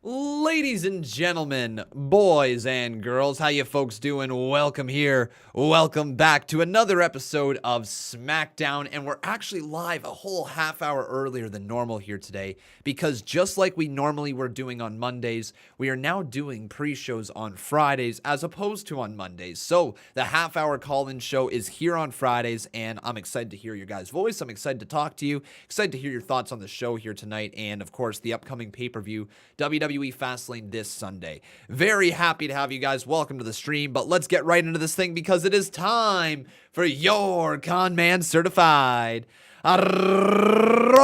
Ladies and gentlemen, boys and girls, how you folks doing? Welcome here. Welcome back to another episode of Smackdown, and we're actually live a whole half hour earlier than normal here today because just like we normally were doing on Mondays, we are now doing pre-shows on Fridays as opposed to on Mondays. So the half-hour call-in show is here on Fridays, and I'm excited to hear your guys' voice. I'm excited to talk to you, excited to hear your thoughts on the show here tonight, and of course the upcoming pay-per-view, WWE Fastlane this Sunday. Very happy to have you guys. Welcome to the stream, but let's get right into this thing because it is time for your Con Man Certified roll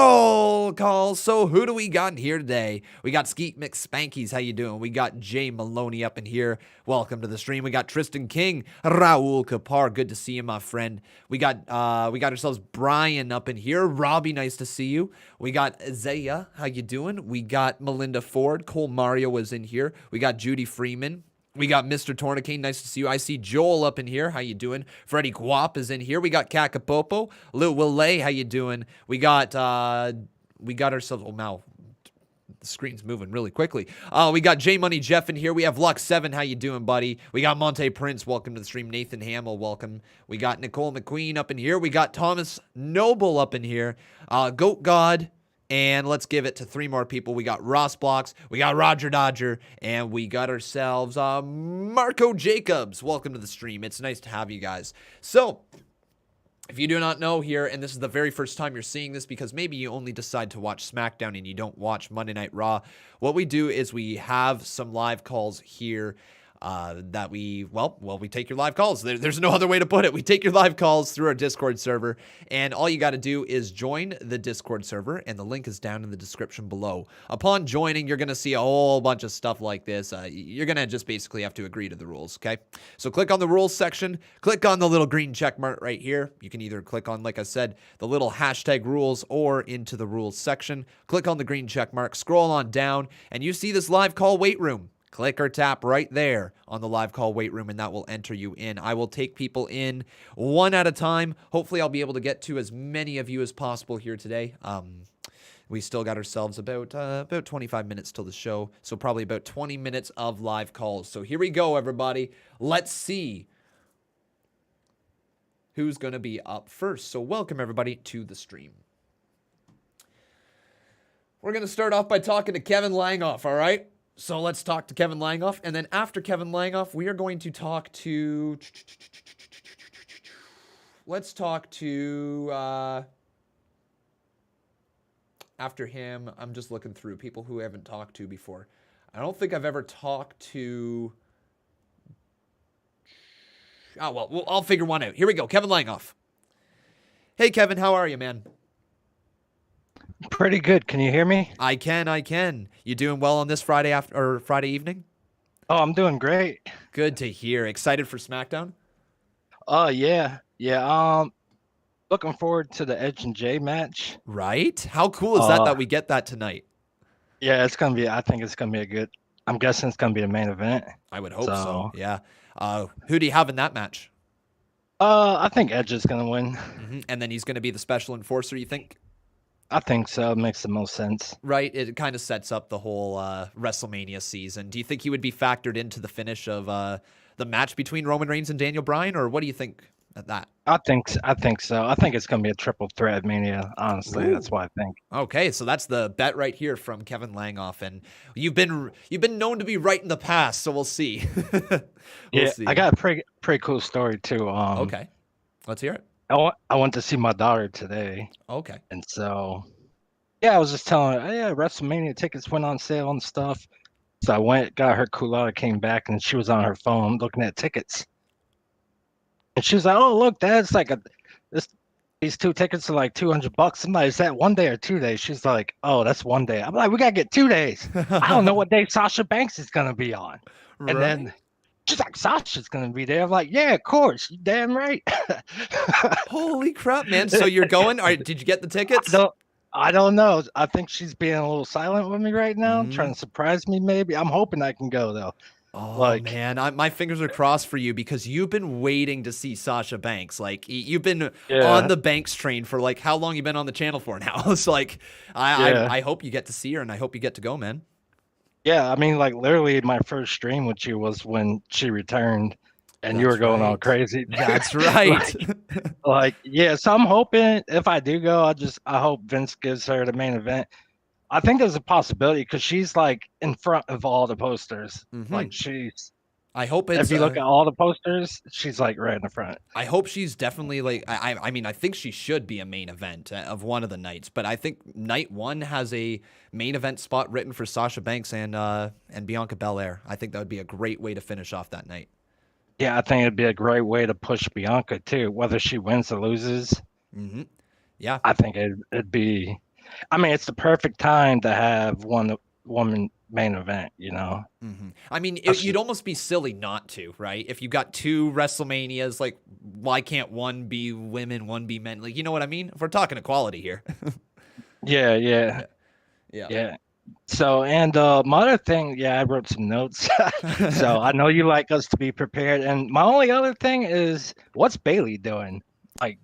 call. So who do we got in here today? We got Skeet McSpankies. How you doing? We got Jay Maloney up in here. Welcome to the stream. We got Tristan King, Raul Kapar. Good to see you, my friend. We got ourselves Bryan up in here. Robbie, nice to see you. We got Zaya. How you doing? We got Melinda Ford. Cole Mario was in here. We got Judy Freeman. We got Mr. Tourniquet, nice to see you. I see Joel up in here. How you doing? Freddie Guap is in here. We got Kakapopo. Lil Willay, how you doing? We got ourselves, oh, now the screen's moving really quickly. We got J Money Jeff in here. We have Lux7, how you doing, buddy? We got Monte Prince, welcome to the stream. Nathan Hamill, welcome. We got Nicole McQueen up in here. We got Thomas Noble up in here. Goat God. And let's give it to three more people. We got Ross Blocks, we got Roger Dodger, and we got ourselves Marco Jacobs. Welcome to the stream. It's nice to have you guys. So, if you do not know here, and this is the very first time you're seeing this because maybe you only decide to watch SmackDown and you don't watch Monday Night Raw, what we do is we have some live calls here that we take your live calls. There's no other way to put it. We take your live calls through our Discord server, and all you got to do is join the Discord server, and the link is down in the description below. Upon joining, you're going to see a whole bunch of stuff like this. You're going to just basically have to agree to the rules, okay? So click on the rules section, click on the little green check mark right here. You can either click on, like I said, the little hashtag rules or into the rules section. Click on the green check mark, scroll on down, and you see this live call wait room. Click or tap right there on the live call wait room, and that will enter you in. I will take people in one at a time. Hopefully, I'll be able to get to as many of you as possible here today. We still got ourselves about 25 minutes till the show, so probably about 20 minutes of live calls. So here we go, everybody. Let's see who's going to be up first. So welcome, everybody, to the stream. We're going to start off by talking to Kevin Langoff, all right? So let's talk to Kevin Langoff, and then after Kevin Langoff, we are going to talk to... Let's talk to... After him, I'm just looking through people who I haven't talked to before. I don't think I've ever talked to... Oh, well, I'll figure one out. Here we go, Kevin Langoff. Hey, Kevin, how are you, man? Pretty good. Can you hear me? I can. You doing well on this Friday Friday evening? Oh, I'm doing great. Good to hear. Excited for SmackDown? Oh, yeah. Looking forward to the Edge and Jay match. Right? How cool is that we get that tonight? Yeah, I think it's gonna be I'm guessing it's gonna be the main event. I would hope so. Yeah. Who do you have in that match? I think Edge is gonna win. Mm-hmm. And then he's gonna be the special enforcer, you think? I think so. It makes the most sense. Right. It kind of sets up the whole WrestleMania season. Do you think he would be factored into the finish of the match between Roman Reigns and Daniel Bryan, or what do you think at that? I think so. I think it's gonna be a triple threat Mania. Honestly, That's what I think. Okay, so that's the bet right here from Kevin Langoff, and you've been known to be right in the past, so we'll see. We'll see. I got a pretty cool story too. Okay, let's hear it. I went to see my daughter today. Okay. And so, yeah, I was just telling her, yeah, WrestleMania tickets went on sale and stuff. So I went, got her culotta, came back, and she was on her phone looking at tickets. And she was like, "Oh, look, Dad's like these two tickets are like $200." I'm like, "Is that 1 day or 2 days?" She's like, "Oh, that's 1 day." I'm like, "We gotta get 2 days." I don't know what day Sasha Banks is gonna be on. Right. And then she's like, "Sasha's gonna be there." I'm like, "Yeah, of course. You damn right." Holy crap, man! So you're going? All right, did you get the tickets? I don't know. I think she's being a little silent with me right now, trying to surprise me. Maybe I'm hoping I can go though. Oh, man, my fingers are crossed for you because you've been waiting to see Sasha Banks. Like, you've been on the Banks train for, like, how long you been on the channel for now? It's like, I hope you get to see her, and I hope you get to go, man. Yeah, I mean, like literally, my first stream with you was when she returned, and you were That's going all right. crazy. That's right. Yeah. So I'm hoping if I do go, I hope Vince gives her the main event. I think there's a possibility because she's like in front of all the posters. hmm Like she's, I hope if it's you look at all the posters, she's like right in the front. I hope she's definitely like I mean I think she should be a main event of one of the nights, but I think night one has a main event spot written for Sasha Banks and Bianca Belair. I think that would be a great way to finish off that night. Yeah, I think it'd be a great way to push Bianca too, whether she wins or loses. hmm Yeah. I think it'd be. I mean, it's the perfect time to have one woman main event. You know, I mean, That's you'd almost be silly not to, right? If you got two WrestleManias, like, why can't one be women, one be men? Like, you know what I mean? If we're talking equality here. yeah, yeah, Yeah. yeah. So, and my other thing, yeah, I wrote some notes. So I know you like us to be prepared. And my only other thing is, what's Bailey doing? Like,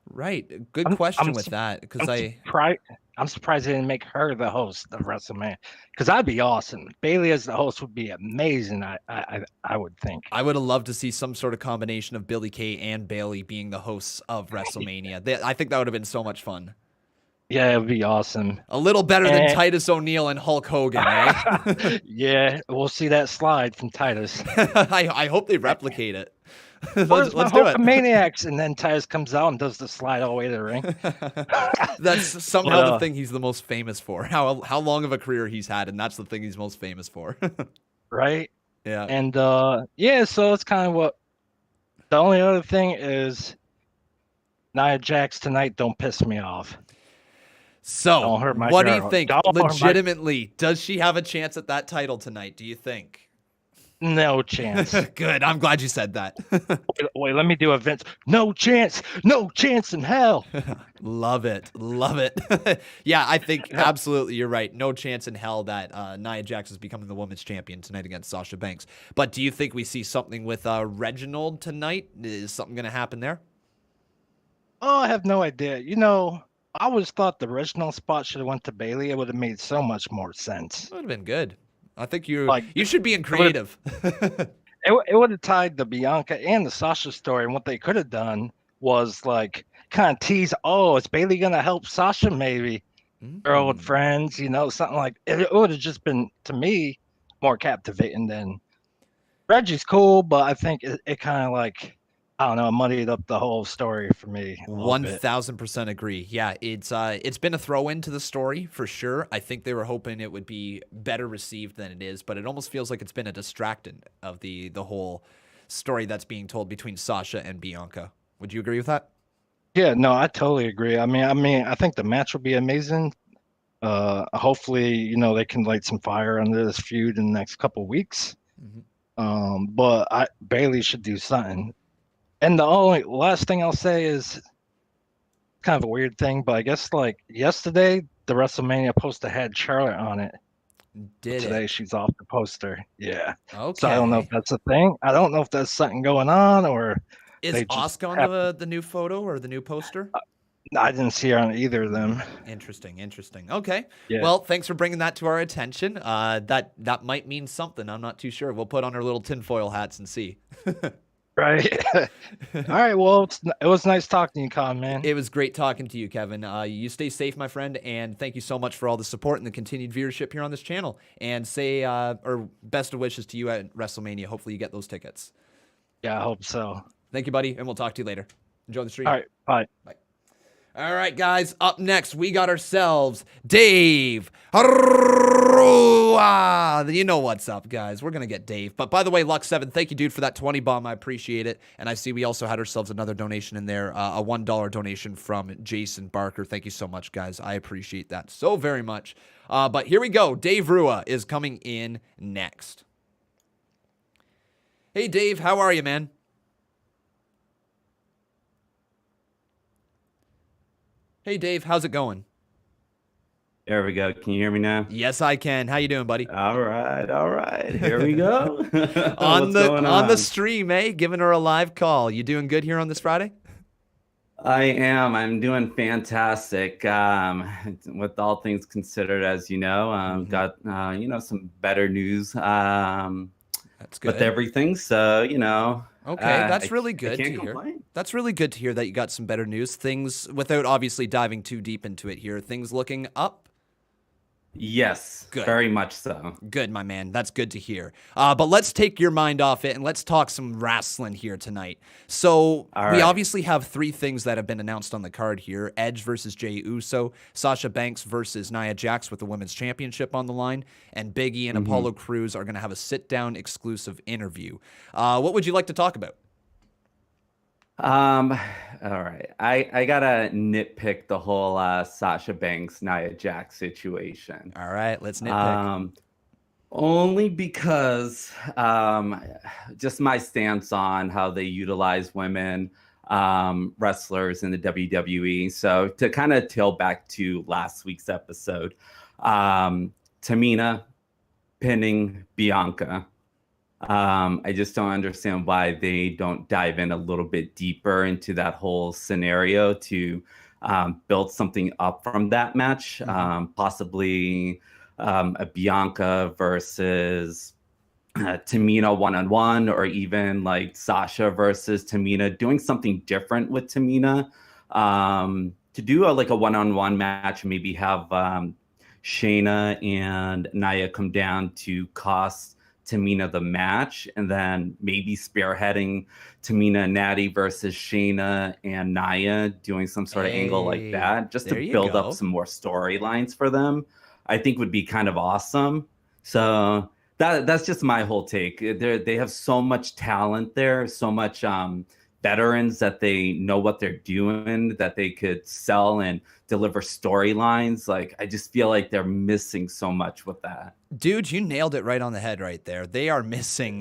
Right. Good I'm question I'm with su- that because I'm surprised. I'm surprised they didn't make her the host of WrestleMania because that'd be awesome. Bailey as the host would be amazing. I would think. I would have loved to see some sort of combination of Billy Kay and Bailey being the hosts of WrestleMania. I think that would have been so much fun. Yeah, it'd be awesome. A little better than And Titus O'Neil and Hulk Hogan, eh? yeah, we'll see that slide from Titus. I hope they replicate it. Where's my Let's do it. Hulkamaniacs? And then Titus comes out and does the slide all the way to the ring. That's But somehow the thing he's the most famous for. How long of a career he's had, and that's the thing he's most famous for. right? Yeah. And yeah, so it's kind of what the only other thing is Nia Jax tonight. Don't piss me off. So, Don't hurt my what do you girl. think? Don't hurt my Legitimately, does she have a chance at that title tonight? Do you think? no chance. Good. I'm glad you said that. Wait, let me do a Vince. No chance. No chance in hell. Love it. Love it. Yeah, I think absolutely you're right. No chance in hell that Nia Jax is becoming the women's champion tonight against Sasha Banks. But do you think we see something with Reginald tonight? Is something going to happen there? Oh, I have no idea. You know, I always thought the original spot should have went to Bailey. It would have made so much more sense. Would have been good. I think you Like should be in it would creative. it would have tied the Bianca and the Sasha story. And what they could have done was like kind of tease, oh, is Bailey gonna help Sasha maybe? They're old friends, you know, something like it would have just been to me more captivating than Reggie's cool, but I think it kind of like I don't know, muddied up the whole story for me a little bit. 1000% agree. Yeah, it's been a throw into the story for sure. I think they were hoping it would be better received than it is, but it almost feels like it's been a distractant of the whole story that's being told between Sasha and Bianca. Would you agree with that? Yeah, no, I totally agree. I think the match will be amazing. Hopefully, you know, they can light some fire under this feud in the next couple weeks. But Bailey should do something. And the only last thing I'll say is kind of a weird thing, but I guess like yesterday, the WrestleMania poster had Charlotte on it. Today she's off the poster. Yeah. Okay. So I don't know if that's a thing. I don't know if there's something going on or is Asuka on the new photo or the new poster? I didn't see her on either of them. Interesting. Okay. Yeah. Well, thanks for bringing that to our attention. That might mean something. I'm not too sure. We'll put on our little tinfoil hats and see. Right. All right. Well, it was nice talking to you, Con, man. It was great talking to you, Kevin. You stay safe, my friend, and thank you so much for all the support and the continued viewership here on this channel. And or best of wishes to you at WrestleMania. Hopefully you get those tickets. Yeah, I hope so. Thank you, buddy, and we'll talk to you later. Enjoy the stream. All right. Bye. Bye. All right, guys. Up next, we got ourselves Dave Arua. You know what's up, guys. We're going to get Dave. But by the way, Lux7, thank you, dude, for that 20 bomb. I appreciate it. And I see we also had ourselves another donation in there, a $1 donation from Jason Barker. Thank you so much, guys. I appreciate that so very much. But here we go. Dave Rua is coming in next. Hey, Dave. How are you, man? Hey, Dave, how's it going? There we go. Can you hear me now? Yes, I can. How you doing, buddy? All right. Here we go. on the stream, eh? Giving her a live call. You doing good here on this Friday? I am. I'm doing fantastic. With all things considered, as you know, got some better news That's with good. everything. So Okay, that's I, really I good to can't hear. complain. That's really good to hear that you got some better news. Things, without obviously diving too deep into it here, things looking up. Yes, Good. very much so. Good, my man. That's good to hear. But let's take your mind off it and let's talk some wrestling here tonight. So All we right. obviously have three things that have been announced on the card here: Edge versus Jey Uso, Sasha Banks versus Nia Jax with the Women's Championship on the line, and Big E and Apollo Crews are going to have a sit-down exclusive interview. What would you like to talk about? All right. I gotta nitpick the whole Sasha Banks Nia Jax situation. All right, let's nitpick. Only because just my stance on how they utilize women wrestlers in the WWE. So to kind of tail back to last week's episode, Tamina pinning Bianca. I just don't understand why they don't dive in a little bit deeper into that whole scenario to build something up from that match. Possibly a Bianca versus Tamina one-on-one, or even like Sasha versus Tamina, doing something different with Tamina. To do like a one-on-one match, maybe have Shayna and Nia come down to cost Tamina the match, and then maybe spearheading Tamina and Natty versus Shayna and Nia, doing some sort of angle like that, just to build up some more storylines for them, I think would be kind of awesome. So that's just my whole take. They have so much talent there, so much veterans that they know what they're doing, that they could sell and deliver storylines. Like, I just feel like they're missing so much with that. Dude, you nailed it right on the head right there. They are missing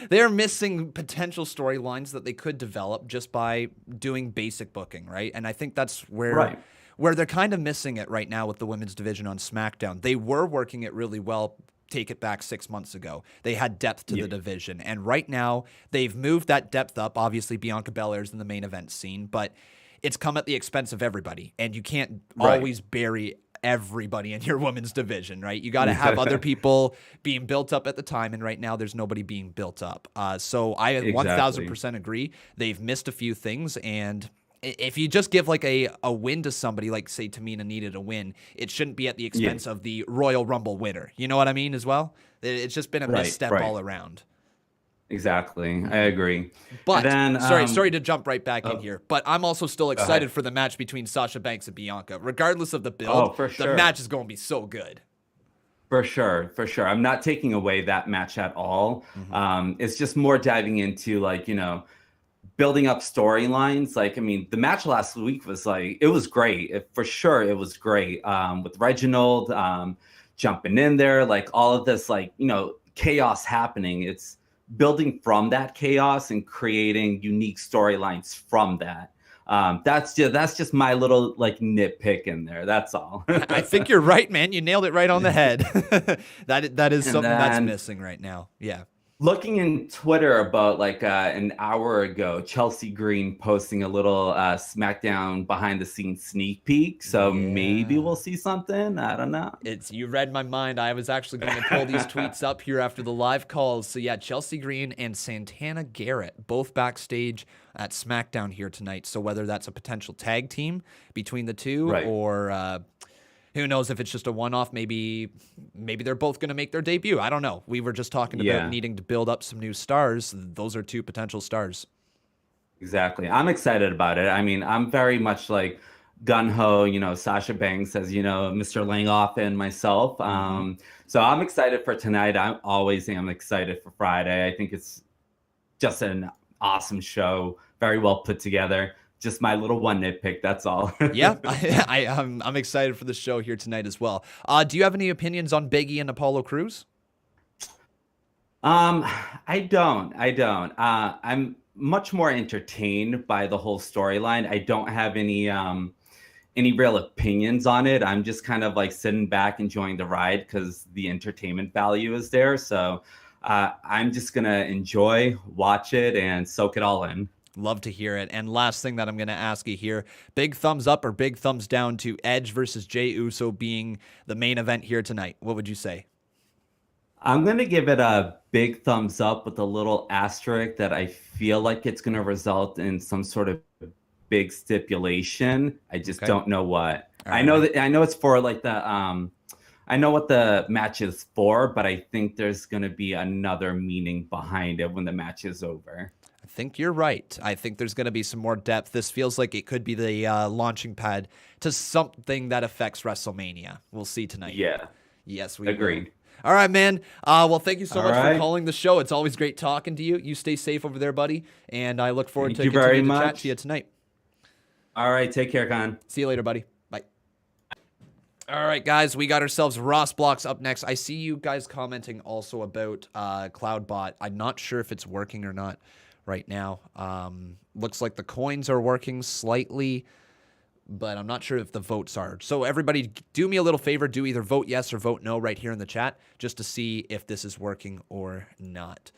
they are missing potential storylines that they could develop just by doing basic booking, right? And I think that's where they're kind of missing it right now with the women's division on SmackDown. They were working it really well. Take it back 6 months ago. They had depth to the division. And right now, they've moved that depth up. Obviously, Bianca Belair's in the main event scene, but it's come at the expense of everybody. And you can't always bury everybody in your women's division, right? You got to have other people being built up at the time. And right now, there's nobody being built up. So I 1,000% agree. They've missed a few things. And if you just give like a win to somebody, like say Tamina needed a win, it shouldn't be at the expense of the Royal Rumble winner. You know what I mean as well? It's just been a misstep all around. Exactly. I agree. But then, sorry to jump right back in here, but I'm also still excited for the match between Sasha Banks and Bianca. Regardless of the build, the match is going to be so good. For sure. I'm not taking away that match at all. It's just more diving into building up storylines. Like, I mean, the match last week was it was great. It was great. With Reginald jumping in there, like all of this, chaos happening. It's building from that chaos and creating unique storylines from that. That's just my little nitpick in there. That's all. I think you're right, man. You nailed it right on the head. that is something that's missing right now. Yeah. Looking in Twitter about an hour ago, Chelsea Green posting a little SmackDown behind the scenes sneak peek. So maybe we'll see something. I don't know. You read my mind. I was actually going to pull these tweets up here after the live calls. So yeah, Chelsea Green and Santana Garrett both backstage at SmackDown here tonight. So whether that's a potential tag team between the two or who knows if it's just a one-off, maybe they're both going to make their debut. I don't know. We were just talking about needing to build up some new stars. Those are two potential stars. Exactly. I'm excited about it. I mean, I'm very much gung-ho, Sasha Banks as, Mr. Langoff and myself. So I'm excited for tonight. I always am excited for Friday. I think it's just an awesome show. Very well put together. Just my little one nitpick, that's all. Yeah, I'm excited for the show here tonight as well. Do you have any opinions on Big E and Apollo Crews? I don't. I'm much more entertained by the whole storyline. I don't have any real opinions on it. I'm just kind of sitting back enjoying the ride because the entertainment value is there. So I'm just gonna enjoy, watch it, and soak it all in. Love to hear it. And last thing that I'm going to ask you here, big thumbs up or big thumbs down to Edge versus Jey Uso being the main event here tonight? What would you say? I'm going to give it a big thumbs up with a little asterisk that I feel like it's going to result in some sort of big stipulation. I just don't know what. I know it's for like the I know what the match is for, but I think there's going to be another meaning behind it when the match is over. I think you're right. I think there's going to be some more depth. This feels like it could be the launching pad to something that affects WrestleMania. We'll see tonight. Yeah. Yes, we agreed. Will. All right, man. Well, thank you so much for calling the show. It's always great talking to you. You stay safe over there, buddy. And I look forward to continuing to chat to you tonight. All right. Take care, Con. See you later, buddy. Bye. All right, guys. We got ourselves Ross Blocks up next. I see you guys commenting also about CloudBot. I'm not sure if it's working or not right now. Looks like the coins are working slightly, but I'm not sure if the votes are. So everybody, do me a little favor. Do either vote yes or vote no right here in the chat just to see if this is working or not.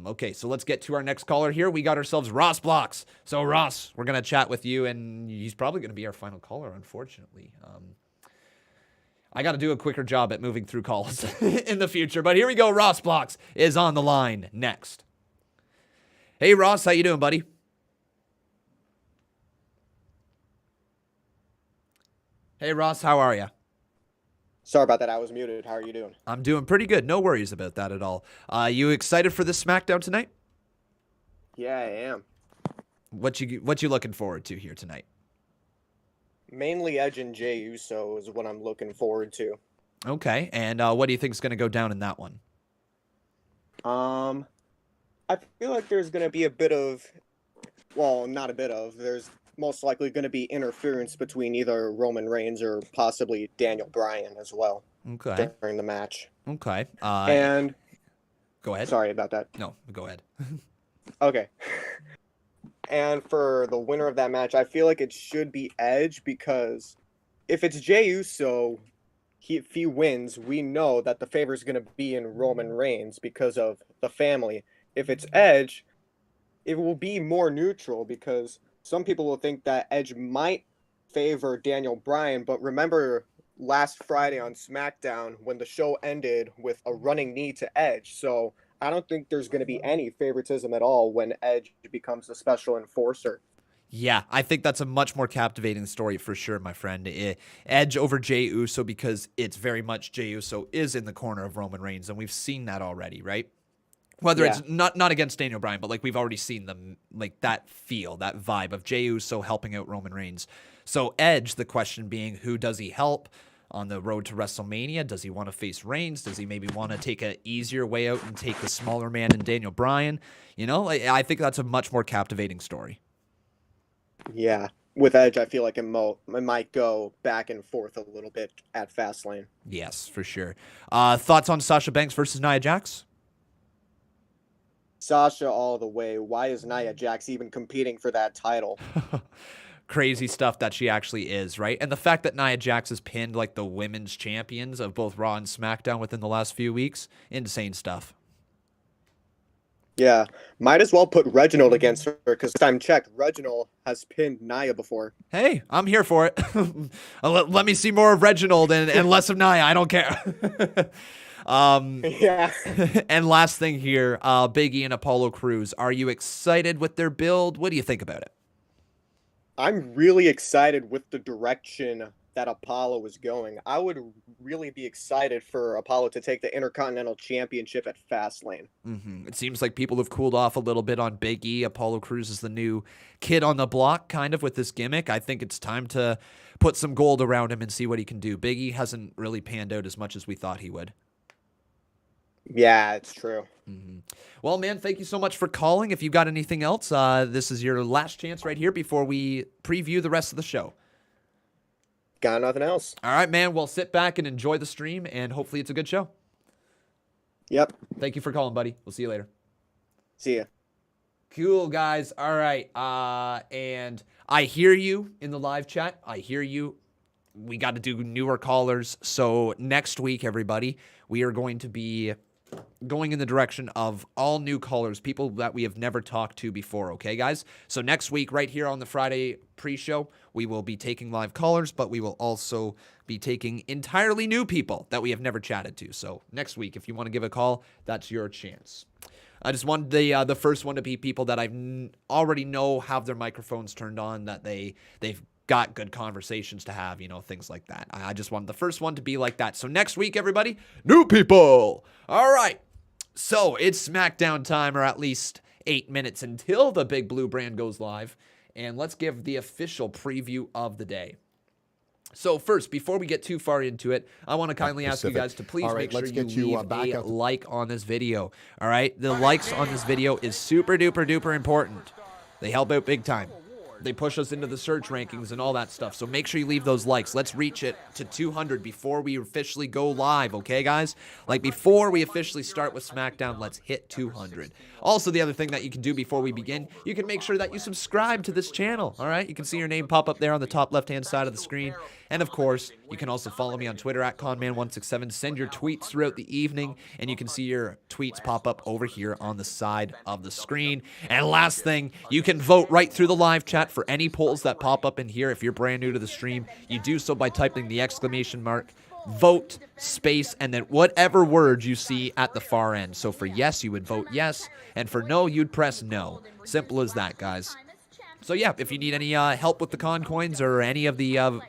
Okay, so let's get to our next caller here. We got ourselves Ross Blocks. So Ross, we're going to chat with you, and he's probably going to be our final caller, unfortunately. I got to do a quicker job at moving through calls in the future. But here we go. Ross Blocks is on the line next. Hey, Ross, how you doing, buddy? Hey, Ross, how are you? Sorry about that. I was muted. How are you doing? I'm doing pretty good. No worries about that at all. You excited for this SmackDown tonight? Yeah, I am. What you looking forward to here tonight? Mainly Edge and Jey Uso is what I'm looking forward to. Okay, and what do you think is going to go down in that one? I feel like there's going to be a bit of, well, not a bit of, there's most likely going to be interference between either Roman Reigns or possibly Daniel Bryan as well. Okay. During the match. Okay. And go ahead. Sorry about that. No, go ahead. Okay. And for the winner of that match, I feel like it should be Edge because if it's Jey Uso, if he wins, we know that the favor is going to be in Roman Reigns because of the family. If it's Edge, it will be more neutral because some people will think that Edge might favor Daniel Bryan, but remember last Friday on SmackDown when the show ended with a running knee to Edge. So I don't think there's going to be any favoritism at all when Edge becomes the special enforcer. Yeah, I think that's a much more captivating story for sure, my friend. Edge over Jey Uso because it's very much Jey Uso is in the corner of Roman Reigns, and we've seen that already, right? Whether it's not against Daniel Bryan, but like we've already seen them, like that feel, that vibe of Jey Uso helping out Roman Reigns. So Edge, the question being, who does he help on the road to WrestleMania? Does he want to face Reigns? Does he maybe want to take an easier way out and take the smaller man in Daniel Bryan? You know, I think that's a much more captivating story. Yeah. With Edge, I feel like it might go back and forth a little bit at Fastlane. Yes, for sure. Thoughts on Sasha Banks versus Nia Jax? Sasha all the way. Why is Nia Jax even competing for that title? Crazy stuff that she actually is, right? And the fact that Nia Jax has pinned like the women's champions of both Raw and SmackDown within the last few weeks, insane stuff. Yeah, might as well put Reginald against her because time checked, Reginald has pinned Nia before. Hey, I'm here for it. Let me see more of Reginald and less of Nia. I don't care. Yeah. And last thing here, Big E and Apollo Crews. Are you excited with their build? What do you think about it? I'm really excited with the direction that Apollo is going. I would really be excited for Apollo to take the Intercontinental Championship at Fastlane. Mm-hmm. It seems like people have cooled off a little bit on Big E. Apollo Crews is the new kid on the block, kind of, with this gimmick. I think it's time to put some gold around him and see what he can do. Big E hasn't really panned out as much as we thought he would. Yeah, it's true. Mm-hmm. Well, man, thank you so much for calling. If you got anything else, this is your last chance right here before we preview the rest of the show. Got nothing else. All right, man. Well, sit back and enjoy the stream, and hopefully it's a good show. Yep. Thank you for calling, buddy. We'll see you later. See ya. Cool, guys. All right. And I hear you in the live chat. I hear you. We got to do newer callers. So next week, everybody, we are going to be going in the direction of all new callers, people that we have never talked to before, okay, guys? So next week, right here on the Friday pre-show, we will be taking live callers, but we will also be taking entirely new people that we have never chatted to. So next week, if you want to give a call, that's your chance. I just want the first one to be people that I already know have their microphones turned on, that they've got good conversations to have, things like that. I just wanted the first one to be like that. So next week, everybody, new people. All right. So it's SmackDown time, or at least 8 minutes until the Big Blue brand goes live. And let's give the official preview of the day. So first, before we get too far into it, I want to kindly ask you guys to please make sure you leave a like on this video. All right? The likes on this video is super duper duper important. They help out big time. They push us into the search rankings and all that stuff. So make sure you leave those likes. Let's reach it to 200 before we officially go live, okay, guys? Like, before we officially start with SmackDown, let's hit 200. Also, the other thing that you can do before we begin, you can make sure that you subscribe to this channel, all right? You can see your name pop up there on the top left-hand side of the screen. And, of course, you can also follow me on Twitter at Conman167. Send your tweets throughout the evening, and you can see your tweets pop up over here on the side of the screen. And last thing, you can vote right through the live chat for any polls that pop up in here. If you're brand new to the stream, you do so by typing the exclamation mark, vote, space, and then whatever word you see at the far end. So for yes, you would vote yes, and for no, you'd press no. Simple as that, guys. So yeah, if you need any help with the con coins or any of the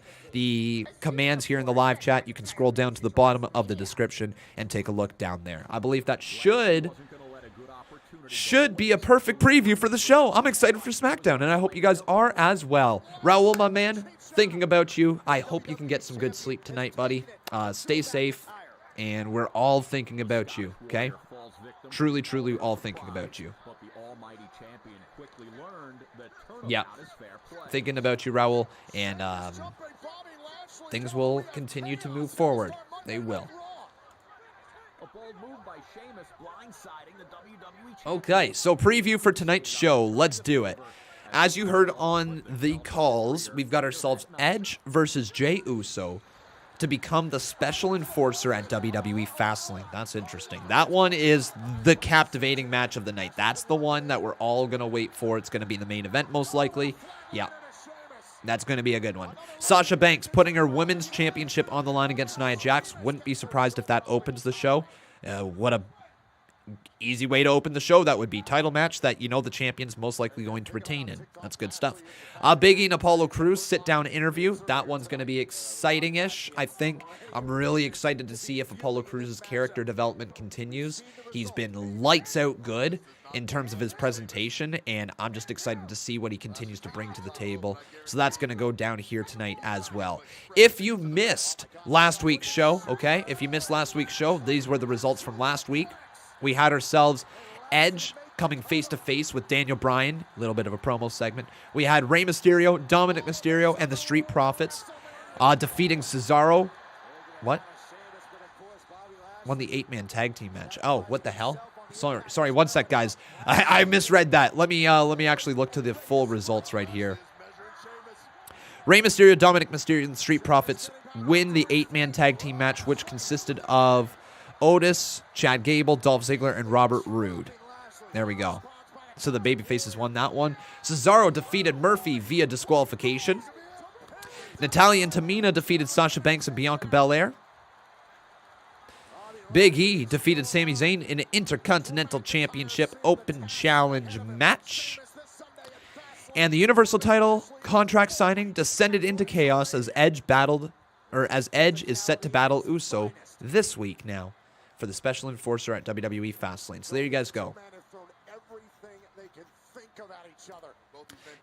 commands here in the live chat, you can scroll down to the bottom of the description and take a look down there. I believe that should be a perfect preview for the show. I'm excited for SmackDown, and I hope you guys are as well. Raul, my man, thinking about you. I hope you can get some good sleep tonight, buddy. Stay safe, and we're all thinking about you, okay? Truly, truly all thinking about you. Yeah, thinking about you, Raul, and things will continue to move forward. They will. Okay, so preview for tonight's show. Let's do it. As you heard on the calls, we've got ourselves Edge versus Jey Uso to become the special enforcer at WWE Fastlane. That's interesting. That one is the captivating match of the night. That's the one that we're all going to wait for. It's going to be the main event most likely. Yeah. That's going to be a good one. Sasha Banks putting her women's championship on the line against Nia Jax. Wouldn't be surprised if that opens the show. What a easy way to open the show that would be. Title match that the champion's most likely going to retain in. That's good stuff. Big E and Apollo Crews sit-down interview. That one's going to be exciting-ish, I think. I'm really excited to see if Apollo Crews' character development continues. He's been lights out good in terms of his presentation, and I'm just excited to see what he continues to bring to the table. So that's going to go down here tonight as well. If you missed last week's show, okay, these were the results from last week. We had ourselves Edge coming face-to-face with Daniel Bryan, a little bit of a promo segment. We had Rey Mysterio, Dominic Mysterio, and the Street Profits defeating Cesaro. What? Won the 8-man tag team match. Oh, what the hell? Sorry, one sec, guys. I misread that. Let me actually look to the full results right here. Rey Mysterio, Dominic Mysterio, and the Street Profits win the 8-man tag team match, which consisted of Otis, Chad Gable, Dolph Ziggler, and Robert Roode. There we go. So the babyfaces won that one. Cesaro defeated Murphy via disqualification. Natalya and Tamina defeated Sasha Banks and Bianca Belair. Big E defeated Sami Zayn in an Intercontinental Championship Open Challenge match. And the Universal title contract signing descended into chaos as Edge is set to battle Uso this week now for the special enforcer at WWE Fastlane. So there you guys go.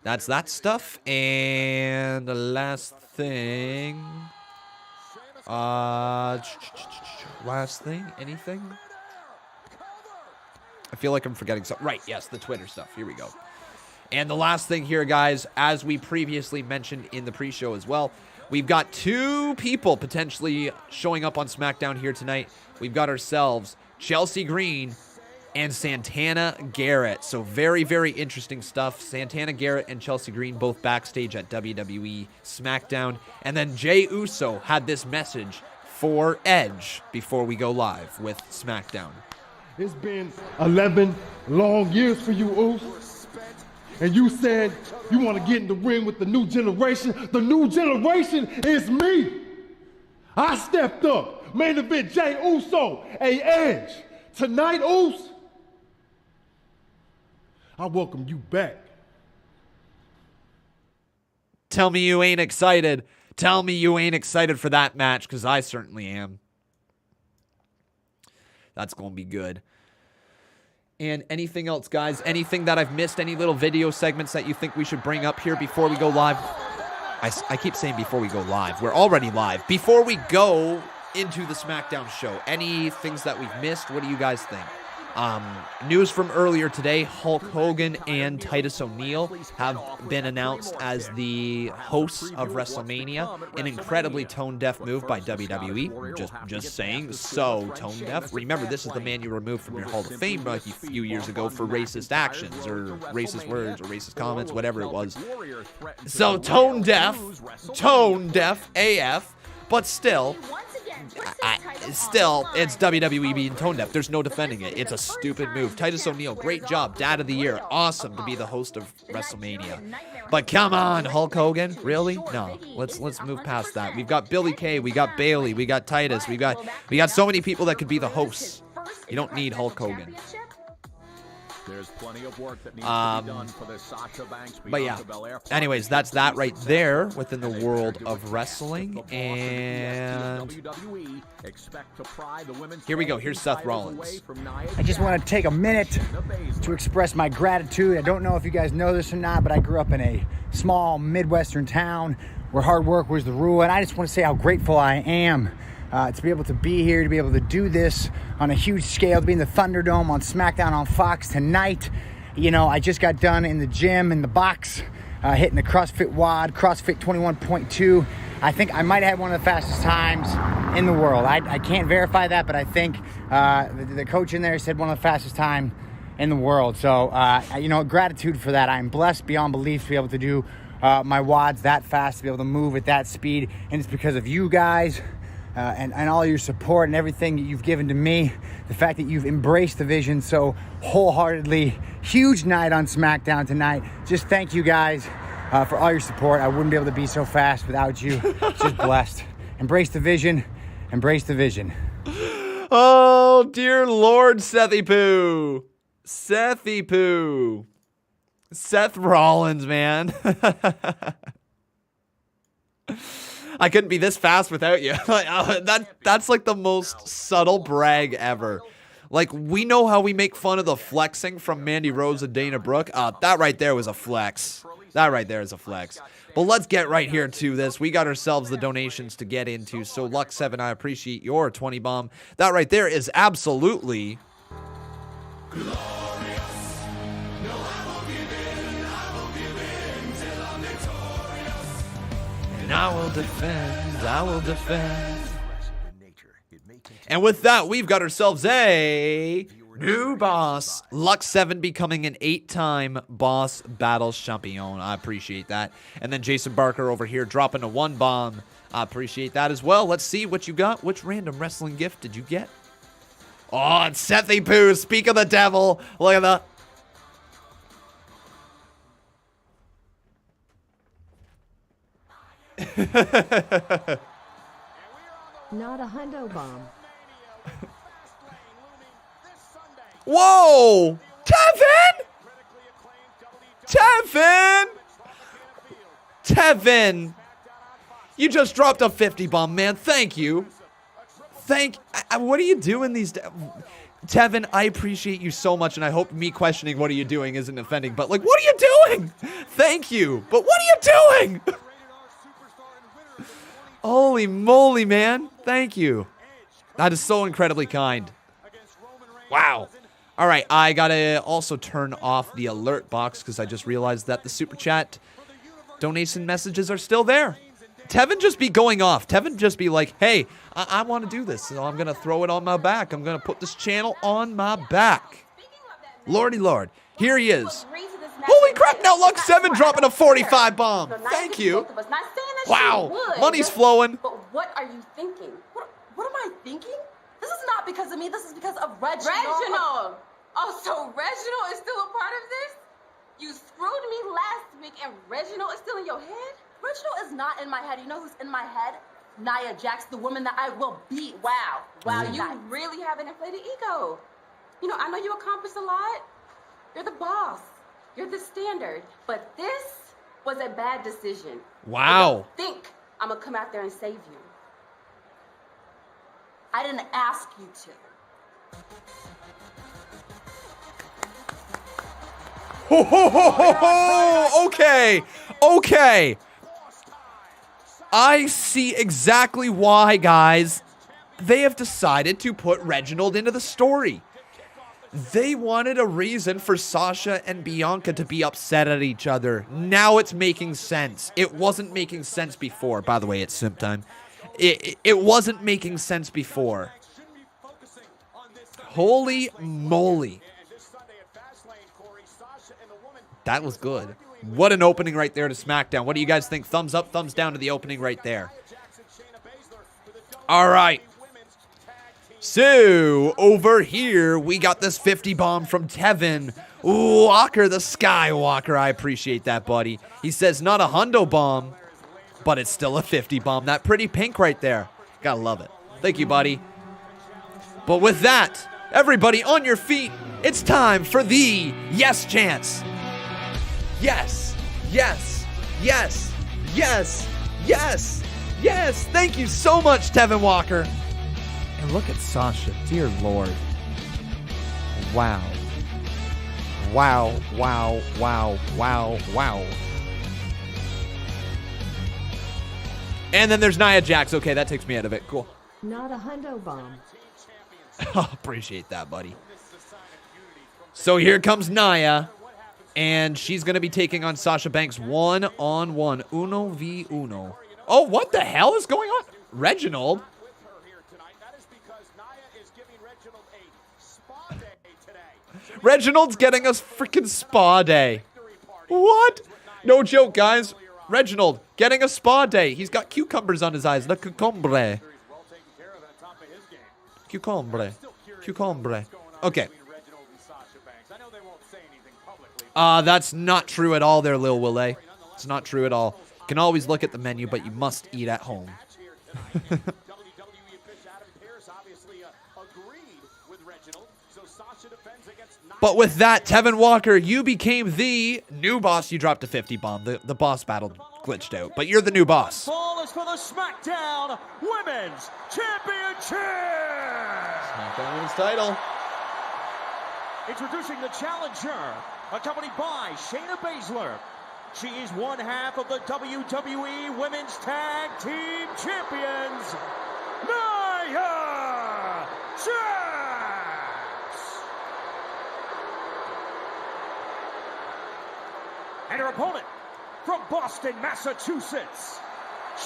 That's that stuff. And the last thing. Anything? I feel like I'm forgetting something. Right, yes, the Twitter stuff. Here we go. And the last thing here, guys, as we previously mentioned in the pre-show as well, we've got 2 people potentially showing up on SmackDown here tonight. We've got ourselves Chelsea Green and Santana Garrett. So very, very interesting stuff. Santana Garrett and Chelsea Green both backstage at WWE Smackdown. And then Jey Uso had this message for Edge before we go live with SmackDown. It's been 11 long years for you, Uso. And you said you want to get in the ring with the new generation. The new generation is me. I stepped up. Main event Jey Uso, a Edge. Tonight, Uso, I welcome you back. Tell me you ain't excited. Tell me you ain't excited for that match, because I certainly am. That's going to be good. And anything else, guys? Anything that I've missed? Any little video segments that you think we should bring up here before we go live? I keep saying before we go live. We're already live. Before we go into the SmackDown show, any things that we've missed? What do you guys think? News from earlier today, Hulk Hogan and Titus O'Neil have been announced as the hosts of WrestleMania. An incredibly tone-deaf move by WWE. Just saying, so tone-deaf. Remember, this is the man you removed from your Hall of Fame a few years ago for racist actions or racist words or racist comments, whatever it was. So tone-deaf AF, but still... it's WWE being tone deaf. There's no defending it. It's a stupid move. Titus O'Neil, great job. Dad of the year. Awesome to be the host of WrestleMania. But come on, Hulk Hogan. Really? No. Let's move past that. We've got Billy Kay. We got Bayley. We got Titus. We got so many people that could be the hosts. You don't need Hulk Hogan. There's plenty of work that needs to be done for the Sasha Banks. But yeah, anyways, that's that right there within the world of wrestling. And here we go. Here's Seth Rollins. I just want to take a minute to express my gratitude. I don't know if you guys know this or not, but I grew up in a small Midwestern town where hard work was the rule. And I just want to say how grateful I am to be able to be here, to be able to do this on a huge scale, to be in the Thunderdome on SmackDown on Fox tonight. You know, I just got done in the gym, in the box, hitting the CrossFit WOD, CrossFit 21.2. I think I might have had one of the fastest times in the world. I can't verify that, but I think the coach in there said one of the fastest time in the world. So, you know, gratitude for that. I'm blessed beyond belief to be able to do my WODs that fast, to be able to move at that speed. And it's because of you guys. And all your support and everything that you've given to me, the fact that you've embraced the vision so wholeheartedly. Huge night on SmackDown tonight. Just thank you guys for all your support. I wouldn't be able to be so fast without you. Just blessed. Embrace the vision. Embrace the vision. Oh, dear Lord, Sethy Poo. Sethy Poo. Seth Rollins, man. I couldn't be this fast without you. That's like the most subtle brag ever. Like, we know how we make fun of the flexing from Mandy Rose and Dana Brooke. That right there was a flex. That right there is a flex. But let's get right here to this. We got ourselves the donations to get into. So, Lux7, I appreciate your 20 bomb. That right there is absolutely... I will defend, I will defend. And with that, we've got ourselves a new boss. Lux7 becoming an 8-time boss battle champion. I appreciate that. And then Jason Barker over here dropping a 1 bomb. I appreciate that as well. Let's see what you got. Which random wrestling gift did you get? Oh, it's Sethy Poo. Speak of the devil. Look at that. Not a hundo bomb. Whoa! Tevin! You just dropped a 50 bomb, man. Thank you. What are you doing these days? Tevin, I appreciate you so much, and I hope me questioning what are you doing isn't offending, but, like, what are you doing? Thank you, but what are you doing? Holy moly, man. Thank you. That is so incredibly kind. Wow. All right, I got to also turn off the alert box because I just realized that the Super Chat donation messages are still there. Tevin just be going off. Tevin just be like, hey, I want to do this, so I'm going to throw it on my back. I'm going to put this channel on my back. Lordy Lord. Here he is. Holy crap, now Lux7 dropping a 45 bomb. Thank you. Wow, money's flowing. But what are you thinking? What am I thinking? This is not because because of me. This is because of Reginald. Reginald! Oh, so Reginald is still a part of this? You screwed me last week and Reginald is still in your head? Reginald is not in my head. You know who's in my head? Nia Jax, the woman that I will beat. Wow. Wow, you really have an inflated ego. You know, I know you accomplished a lot. You're the boss. You're the standard. But this was a bad decision. Wow. I don't think I'm gonna come out there and save you. I didn't ask you to. Ho, ho, ho, ho, ho. Okay. Okay. I see exactly why, guys. They have decided to put Reginald into the story. They wanted a reason for Sasha and Bianca to be upset at each other. Now it's making sense. It wasn't making sense before. By the way, it's simp time. It wasn't making sense before. Holy moly. That was good. What an opening right there to SmackDown. What do you guys think? Thumbs up, thumbs down to the opening right there. All right. So, over here, we got this 50 bomb from Tevin Walker, the Skywalker. I appreciate that, buddy. He says, not a hundo bomb, but it's still a 50 bomb. That pretty pink right there. Gotta love it. Thank you, buddy. But with that, everybody on your feet, it's time for the yes chance. Yes, yes, yes, yes, yes, yes. Thank you so much, Tevin Walker. And look at Sasha, dear Lord. Wow. Wow, wow, wow, wow, wow. And then there's Nia Jax. Okay, that takes me out of it. Cool. Not a hundo bomb. Appreciate that, buddy. So here comes Nia. And she's going to be taking on Sasha Banks one-on-one. Uno v uno. Oh, what the hell is going on? Reginald? Reginald's getting us freaking spa day. What? No joke, guys. Reginald getting a spa day. He's got cucumbers on his eyes. Le cucumbre. Cucumbre. Cucumbre. Okay. That's not true at all there, Lil Willay. It's not true at all. You can always look at the menu, but you must eat at home. But with that, Tevin Walker, you became the new boss. You dropped a 50 bomb. The boss battle glitched out, but you're the new boss. Ball is for the SmackDown Women's Championship. SmackDown Women's title. Introducing the challenger, accompanied by Shayna Baszler. She is one half of the WWE Women's Tag Team Champions, Nia Jax. And her opponent from Boston, Massachusetts.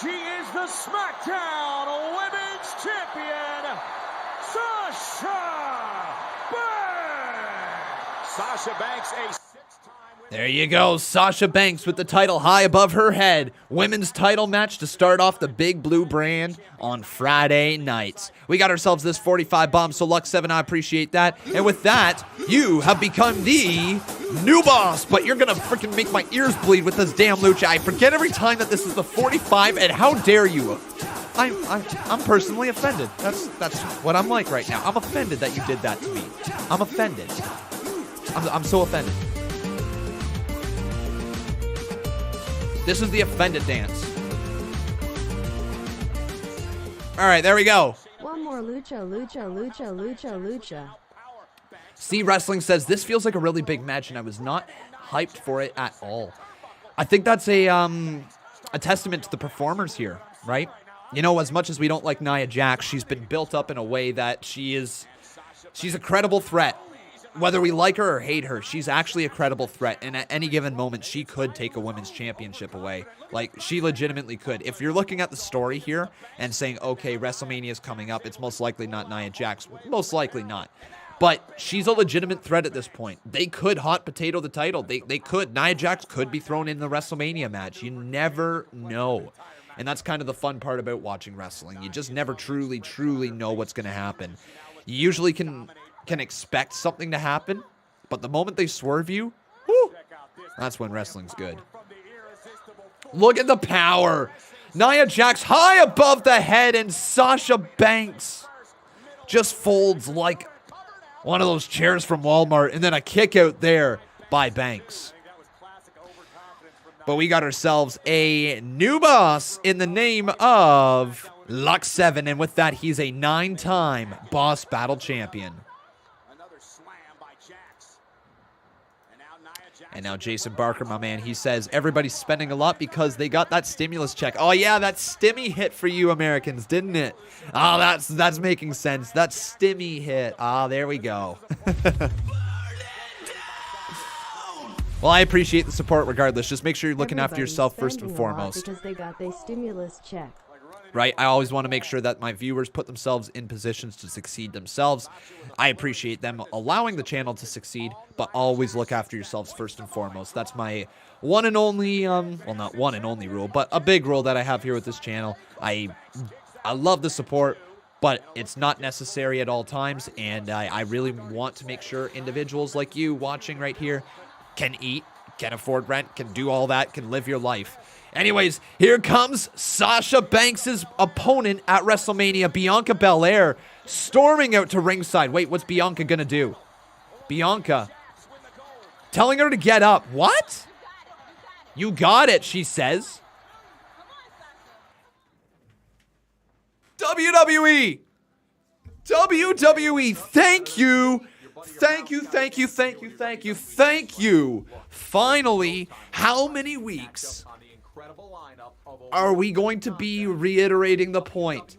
She is the SmackDown Women's Champion, Sasha Banks. Sasha Banks, a There you go, Sasha Banks with the title high above her head. Women's title match to start off the Big Blue brand on Friday nights. We got ourselves this 45 bomb, so Lux7, I appreciate that. And with that, you have become the new boss. But you're gonna freaking make my ears bleed with this damn lucha. I forget every time that this is the 45, and how dare you? I'm personally offended. That's what I'm like right now. I'm offended that you did that to me. I'm offended. I'm so offended. This is the offended dance. All right, there we go. One more lucha, lucha, lucha, lucha, lucha. C Wrestling says, this feels like a really big match, and I was not hyped for it at all. I think that's a testament to the performers here, right? You know, as much as we don't like Nia Jax, she's been built up in a way that she's a credible threat. Whether we like her or hate her, she's actually a credible threat. And at any given moment, she could take a women's championship away. Like, she legitimately could. If you're looking at the story here and saying, okay, WrestleMania is coming up, it's most likely not Nia Jax. Most likely not. But she's a legitimate threat at this point. They could hot potato the title. They could. Nia Jax could be thrown in the WrestleMania match. You never know. And that's kind of the fun part about watching wrestling. You just never truly, truly know what's going to happen. You usually can expect something to happen, but the moment they swerve you, whoo, that's when wrestling's good. Look at the power. Nia Jax high above the head, and Sasha Banks just folds like one of those chairs from Walmart, and then a kick out there by Banks. But we got ourselves a new boss in the name of Lux 7, and with that, he's a 9-time Boss Battle Champion. And now Jason Barker, my man, he says everybody's spending a lot because they got that stimulus check. Oh yeah, that stimmy hit for you Americans, didn't it? Oh, that's making sense. That stimmy hit. Ah, there we go. Well, I appreciate the support regardless. Just make sure you're looking after yourself first and foremost. Because they got their stimulus check. Right? I always want to make sure that my viewers put themselves in positions to succeed themselves. I appreciate them allowing the channel to succeed, but always look after yourselves first and foremost. That's my one and only, well, not one and only rule, but a big rule that I have here with this channel. I love the support, but it's not necessary at all times, and I really want to make sure individuals like you watching right here can eat, can afford rent, can do all that, can live your life. Anyways, here comes Sasha Banks' opponent at WrestleMania, Bianca Belair, storming out to ringside. Wait, what's Bianca gonna do? Bianca telling her to get up. What? You got it, she says. WWE, thank you. Thank you. Finally, how many weeks are we going to be reiterating the point?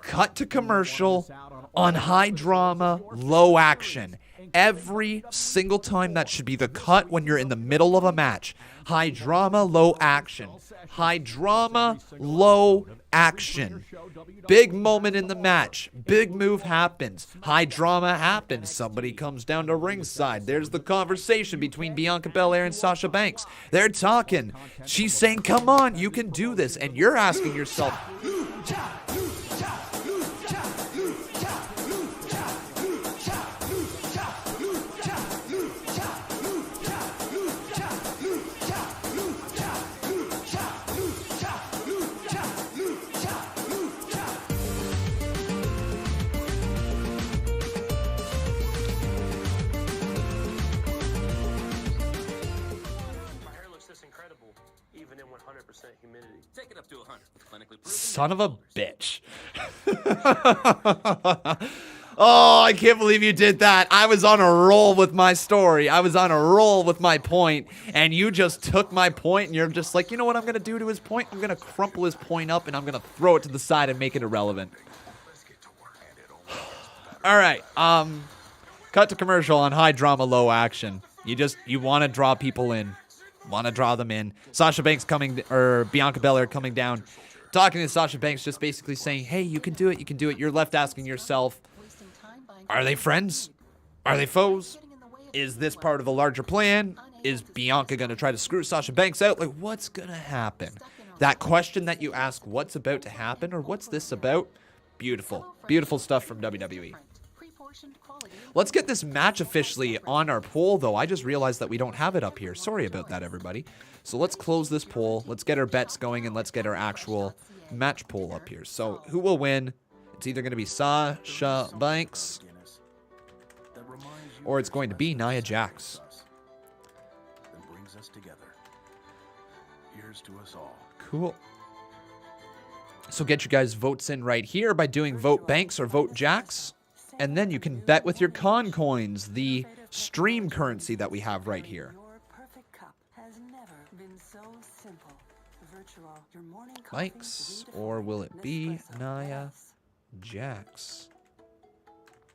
Cut to commercial on high drama, low action. Every single time that should be the cut when you're in the middle of a match. High drama, low action. High drama, low action. Big moment in the match. Big move happens. High drama happens. Somebody comes down to ringside. There's the conversation between Bianca Belair and Sasha Banks. They're talking. She's saying, come on, you can do this. And you're asking yourself, son of a bitch. Oh, I can't believe you did that. I was on a roll with my story. I was on a roll with my point, and you just took my point, and you're just like, you know what I'm going to do to his point? I'm going to crumple his point up, and I'm going to throw it to the side and make it irrelevant. All right. Cut to commercial on high drama, low action. You want to draw people in. Want to draw them in. Sasha Banks Bianca Belair coming down, talking to Sasha Banks, just basically saying, hey, you can do it, you can do it. You're left asking yourself, are they friends? Are they foes? Is this part of a larger plan? Is Bianca going to try to screw Sasha Banks out? Like, what's going to happen? That question that you ask, what's about to happen, or what's this about? Beautiful. Beautiful stuff from WWE. Let's get this match officially on our poll, though. I just realized that we don't have it up here. Sorry about that, everybody. So let's close this poll. Let's get our bets going, and let's get our actual match poll up here. So who will win? It's either going to be Sasha Banks, or it's going to be Nia Jax. Cool. So get your guys' votes in right here by doing Vote Banks or Vote Jax. And then you can bet with your con coins, the stream currency that we have right here. Banks, or will it be Nia Jax?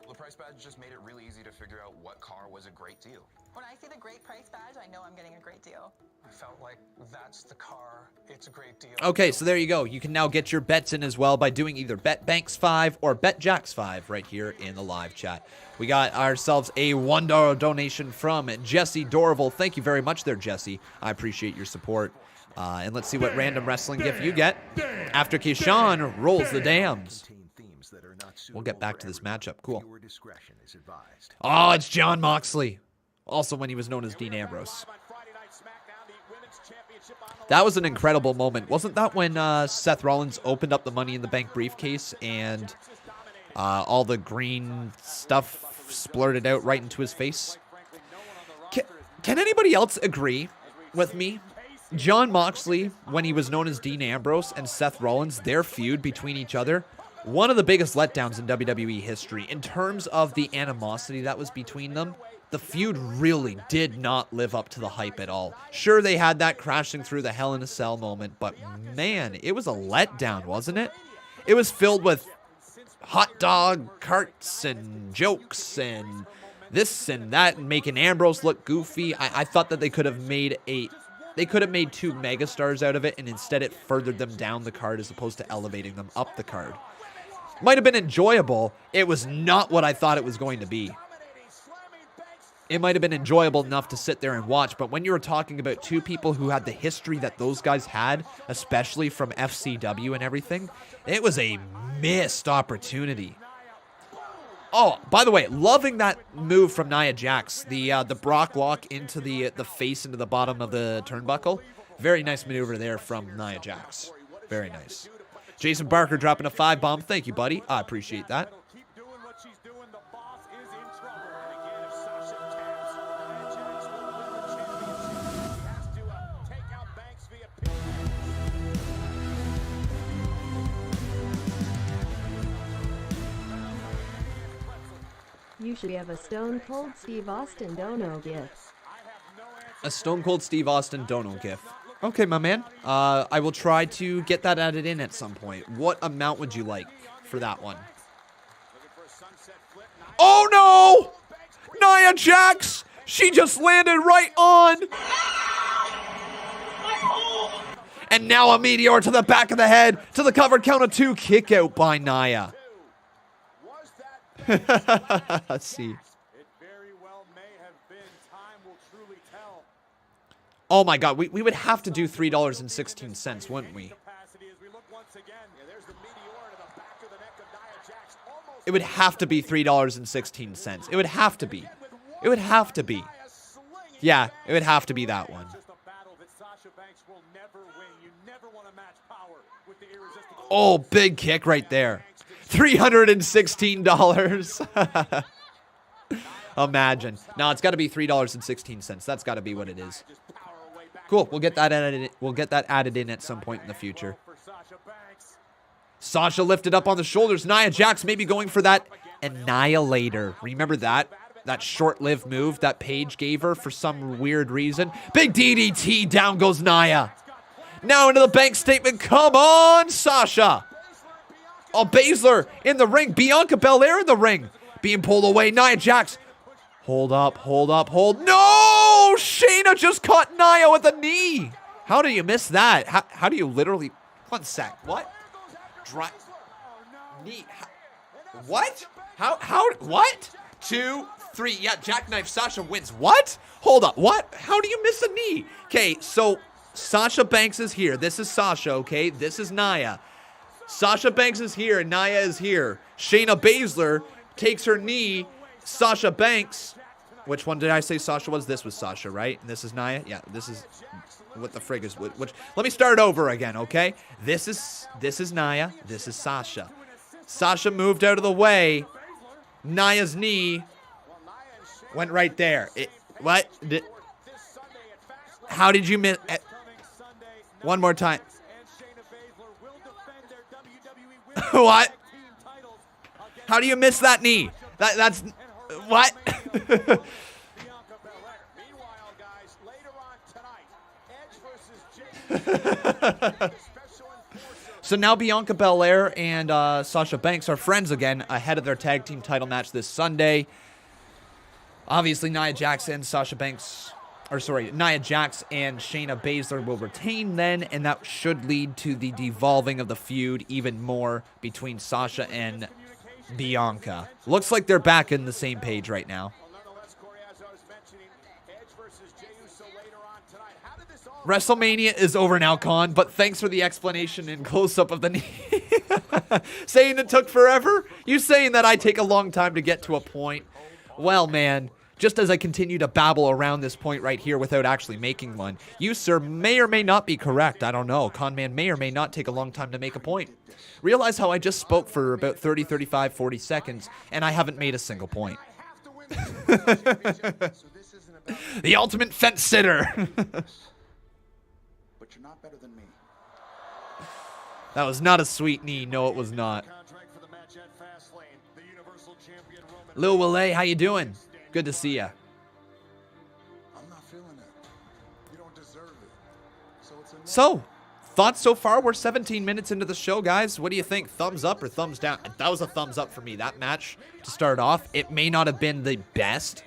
The price badge just made it really easy to figure out what car was a great deal. When I see the great price badge, I know I'm getting a great deal. I felt like that's the car. It's a great deal. Okay, so there you go. You can now get your bets in as well by doing either Bet Banks 5 or Bet Jax 5 right here in the live chat. We got ourselves a $1 donation from Jesse Dorval. Thank you very much there, Jesse. I appreciate your support. And let's see what random wrestling gift you get after Keyshawn rolls the dams. We'll get back to this matchup. Cool. Oh, it's Jon Moxley. Also when he was known as Dean Ambrose. That was an incredible moment. Wasn't that when Seth Rollins opened up the Money in the Bank briefcase and all the green stuff splurted out right into his face? Can anybody else agree with me? Jon Moxley, when he was known as Dean Ambrose, and Seth Rollins, their feud between each other, one of the biggest letdowns in WWE history. In terms of the animosity that was between them, the feud really did not live up to the hype at all. Sure, they had that crashing through the Hell in a Cell moment, but man, it was a letdown, wasn't it? It was filled with hot dog carts and jokes and this and that, and making Ambrose look goofy. I thought that they could have made two megastars out of it, and instead it furthered them down the card as opposed to elevating them up the card. Might have been enjoyable. It was not what I thought it was going to be. It might have been enjoyable enough to sit there and watch, but when you were talking about two people who had the history that those guys had, especially from FCW and everything, it was a missed opportunity. Oh, by the way, loving that move from Nia Jax, the Brock lock into the face into the bottom of the turnbuckle. Very nice maneuver there from Nia Jax. Very nice. Jason Barker dropping a 5-bomb. Thank you, buddy. I appreciate that. You should have a Stone Cold Steve Austin Dono gif. A Stone Cold Steve Austin Dono gif. Okay, my man. I will try to get that added in at some point. What amount would you like for that one? Oh no! Nia Jax! She just landed right on! And now a meteor to the back of the head to the covered count of 2. Kick out by Nia. Let's see. Oh my god, we would have to do $3.16, wouldn't we? It would have to be $3.16. It would have to be. It would have to be. Yeah, it would have to be that one. Oh, big kick right there. $316. Imagine. No, it's got to be $3.16. That's got to be what it is. Cool. We'll get that added. We'll get that added in at some point in the future. Sasha lifted up on the shoulders. Nia Jax maybe going for that Annihilator. Remember that? That short-lived move that Paige gave her for some weird reason. Big DDT. Down goes Nia. Now into the bank statement. Come on, Sasha. Oh, Baszler in the ring. Bianca Belair in the ring. Being pulled away. Nia Jax. Hold up, hold up, hold. No! Shayna just caught Nia with a knee. How do you miss that? How do you literally... 1 sec. What? Knee. What? How? What? 2, 3. Yeah, jackknife Sasha wins. What? Hold up. What? How do you miss a knee? Okay, so Sasha Banks is here. This is Sasha, okay? This is Nia. Sasha Banks is here and Nia is here. Shayna Baszler takes her knee. Sasha Banks. Which one did I say Sasha was? This was Sasha, right? And this is Nia? Yeah, this is... What the frig is... Which, let me start over again, okay? This is Nia. This is Sasha. Sasha moved out of the way. Nia's knee went right there. What? How did you miss... One more time. What? How do you miss that knee? That's... What? So now Bianca Belair and Sasha Banks are friends again ahead of their tag team title match this Sunday. Obviously, Nia Jax and Sasha Banks... Nia Jax and Shayna Baszler will retain then, and that should lead to the devolving of the feud even more between Sasha and Bianca. Looks like they're back in the same page right now. WrestleMania is over now, Con, but thanks for the explanation and close-up of the knee. Saying it took forever? You saying that I take a long time to get to a point? Well, man, just as I continue to babble around this point right here without actually making one, you, sir, may or may not be correct. I don't know. Conman may or may not take a long time to make a point. Realize how I just spoke for about 30, 35, 40 seconds, and I haven't made a single point. The ultimate fence sitter. But you're not better than me. That was not a sweet knee. No, it was not. Lil Willay, how you doing? Good to see ya. I'm not feeling it. You don't deserve it. So, thoughts so far? We're 17 minutes into the show, guys. What do you think? Thumbs up or thumbs down? That was a thumbs up for me. That match, to start off, it may not have been the best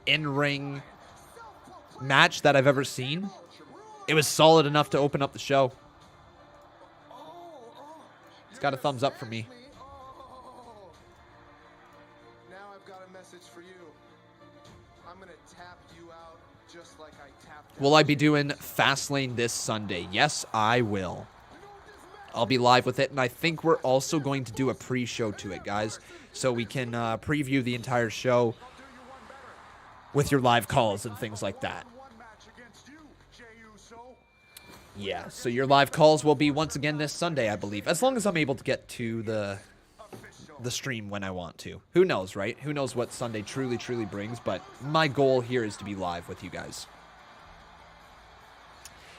in-ring match that I've ever seen. It was solid enough to open up the show. It's got a thumbs up for me. Now I've got a message for you. I'm gonna tap you out just like I tapped. Will I be doing Fastlane this Sunday? Yes, I will. I'll be live with it, and I think we're also going to do a pre-show to it, guys, so we can preview the entire show with your live calls and things like that. Yeah, so your live calls will be once again this Sunday, I believe, as long as I'm able to get to the stream when I want to. Who knows, right? Who knows what Sunday truly brings, but my goal here is to be live with you guys.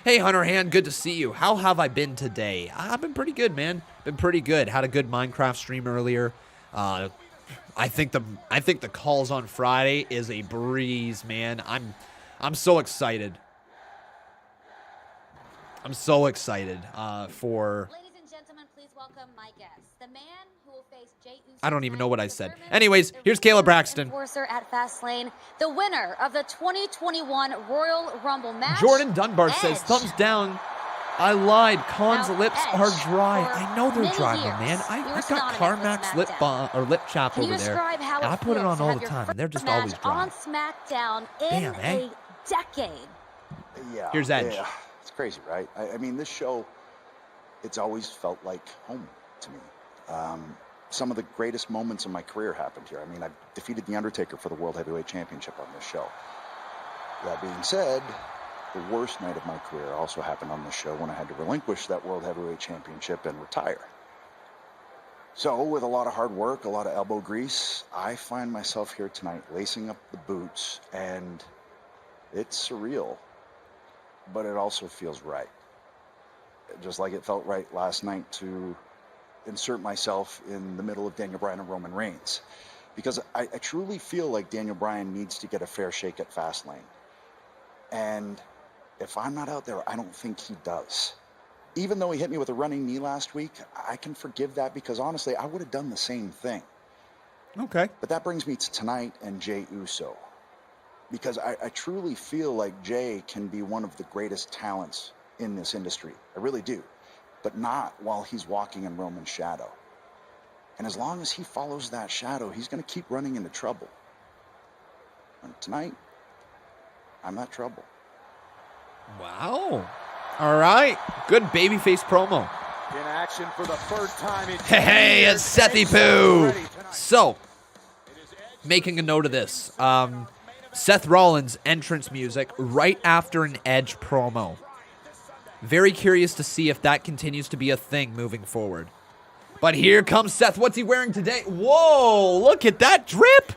Hey, Hunter Hand, good to see you. How have I been today? I've been pretty good, man. Been pretty good. Had a good Minecraft stream earlier. I think the calls on Friday is a breeze, man. I'm so excited. I'm so excited for... Ladies and gentlemen, please welcome my guest, the man who will face Jey Uso. I don't even know what I said. Anyways, here's Kayla Braxton. Enforcer at Fastlane, the winner of the 2021 Royal Rumble match. Jordan Dunbar says, thumbs down. I lied. Con's lips are dry. I know they're dry, my man. I got Carmack's lip balm or lip chap over there, and I put it on all the time, and they're just always dry. On SmackDown in a decade. Yeah. Here's Edge. Yeah. It's crazy, right? I mean, this show, it's always felt like home to me. Some of the greatest moments in my career happened here. I mean, I defeated The Undertaker for the World Heavyweight Championship on this show. That being said, the worst night of my career also happened on this show when I had to relinquish that World Heavyweight Championship and retire. So, with a lot of hard work, a lot of elbow grease, I find myself here tonight lacing up the boots, and it's surreal. But it also feels right. Just like it felt right last night to insert myself in the middle of Daniel Bryan and Roman Reigns. Because I truly feel like Daniel Bryan needs to get a fair shake at Fastlane. And if I'm not out there, I don't think he does. Even though he hit me with a running knee last week, I can forgive that because honestly, I would have done the same thing. Okay. But that brings me to tonight and Jey Uso. Because I truly feel like Jey can be one of the greatest talents in this industry. I really do. But not while he's walking in Roman's shadow. And as long as he follows that shadow, he's going to keep running into trouble. And tonight, I'm that trouble. Wow. All right. Good babyface promo. In action for the first time in Hey, it's Sethy Poo. So, making a note of this. Seth Rollins' entrance music right after an Edge promo. Very curious to see if that continues to be a thing moving forward. But here comes Seth. What's he wearing today? Whoa, look at that drip.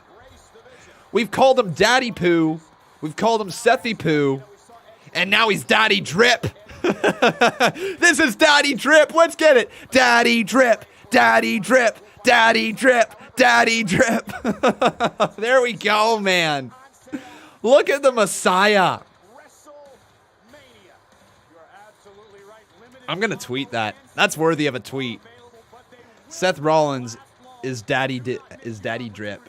We've called him Daddy Poo. We've called him Sethy Poo. And now he's Daddy Drip. This is Daddy Drip. Let's get it. Daddy Drip. Daddy Drip. Daddy Drip. Daddy Drip. There we go, man. Look at the Messiah. I'm going to tweet that. That's worthy of a tweet. Seth Rollins is Daddy Drip.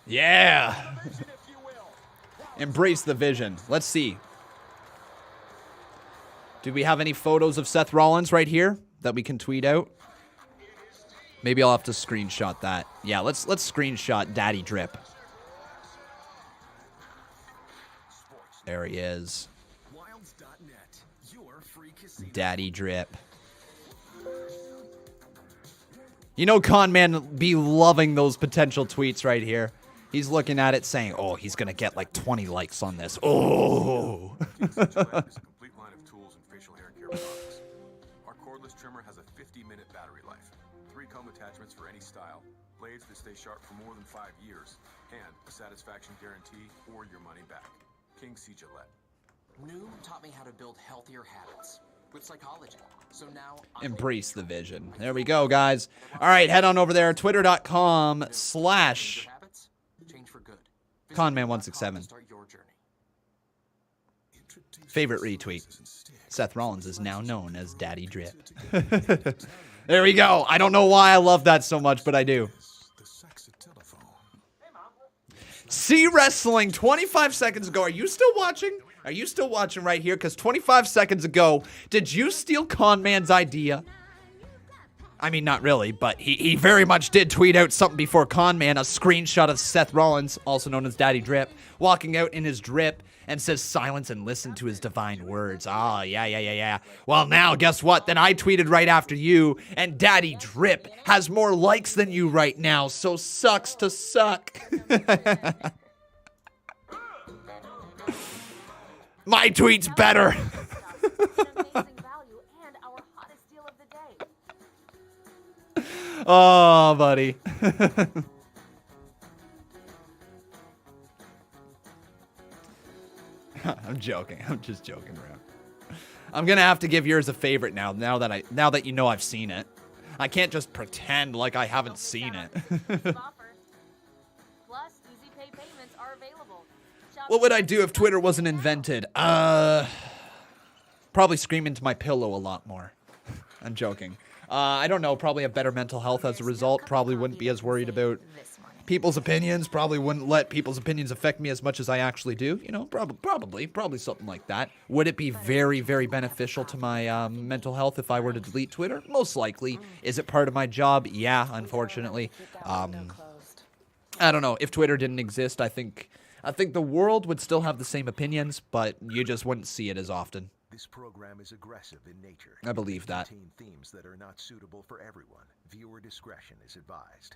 Yeah. Embrace the vision. Let's see. Do we have any photos of Seth Rollins right here that we can tweet out? Maybe I'll have to screenshot that. Yeah, let's screenshot Daddy Drip. There he is. Daddy Drip. You know Con Man be loving those potential tweets right here. He's looking at it saying, oh, he's going to get like 20 likes on this. Oh. Complete line of tools and facial hair care products. Our cordless trimmer has a 50-minute battery life, 3 comb attachments for any style, blades that stay sharp for more than 5 years, and a satisfaction guarantee or your money back. King C. Gillette. New taught me how to build healthier habits with psychology. So now Embrace the vision. There we go, guys. All right, head on over there, twitter.com/ Conman167. Favorite retweet. Seth Rollins is now known as Daddy Drip. There we go. I don't know why I love that so much, but I do. See Wrestling 25 seconds ago. Are you still watching? Are you still watching right here? Because 25 seconds ago, did you steal Con Man's idea? I mean, not really, but he very much did tweet out something before Con Man, a screenshot of Seth Rollins, also known as Daddy Drip, walking out in his drip and says, silence and listen to his divine words. Ah, yeah. Well, now, guess what? Then I tweeted right after you, and Daddy Drip has more likes than you right now, so sucks to suck. My tweet's better. Oh, buddy. I'm joking. I'm just joking around. I'm gonna have to give yours a favorite now that you know I've seen it. I can't just pretend like I haven't seen it. What would I do if Twitter wasn't invented? Probably scream into my pillow a lot more. I'm joking. I don't know, probably have better mental health as a result. Probably wouldn't be as worried about people's opinions. Probably wouldn't let people's opinions affect me as much as I actually do. You know, probably something like that. Would it be very, very beneficial to my mental health if I were to delete Twitter? Most likely. Is it part of my job? Yeah, unfortunately. I don't know. If Twitter didn't exist, I think the world would still have the same opinions, but you just wouldn't see it as often. This program is aggressive in nature. I believe that. Contain themes that are not suitable for everyone. Viewer discretion is advised.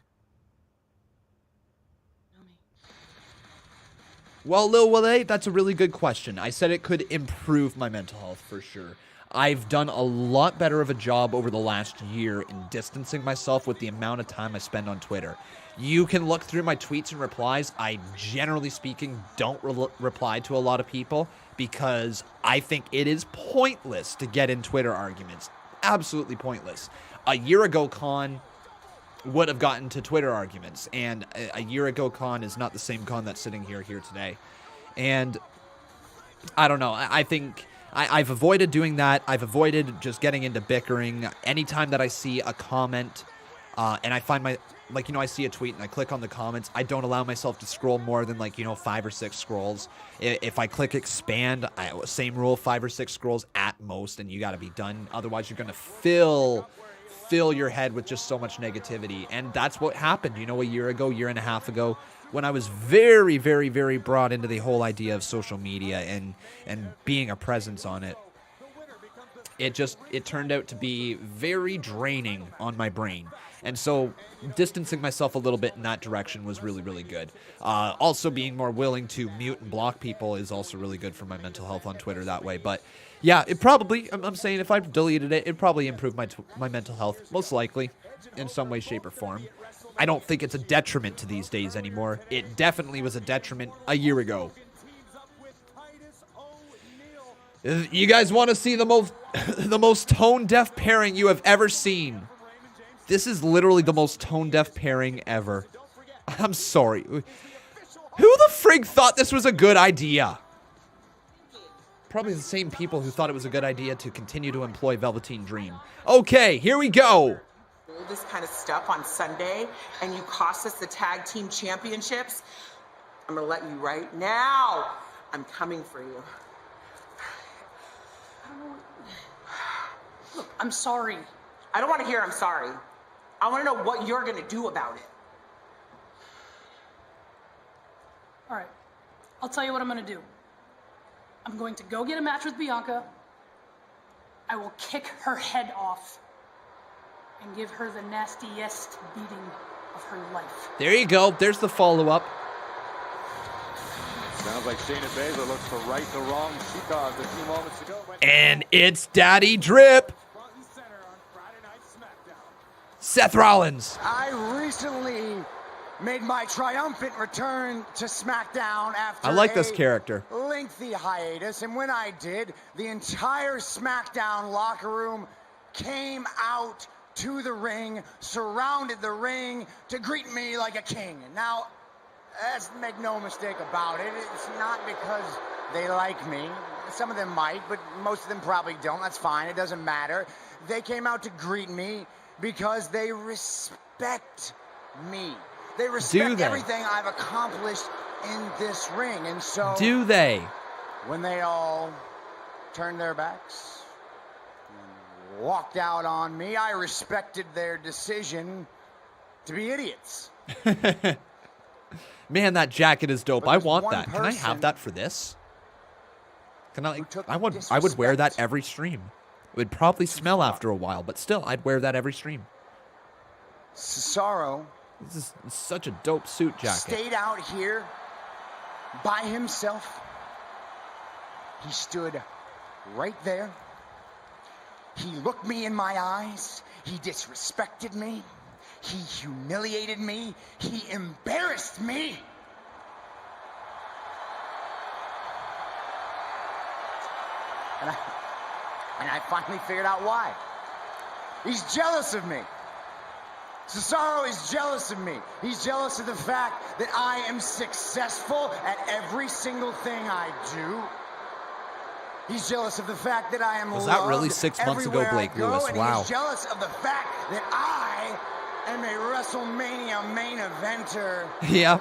Well, Lil Wale, that's a really good question. I said it could improve my mental health for sure. I've done a lot better of a job over the last year in distancing myself with the amount of time I spend on Twitter. You can look through my tweets and replies. I, generally speaking, don't reply to a lot of people because I think it is pointless to get in Twitter arguments. Absolutely pointless. A year ago, Con would have gotten to Twitter arguments, and a year ago, Con is not the same Con that's sitting here today. And I don't know. I think I've avoided doing that. I've avoided just getting into bickering. Anytime that I see a comment and I find I see a tweet and I click on the comments, I don't allow myself to scroll more than 5 or 6 scrolls. If I click expand, same rule, 5 or 6 scrolls at most, and you got to be done. Otherwise, you're going to fill your head with just so much negativity. And that's what happened, a year and a half ago, when I was very, very, very brought into the whole idea of social media and being a presence on it. It turned out to be very draining on my brain. And so distancing myself a little bit in that direction was really, really good. Also being more willing to mute and block people is also really good for my mental health on Twitter that way. But yeah, it probably, I'm saying if I deleted it, it'd probably improve my mental health, most likely, in some way, shape, or form. I don't think it's a detriment to these days anymore. It definitely was a detriment a year ago. You guys want to see the most tone-deaf pairing you have ever seen? This is literally the most tone-deaf pairing ever. I'm sorry. Who the frig thought this was a good idea? Probably the same people who thought it was a good idea to continue to employ Velveteen Dream. Okay, here we go. All this kind of stuff on Sunday, and you cost us the tag team championships. I'm gonna let you right now. I'm coming for you. Look, I'm sorry. I don't want to hear I'm sorry. I want to know what you're going to do about it. All right. I'll tell you what I'm going to do. I'm going to go get a match with Bianca. I will kick her head off and give her the nastiest beating of her life. There you go. There's the follow-up. Sounds like Shayna Baszler looks to right the wrong she caused a few moments ago. And it's Daddy Drip. Seth Rollins. I recently made my triumphant return to SmackDown after I like this character. lengthy hiatus, and when I did, the entire SmackDown locker room came out to the ring, surrounded the ring to greet me like a king. Now, let's make no mistake about it, it's not because they like me. Some of them might, but most of them probably don't. That's fine, it doesn't matter. They came out to greet me because they respect me. They respect everything I've accomplished in this ring. And so, do they? When they all turned their backs and walked out on me, I respected their decision to be idiots. Man, that jacket is dope. But I there's want one that. Can I have person that for this? Can I? took I would wear that every stream. It would probably smell after a while, but still, I'd wear that every stream. Cesaro. This is such a dope suit jacket. Stayed out here by himself. He stood right there. He looked me in my eyes. He disrespected me. He humiliated me. He embarrassed me. And I finally figured out why. He's jealous of me. Cesaro is jealous of me. He's jealous of the fact that I am successful at every single thing I do. He's jealous of the fact that I am Was that really loved 6 months ago, everywhere Blake I go, Lewis? and Wow. He's jealous of the fact that I am a WrestleMania main eventer. Yeah.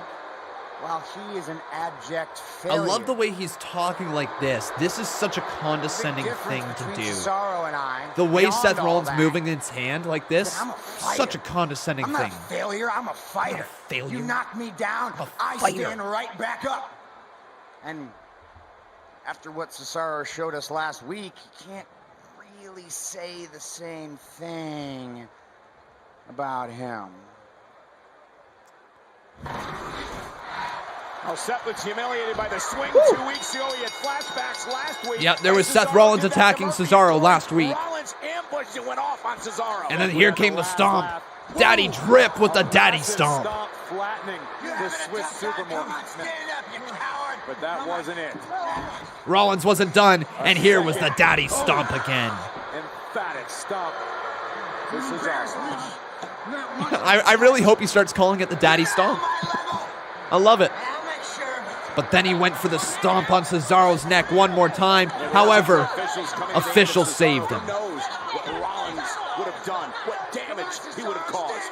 While he is an abject I failure. love the way he's talking like this. This is such a condescending thing to Between do. Cesaro and I, The way beyond Seth all Rollins that, moving his hand like this, I'm a fighter. such a condescending I'm not thing. a failure, I'm a fighter. failure. You knock me down, I fighter. stand right back up. And after what Cesaro showed us last week, you can't really say the same thing about him. Oh, Seth was humiliated by the swing 2 weeks ago. He had flashbacks last week. Yeah, there was Seth Rollins attacking Cesaro last week. Rollins ambushed and went off on Cesaro. And then here came the stomp. Daddy Drip with the daddy stomp. Flattening the Swiss supermarket. But that wasn't it. Rollins wasn't done, and here was the daddy stomp again. Emphatic stomp for Cesaro. I really hope he starts calling it the daddy stomp. I love it. But then he went for the stomp on Cesaro's neck one more time. However, officials saved him. Who knows what Rollins would have done, what damage he would have caused.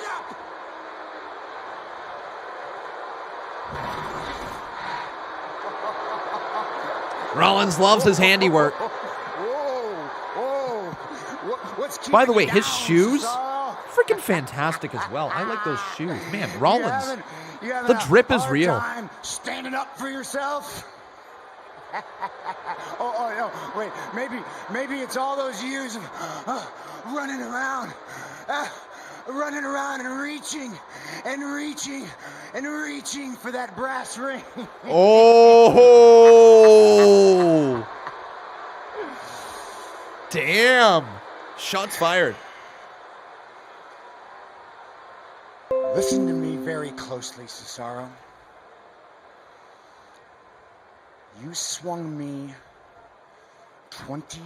Rollins loves his handiwork. By the way, his shoes, freaking fantastic as well. I like those shoes. Man, Rollins, the drip is real. Time standing up for yourself? oh no, wait, maybe it's all those years of running around and reaching for that brass ring. Oh! Damn. Shots fired. Listen to me very closely, Cesaro. You swung me 22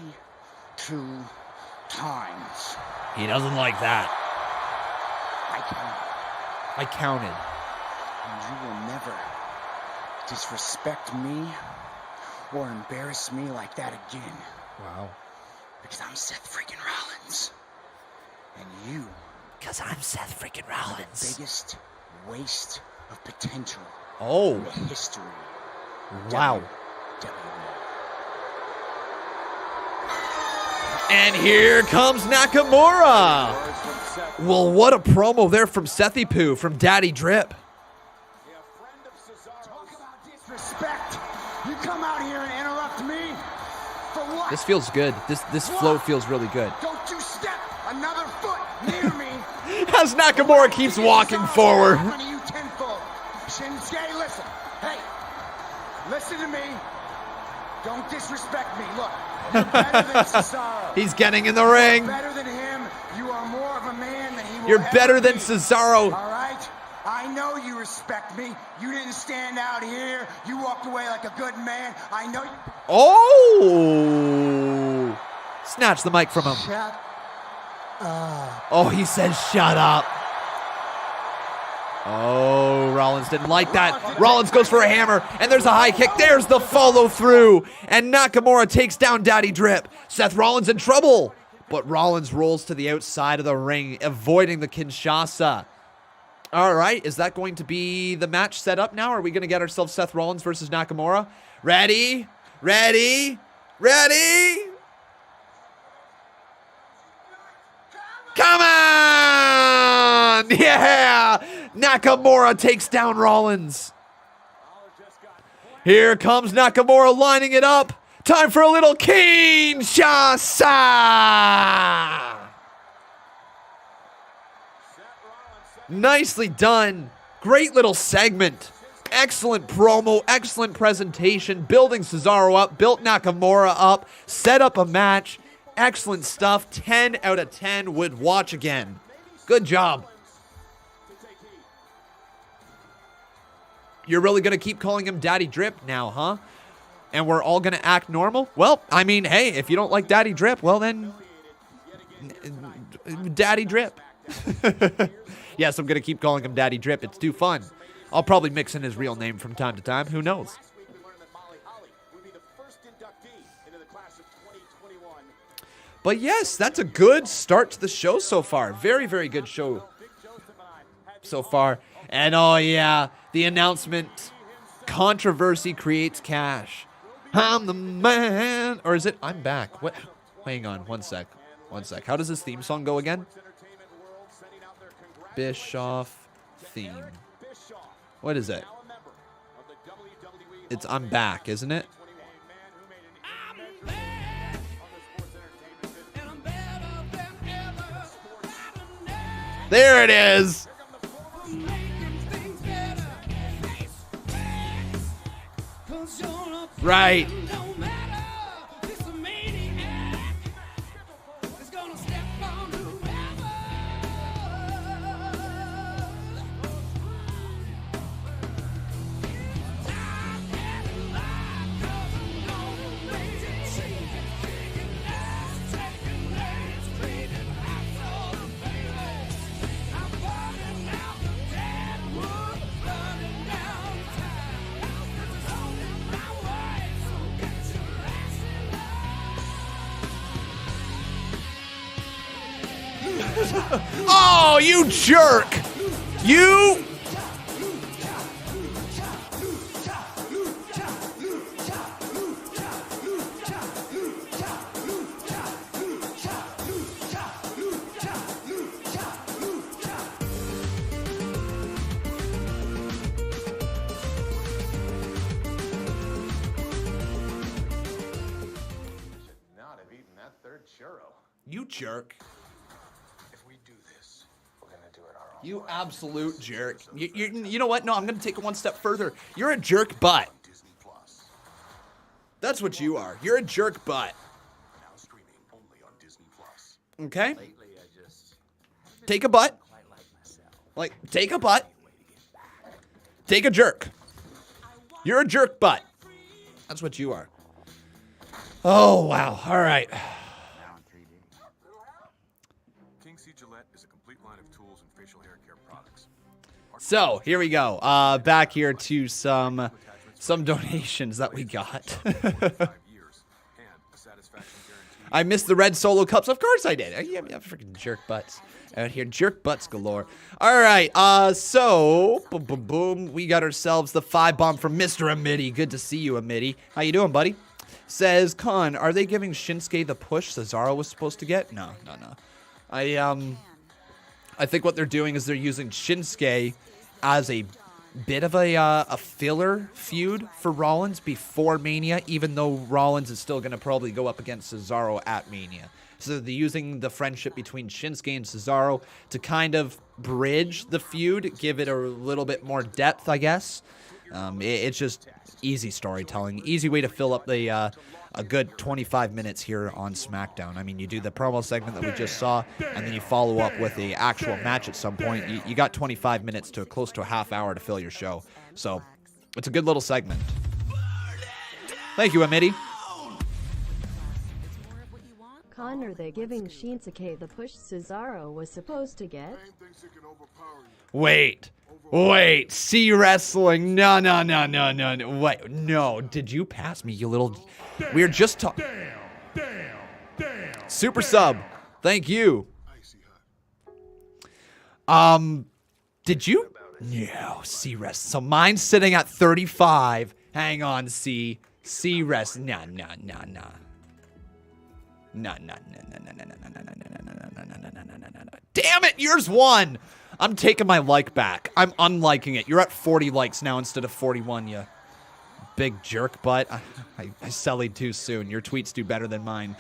times. He doesn't like that. I counted. And you will never disrespect me or embarrass me like that again. Wow. Because I'm Seth freaking Rollins. And you... Because I'm Seth freaking Rollins. The biggest waste of potential Oh. in the history. Wow. WWE. And here comes Nakamura. Well, what a promo there from Sethy Poo, from Daddy Drip. Talk about disrespect. You come out here and interrupt me for what? This feels good. This flow feels really good. Don't you step another foot near me. As Nakamura keeps walking forward. You tenfold. Shinsuke, listen. Hey, listen to me. Don't disrespect me. Look, you're better than Cesaro. He's getting in the ring. You're better than him. You are more of a man than he will You're better ever than be. Cesaro. All right? I know you respect me. You didn't stand out here. You walked away like a good man. I know you. Oh! Snatch the mic from him. Shut up. Oh, he says shut up. Oh, Rollins didn't like that. Rollins goes for a hammer, and there's a high kick. There's the follow through, and Nakamura takes down Daddy Drip. Seth Rollins in trouble, but Rollins rolls to the outside of the ring, avoiding the Kinshasa. All right, is that going to be the match set up now? Are we going to get ourselves Seth Rollins versus Nakamura? Ready? Ready? Ready? Come on! Yeah! Nakamura takes down Rollins. Here comes Nakamura lining it up. Time for a little Kinshasa! Nicely done. Great little segment. Excellent promo, excellent presentation, building Cesaro up, built Nakamura up, set up a match. Excellent stuff. 10 out of 10 would watch again. Good job. You're really going to keep calling him Daddy Drip now, huh? And we're all going to act normal? Well, I mean, hey, if you don't like Daddy Drip, well then, Daddy Drip. Yes, I'm going to keep calling him Daddy Drip. It's too fun. I'll probably mix in his real name from time to time. Who knows? But yes, that's a good start to the show so far. Very, very good show so far. And oh yeah, the announcement, controversy creates cash. I'm the man. Or is it, I'm back? What? Hang on, one sec. How does this theme song go again? Bischoff theme. What is it? It's I'm back, isn't it? There it is. Right. Oh, you jerk! You... Not have eaten that third churro. You jerk. If we do this, we're gonna do it our own. You absolute jerk. You know what? No, I'm going to take it one step further. You're a jerk butt. That's what you are. You're a jerk butt. Now streaming only on Disney Plus. Okay? Take a butt. Like, take a butt. Take a jerk. You're a jerk butt. That's what you are. Oh, wow. All right. King C. Gillette is a complete line of tools and facial hair care products. So, here we go. Back here to some donations that we got. I missed the red solo cups. Of course I did. Yeah, freaking jerk butts out here. Jerk butts galore. All right. So, boom, boom, boom. We got ourselves the 5 bomb from Mr. Amity. Good to see you, Amity. How you doing, buddy? says, Con, are they giving Shinsuke the push Cesaro was supposed to get? No. I think what they're doing is they're using Shinsuke as a bit of a filler feud for Rollins before Mania, even though Rollins is still going to probably go up against Cesaro at Mania. So they're using the friendship between Shinsuke and Cesaro to kind of bridge the feud, give it a little bit more depth, I guess. It's just easy storytelling, easy way to fill up the a good 25 minutes here on SmackDown. I mean, you do the promo segment that we just saw, and then you follow up with the actual match at some point. You got 25 minutes to close to a half hour to fill your show. So it's a good little segment. Thank you, Amity. Con, are they giving Shinsuke the push Cesaro was supposed to get? Wait. C Wrestling. No. Wait, no. Did you pass me, you little... We're just talking... Super sub. Thank you. Did you... No, C Wrestling. So mine's sitting at 35. Hang on, C Wrestling. No. Damn it, yours won. I'm taking my like back. I'm unliking it. You're at 40 likes now instead of 41, you big jerk butt. I sellied too soon. Your tweets do better than mine.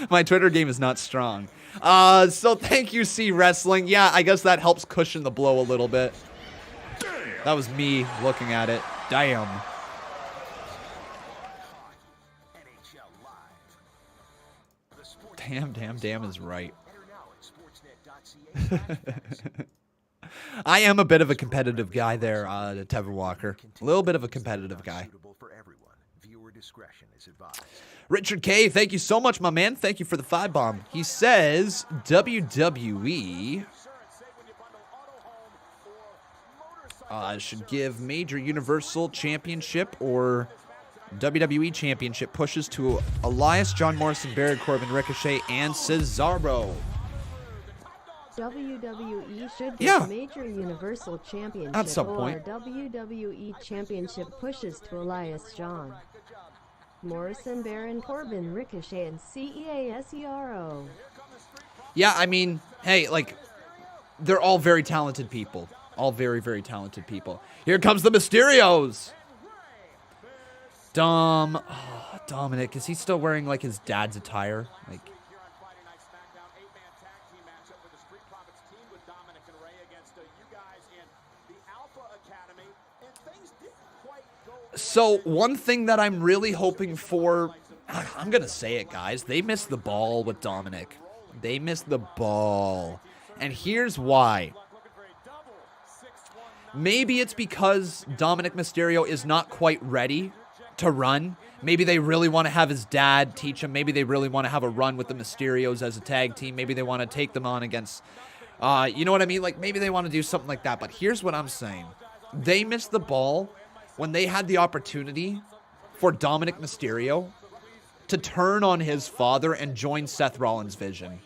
My Twitter game is not strong. So thank you, C Wrestling. Yeah, I guess that helps cushion the blow a little bit. That was me looking at it. Damn. Damn is right. I am a bit of a competitive guy there, Tevin Walker. A little bit of a competitive guy. Richard K, thank you so much, my man. Thank you for the 5-bomb. He says, WWE should give major Universal Championship or WWE Championship pushes to Elias, John Morrison, Baron Corbin, Ricochet, and Cesaro. WWE should give major Universal Championship at some point. Or WWE Championship pushes to Elias, John Morrison, Baron Corbin, Ricochet, and Cesaro. Yeah, I mean, hey, like, they're all very talented people. All very, very talented people. Here comes the Mysterios. Dominic, is he still wearing like his dad's attire? Like, so one thing that I'm really hoping for, I'm gonna say it, guys, they missed the ball with Dominic. They missed the ball, and here's why. Maybe it's because Dominic Mysterio is not quite ready to run. Maybe they really want to have his dad teach him. Maybe they really want to have a run with the Mysterios as a tag team. Maybe they want to take them on against, you know what I mean? Like, maybe they want to do something like that. But here's what I'm saying. They missed the ball when they had the opportunity for Dominic Mysterio to turn on his father and join Seth Rollins' vision.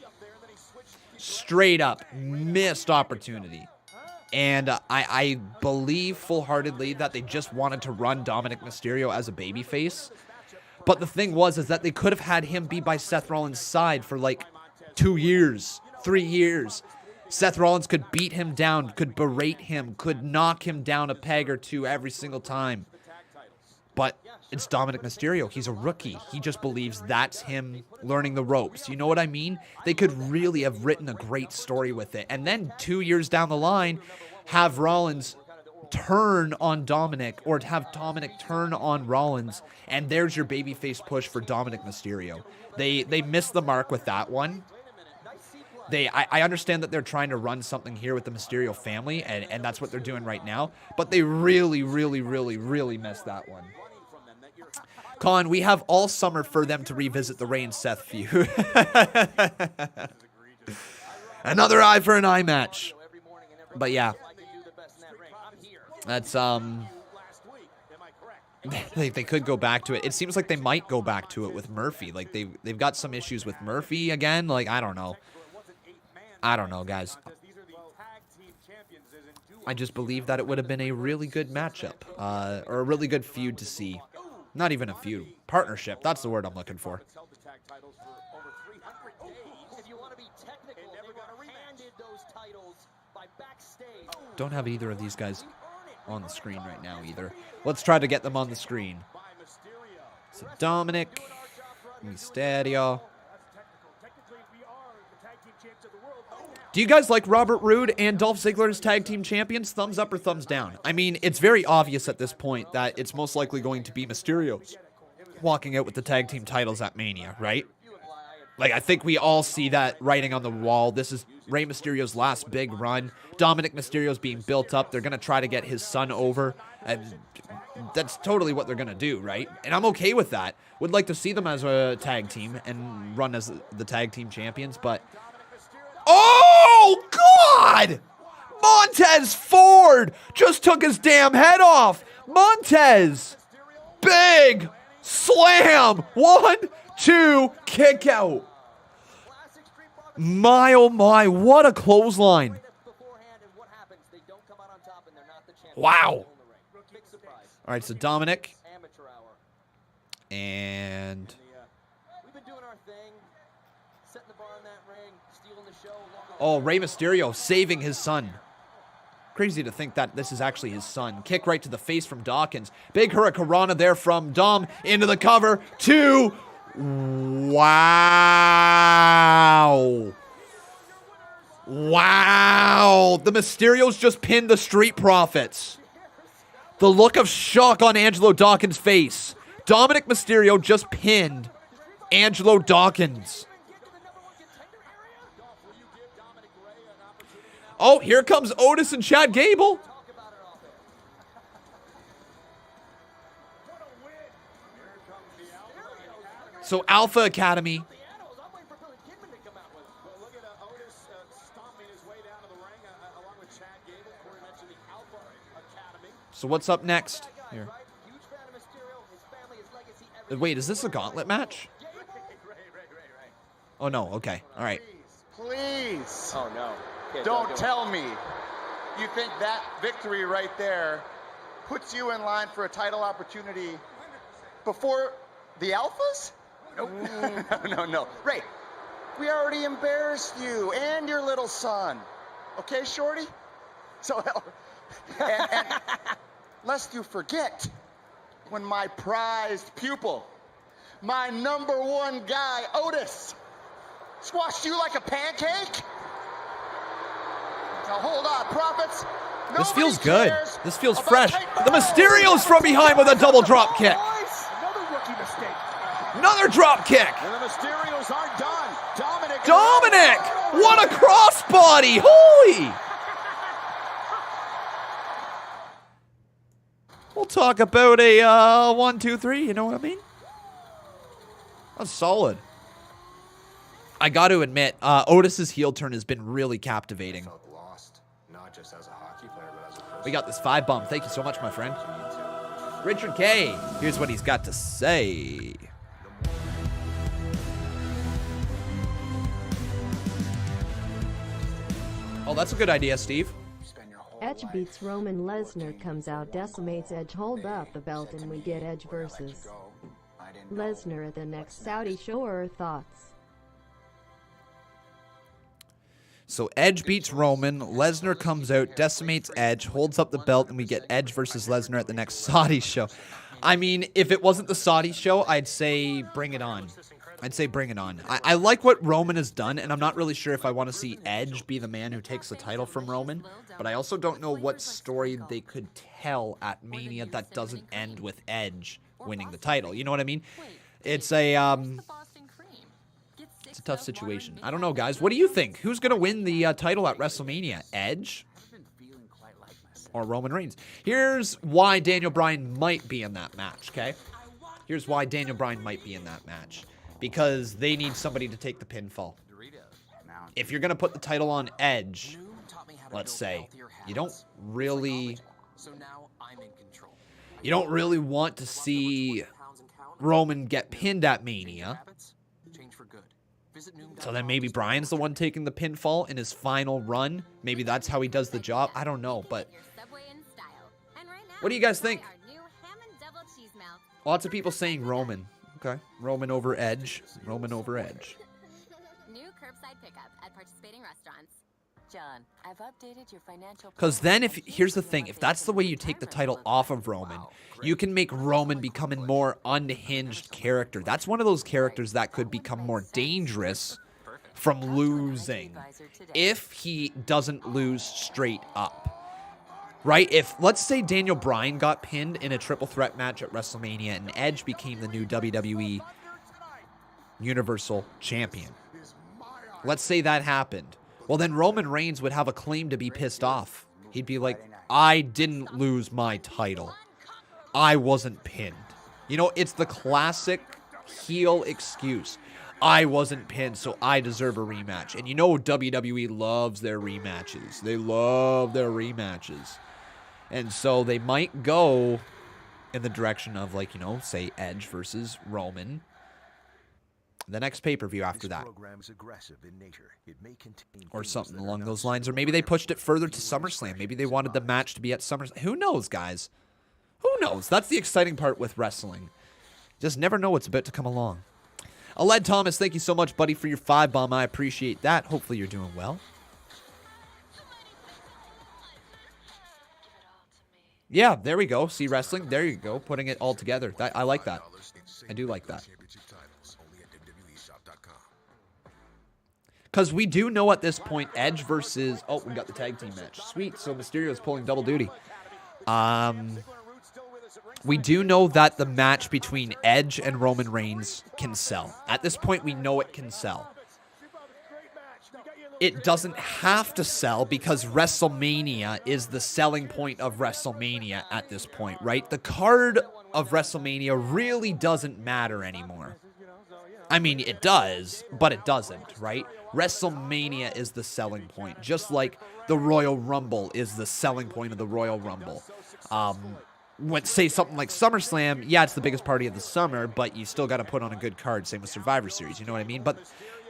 Straight up missed opportunity. And I believe full-heartedly that they just wanted to run Dominic Mysterio as a babyface. But the thing was is that they could have had him be by Seth Rollins' side for like 2 years, 3 years. Seth Rollins could beat him down, could berate him, could knock him down a peg or two every single time. But it's Dominic Mysterio. He's a rookie. He just believes that's him learning the ropes. You know what I mean? They could really have written a great story with it. And then 2 years down the line, have Rollins turn on Dominic or have Dominic turn on Rollins. And there's your babyface push for Dominic Mysterio. They missed the mark with that one. I understand that they're trying to run something here with the Mysterio family, and that's what they're doing right now. But they really missed that one. Con, we have all summer for them to revisit the Rey and Seth feud. Another eye for an eye match. But yeah. That's, they could go back to it. It seems like they might go back to it with Murphy. Like, they've got some issues with Murphy again. Like, I don't know. I don't know, guys. I just believe that it would have been a really good matchup, or a really good feud to see. Not even a feud. Partnership. That's the word I'm looking for. Don't have either of these guys on the screen right now either. Let's try to get them on the screen. So Dominic, Mysterio. Do you guys like Robert Roode and Dolph Ziggler as tag team champions? Thumbs up or thumbs down? I mean, it's very obvious at this point that it's most likely going to be Mysterios walking out with the tag team titles at Mania, right? Like, I think we all see that writing on the wall. This is Rey Mysterio's last big run. Dominic Mysterio's being built up. They're going to try to get his son over. And that's totally what they're going to do, right? And I'm okay with that. Would like to see them as a tag team and run as the tag team champions, but... Oh, God! Montez Ford just took his damn head off. Montez! Big slam! 1, 2, kick out. My, oh my, what a clothesline. Wow. All right, so Dominic. And... Oh, Rey Mysterio saving his son. Crazy to think that this is actually his son. Kick right to the face from Dawkins. Big Hurricanrana there from Dom into the cover. 2. Wow. Wow. The Mysterios just pinned the Street Profits. The look of shock on Angelo Dawkins' face. Dominic Mysterio just pinned Angelo Dawkins. Oh, here comes Otis and Chad Gable. So Alpha Academy. So what's up next? Here. Wait, is this a gauntlet match? Oh, no. Okay. All right. Please. Oh, no. Yeah, Don't tell me you think that victory right there puts you in line for a title opportunity before the Alphas? Nope. No. Ray, we already embarrassed you and your little son. Okay, Shorty? So, and lest you forget, when my prized pupil, my #1 guy, Otis, squashed you like a pancake? Now hold on, Profits. This feels good. This feels fresh. The Mysterios from behind with a double drop kick. Another rookie mistake. Another drop kick. And the Mysterios are done. Dominic! What a crossbody! Holy! We'll talk about a 1, 2, 3. You know what I mean? That's solid. I got to admit, Otis's heel turn has been really captivating. We got this 5 bump. Thank you so much, my friend. Richard K. Here's what he's got to say. Oh, that's a good idea, Steve. Edge beats Roman. Lesnar comes out, decimates Edge, hold up the belt, and we get Edge versus Lesnar at the next Saudi show. Or thoughts? So Edge beats Roman, Lesnar comes out, decimates Edge, holds up the belt, and we get Edge versus Lesnar at the next Saudi show. I mean, if it wasn't the Saudi show, I'd say bring it on. I'd say bring it on. I like what Roman has done, and I'm not really sure if I want to see Edge be the man who takes the title from Roman, but I also don't know what story they could tell at Mania that doesn't end with Edge winning the title. You know what I mean? It's a tough situation. I don't know, guys. What do you think? Who's going to win the title at WrestleMania? Edge or Roman Reigns? Here's why Daniel Bryan might be in that match, okay? Here's why Daniel Bryan might be in that match. Because they need somebody to take the pinfall. If you're going to put the title on Edge, let's say, you don't really want to see Roman get pinned at Mania. So then maybe Bryan's the one taking the pinfall in his final run. Maybe that's how he does the job. I don't know, but what do you guys think? Lots of people saying Roman. Okay, Roman over Edge. Roman over Edge. New curbside pickup at participating restaurants. John, I've updated your financial. Because then, here's the thing, if that's the way you take the title off of Roman, you can make Roman become a more unhinged character. That's one of those characters that could become more dangerous from losing if he doesn't lose straight up. Right? If, let's say Daniel Bryan got pinned in a triple threat match at WrestleMania and Edge became the new WWE Universal Champion. Let's say that happened. Well, then Roman Reigns would have a claim to be pissed off. He'd be like, I didn't lose my title. I wasn't pinned. You know, it's the classic heel excuse. I wasn't pinned, so I deserve a rematch. And you know WWE loves their rematches. They love their rematches. And so they might go in the direction of, like, you know, say Edge versus Roman. The next pay-per-view after that. Or something along those lines. Or maybe they pushed it further to SummerSlam. Maybe they wanted the match to be at SummerSlam. Who knows, guys? Who knows? That's the exciting part with wrestling. Just never know what's about to come along. Aled Thomas, thank you so much, buddy, for your 5-bomb. I appreciate that. Hopefully you're doing well. Yeah, there we go. See wrestling? There you go. Putting it all together. I like that. I do like that. Because we do know at this point, Edge versus... Oh, we got the tag team match. Sweet. So Mysterios pulling double duty. We do know that the match between Edge and Roman Reigns can sell. At this point, we know it can sell. It doesn't have to sell because WrestleMania is the selling point of WrestleMania at this point, right? The card of WrestleMania really doesn't matter anymore. I mean, it does, but it doesn't, right? WrestleMania is the selling point, just like the Royal Rumble is the selling point of the Royal Rumble. Say something like SummerSlam, yeah, it's the biggest party of the summer, but you still got to put on a good card, same with Survivor Series, you know what I mean? But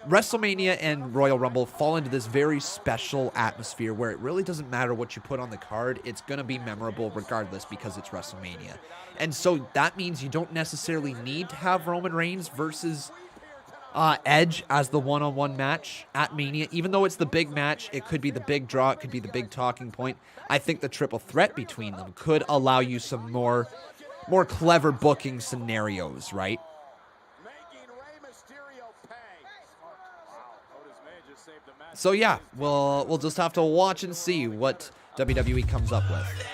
WrestleMania and Royal Rumble fall into this very special atmosphere where it really doesn't matter what you put on the card, it's going to be memorable regardless because it's WrestleMania. And so that means you don't necessarily need to have Roman Reigns versus Edge as the one-on-one match at Mania. Even though it's the big match, it could be the big draw, it could be the big talking point. I think the triple threat between them could allow you some more clever booking scenarios, right? So yeah, we'll just have to watch and see what WWE comes up with.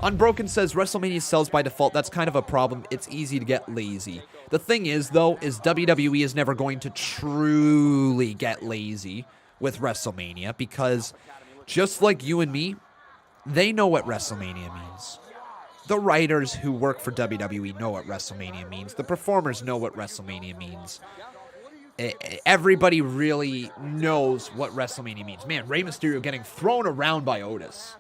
Unbroken says WrestleMania sells by default. That's kind of a problem. It's easy to get lazy. The thing is, though, is WWE is never going to truly get lazy with WrestleMania because just like you and me, they know what WrestleMania means. The writers who work for WWE know what WrestleMania means. The performers know what WrestleMania means. Everybody really knows what WrestleMania means. Man, Rey Mysterio getting thrown around by Otis.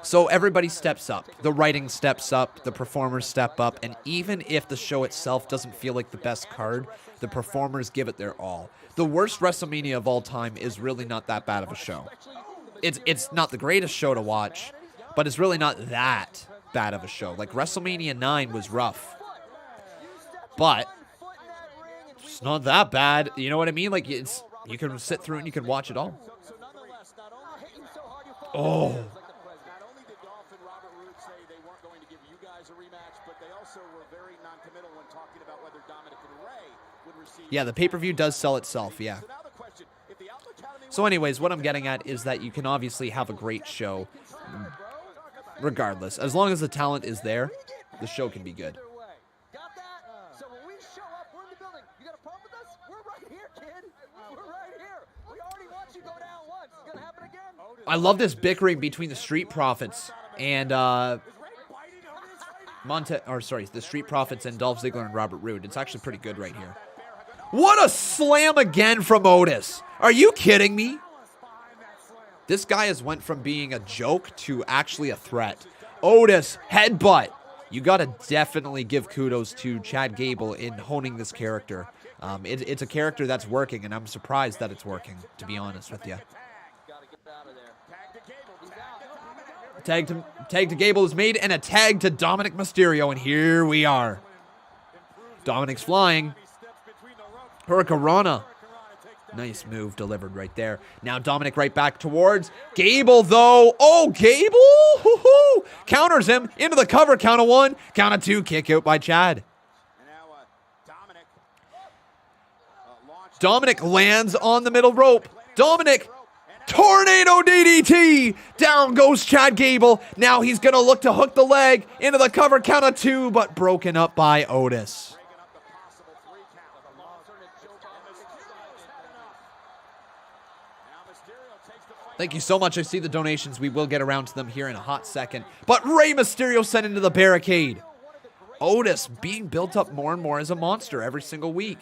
So everybody steps up. The writing steps up. The performers step up. And even if the show itself doesn't feel like the best card, the performers give it their all. The worst WrestleMania of all time is really not that bad of a show. It's not the greatest show to watch, but it's really not that bad of a show. Like WrestleMania 9 was rough. But it's not that bad. You know what I mean? Like you can sit through it and you can watch it all. Oh. Yeah, the pay-per-view does sell itself, yeah. So anyways, what I'm getting at is that you can obviously have a great show regardless. As long as the talent is there, the show can be good. I love this bickering between the Street Profits and the Street Profits and Dolph Ziggler and Robert Roode. It's actually pretty good right here. What a slam again from Otis. Are you kidding me? This guy has went from being a joke to actually a threat. Otis, headbutt. you got to definitely give kudos to Chad Gable in honing this character. It's a character that's working, and I'm surprised that it's working, to be honest with you. Tag to Gable is made, and a tag to Dominic Mysterio, and here we are. Dominic's flying. Hurricanrana. Nice move delivered right there. Now Dominic right back towards Gable, though. Oh, Gable! Hoo-hoo! Counters him into the cover. Count of 1, count of 2. Kick out by Chad. Dominic lands on the middle rope. Dominic, tornado DDT. Down goes Chad Gable. Now he's going to look to hook the leg into the cover. Count of 2, but broken up by Otis. Thank you so much. I see the donations. We will get around to them here in a hot second. But Rey Mysterio sent into the barricade. Otis being built up more and more as a monster every single week.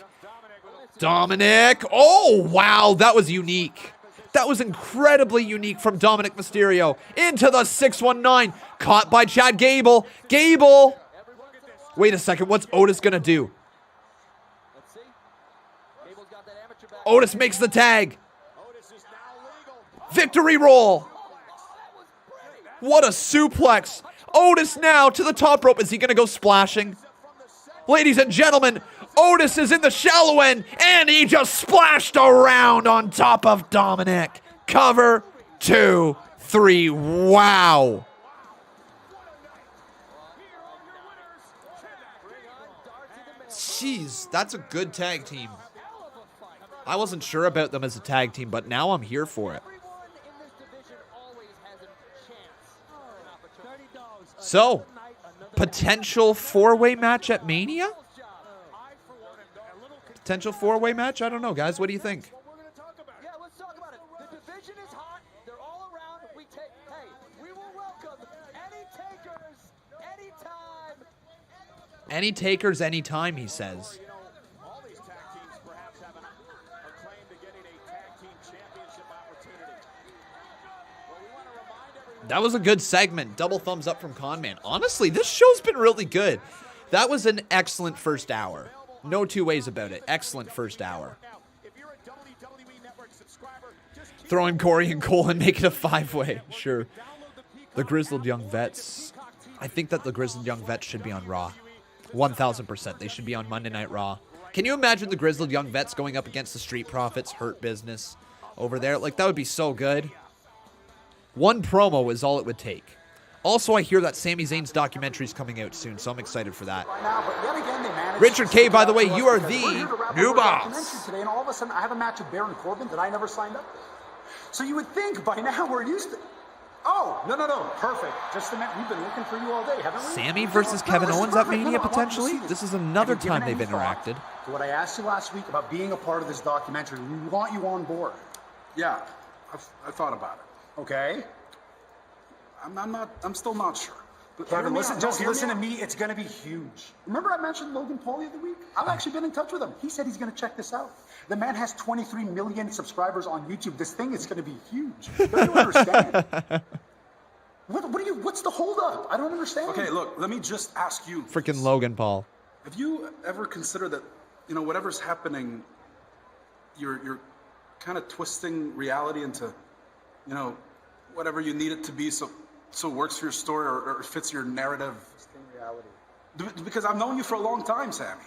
Dominic. Oh, wow. That was unique. That was incredibly unique from Dominic Mysterio. Into the 619. Caught by Chad Gable. Gable. Wait a second. What's Otis going to do? Otis makes the tag. Victory roll. What a suplex. Otis now to the top rope. Is he going to go splashing? Ladies and gentlemen, Otis is in the shallow end, and he just splashed around on top of Dominic. Cover, 2, 3. Wow. Jeez, that's a good tag team. I wasn't sure about them as a tag team, but now I'm here for it. So, potential 4-way match at Mania? Potential 4-way match? I don't know, guys. What do you think? Yeah, let's talk about it. The division is hot. They're all around. We will welcome any takers, anytime. Any takers, anytime, he says. All these tag teams perhaps have a claim to getting a tag team championship opportunity. Well, we want to remind everyone. That was a good segment. Double thumbs up from Conman. Honestly, this show's been really good. That was an excellent first hour. No two ways about it. Excellent first hour. Throwing Corey and Cole and make it a 5-way. Sure. The Grizzled Young Vets. I think that the Grizzled Young Vets should be on Raw. 1,000%. They should be on Monday Night Raw. Can you imagine the Grizzled Young Vets going up against the Street Profits, Hurt Business over there? Like, that would be so good. One promo is all it would take. Also, I hear that Sami Zayn's documentary is coming out soon, so I'm excited for that. Richard K, by the way, you are the new boss. Today, and all of a sudden, I have a match with Baron Corbin that I never signed up for. So you would think by now we're used to... Oh, no, perfect. Just a minute. We've been looking for you all day, haven't we? Sami versus Kevin Owens at Mania, potentially? This is another time they've interacted. So what I asked you last week about being a part of this documentary, we want you on board. Yeah, I thought about it. Okay. I'm still not sure. Kevin, listen to me. It's going to be huge. Remember I mentioned Logan Paul the other week? I've actually been in touch with him. He said he's going to check this out. The man has 23 million subscribers on YouTube. This thing is going to be huge. Don't you understand? What's the holdup? I don't understand. Okay, look, let me just ask you. Freaking Logan Paul. Have you ever considered that, whatever's happening, you're kind of twisting reality into, whatever you need it to be so it works for your story or fits your narrative? Reality. Because I've known you for a long time, Sami.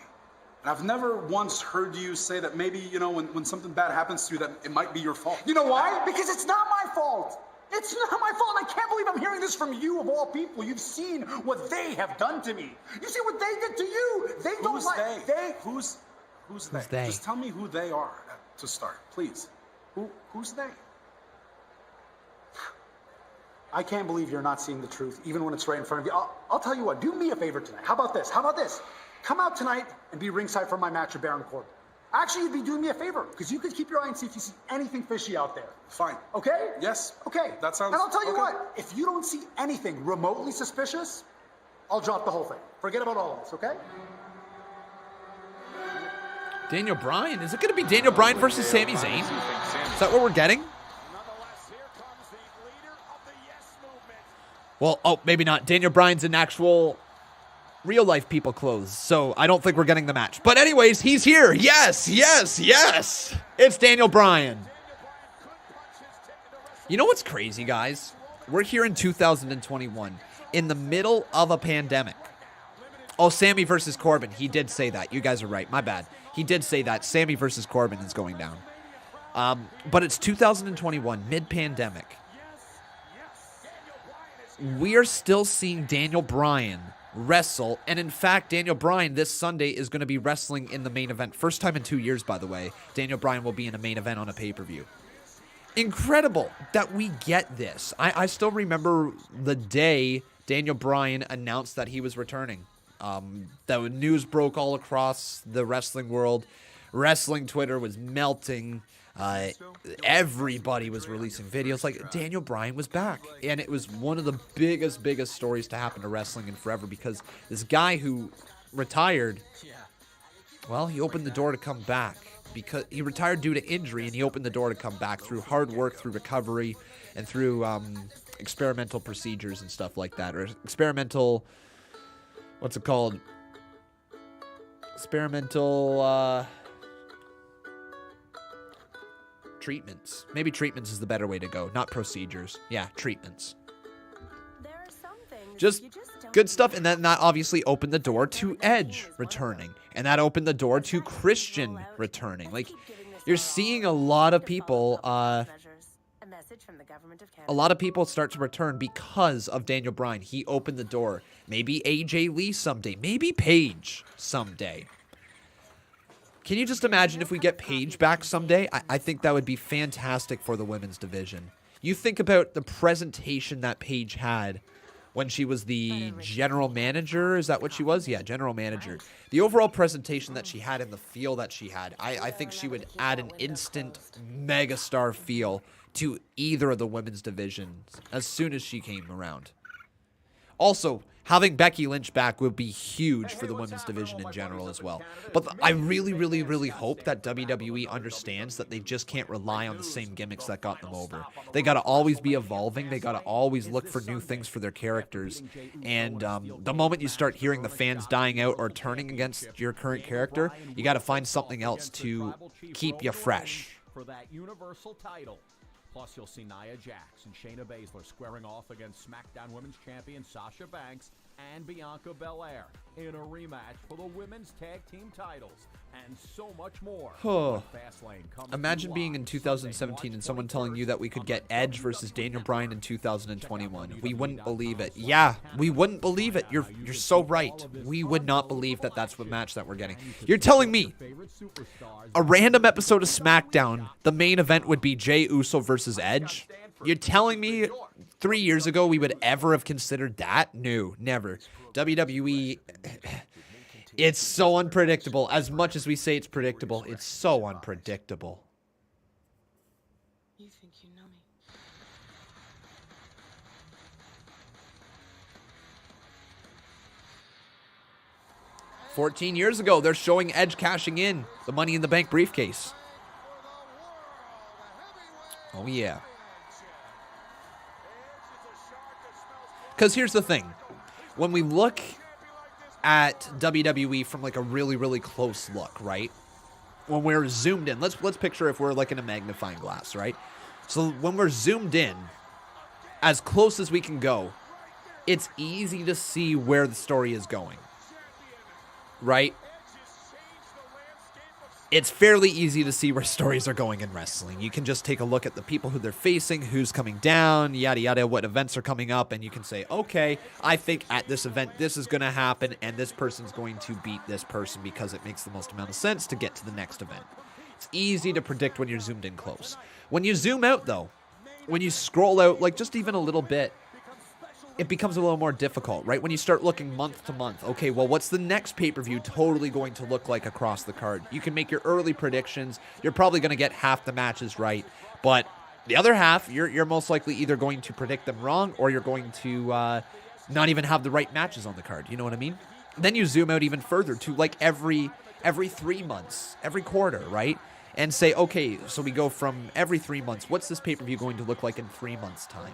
And I've never once heard you say that maybe, when something bad happens to you, that it might be your fault. You know why? Because it's not my fault. It's not my fault. I can't believe I'm hearing this from you, of all people. You've seen what they have done to me. You see what they did to you. They don't like... They? Who's they? Just tell me who they are to start, please. Who's they? I can't believe you're not seeing the truth, even when it's right in front of you. I'll tell you what, do me a favor tonight. How about this? Come out tonight and be ringside for my match with Baron Corbin. Actually, you'd be doing me a favor, because you could keep your eye and see if you see anything fishy out there. Fine. Okay? Yes. Okay. That sounds... And I'll tell you what, if you don't see anything remotely suspicious, I'll drop the whole thing. Forget about all of this, okay? Daniel Bryan? Is it going to be Daniel Bryan versus Sami Zayn? Is that what we're getting? Well, maybe not. Daniel Bryan's an actual real life people clothes, so I don't think we're getting the match. But anyways, he's here. Yes, yes, yes. It's Daniel Bryan. You know what's crazy, guys? We're here in 2021, in the middle of a pandemic. Oh, Sami versus Corbin. He did say that. You guys are right. My bad. He did say that. Sami versus Corbin is going down. But it's 2021, mid-pandemic. We are still seeing Daniel Bryan wrestle, and in fact, Daniel Bryan this Sunday is going to be wrestling in the main event. First time in 2 years, by the way. Daniel Bryan will be in a main event on a pay-per-view. Incredible that we get this. I still remember the day Daniel Bryan announced that he was returning. The news broke all across the wrestling world. Wrestling Twitter was melting. Everybody was releasing videos like Daniel Bryan was back, and it was one of the biggest stories to happen to wrestling in forever, because this guy who retired, well, he opened the door to come back, because he retired due to injury, and he opened the door to come back through hard work, through recovery, and through experimental procedures and stuff like that, or experimental, what's it called? Experimental treatments. Maybe treatments is the better way to go, not procedures. Yeah, treatments. Just good stuff. And then that obviously opened the door to Edge returning. And that opened the door to Christian returning. Like, you're seeing a lot of people, start to return because of Daniel Bryan. He opened the door. Maybe AJ Lee someday. Maybe Paige someday. Can you just imagine if we get Paige back someday? I think that would be fantastic for the women's division. You think about the presentation that Paige had when she was the general manager. Is that what she was? Yeah, general manager. The overall presentation that she had and the feel that she had, I think she would add an instant megastar feel to either of the women's divisions as soon as she came around. Also, having Becky Lynch back would be huge for the women's division in general as well. But I really hope that WWE understands that they just can't rely on the same gimmicks that got them over. They got to always be evolving. They got to always look for new things for their characters. And the moment you start hearing the fans dying out or turning against your current character, you got to find something else to keep you fresh. For that Universal title. Plus, you'll see Nia Jax and Shayna Baszler squaring off against SmackDown Women's Champion Sasha Banks and Bianca Belair in a rematch for the Women's Tag Team titles, and so much more. Imagine being in 2017 and someone telling you that we could get Edge versus Daniel Bryan in 2021. We wouldn't believe it. Yeah, we wouldn't believe it. You're so right. We would not believe that that's the match that we're getting. You're telling me a random episode of SmackDown, the main event would be Jey Uso versus Edge? You're telling me 3 years ago we would ever have considered that? No, never. WWE, it's so unpredictable. As much as we say it's predictable, it's so unpredictable. You think you know me? 14 years ago, they're showing Edge cashing in the Money in the Bank briefcase. Oh, yeah. Because here's the thing. When we look at WWE from like a really close look, right? When we're zoomed in, let's picture if we're like in a magnifying glass, right? So when we're zoomed in, as close as we can go, it's easy to see where the story is going, right? It's fairly easy to see where stories are going in wrestling. You can just take a look at the people who they're facing, who's coming down, yada yada, what events are coming up, and you can say, okay, I think at this event this is going to happen, and this person's going to beat this person because it makes the most amount of sense to get to the next event. It's easy to predict when you're zoomed in close. When you zoom out, though, when you scroll out like just even a little bit, it becomes a little more difficult, right? When you start looking month to month, okay, well, what's the next pay-per-view totally going to look like across the card? You can make your early predictions. You're probably going to get half the matches right, but the other half, you're most likely either going to predict them wrong or you're going to not even have the right matches on the card. You know what I mean? Then you zoom out even further to like every 3 months, every quarter, right? And say, okay, so we go from every 3 months, what's this pay-per-view going to look like in 3 months' time?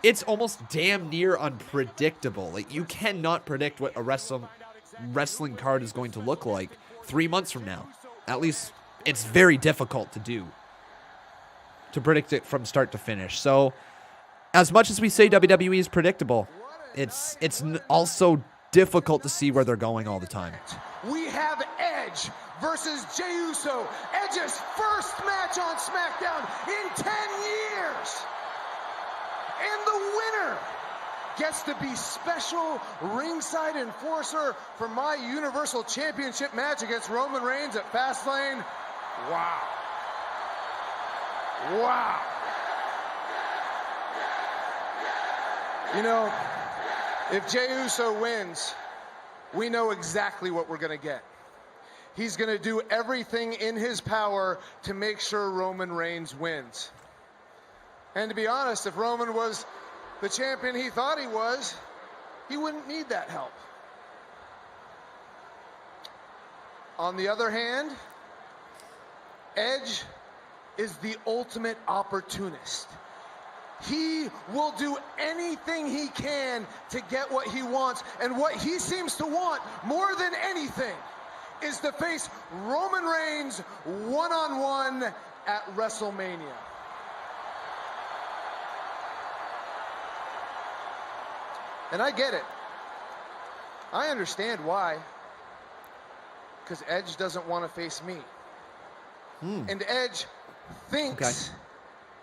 it's almost damn near unpredictable. Like, you cannot predict what a wrestling card is going to look like 3 months from now. At least it's very difficult to do, to predict it from start to finish. So as much as we say WWE is predictable, it's also difficult to see where they're going all the time. We have Edge versus Jey Uso. Edge's first match on SmackDown in 10 years. And the winner gets to be special ringside enforcer for my Universal Championship match against Roman Reigns at Fastlane. Wow. Wow. You know, if Jey Uso wins, we know exactly what we're going to get. He's going to do everything in his power to make sure Roman Reigns wins. And to be honest, if Roman was the champion he thought he was, he wouldn't need that help. On the other hand, Edge is the ultimate opportunist. He will do anything he can to get what he wants, and what he seems to want more than anything is to face Roman Reigns one-on-one at WrestleMania. And I get it. I understand why. Because Edge doesn't want to face me. And Edge thinks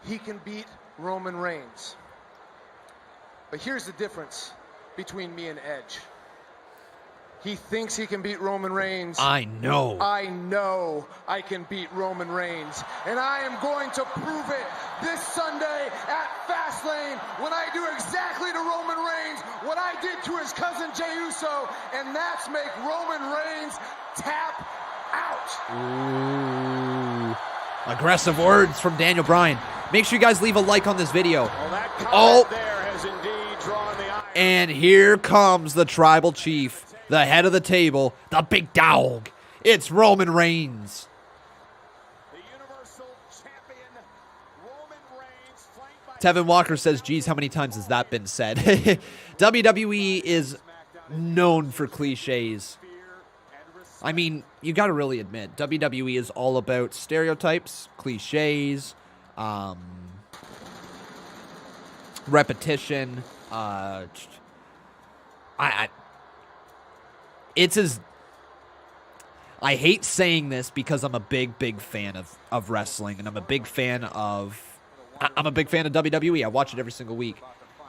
he can beat Roman Reigns. But here's the difference between me and Edge. He thinks he can beat Roman Reigns. I know I can beat Roman Reigns. And I am going to prove it this Sunday at Fastlane when I do exactly to Roman Reigns what I did to his cousin Jey Uso, and that's make Roman Reigns tap out. Ooh. Aggressive words from Daniel Bryan. Make sure you guys leave a like on this video. There has indeed drawn the eye. And here comes the tribal chief, the head of the table, the big dog. It's Roman Reigns. Tevin Walker says, geez, how many times has that been said? WWE is known for cliches. I mean, you got to really admit, WWE is all about stereotypes, cliches, repetition. It's as... I hate saying this because I'm a big fan of wrestling, and I'm a big fan of WWE. I watch it every single week.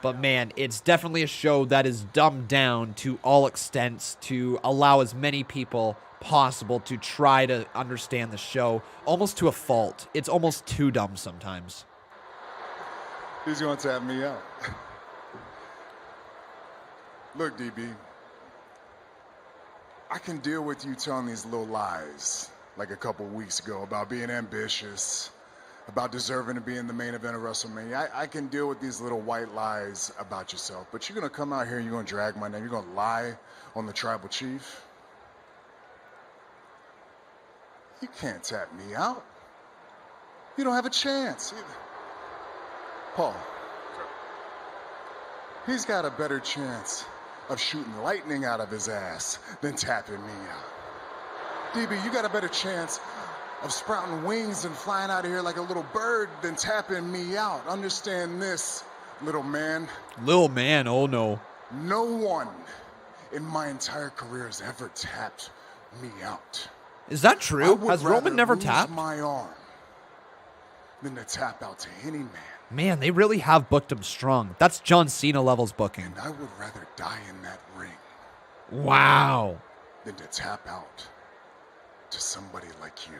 But man, it's definitely a show that is dumbed down to all extents to allow as many people possible to try to understand the show, almost to a fault. It's almost too dumb sometimes. He's going to tap me out. Look, DB, I can deal with you telling these little lies like a couple weeks ago about being ambitious, about deserving to be in the main event of WrestleMania. I can deal with these little white lies about yourself, but you're going to come out here and you're going to drag my name. You're going to lie on the tribal chief. You can't tap me out. You don't have a chance. Paul, he's got a better chance of shooting lightning out of his ass than tapping me out. DB, you got a better chance of sprouting wings and flying out of here like a little bird than tapping me out. Understand this, little man. Little man, oh no. No one in my entire career has ever tapped me out. Is that true? Has Roman never tapped? My arm than to tap out to any man. Man, they really have booked him strong. That's John Cena levels booking. And I would rather die in that ring. Wow. Than to tap out to somebody like you.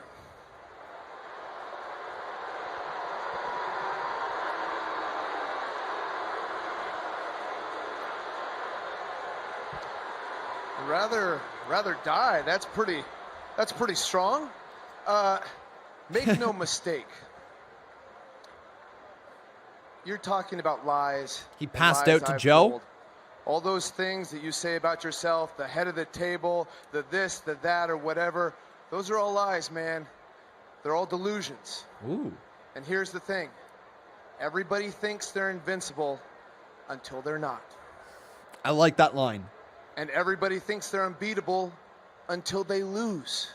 Rather die. That's pretty strong. Make no mistake. You're talking about lies. He passed out to Joe? Told. All those things that you say about yourself, the head of the table, the this, the that, or whatever, those are all lies, man. They're all delusions. Ooh. And here's the thing. Everybody thinks they're invincible until they're not. I like that line. And everybody thinks they're unbeatable until they lose.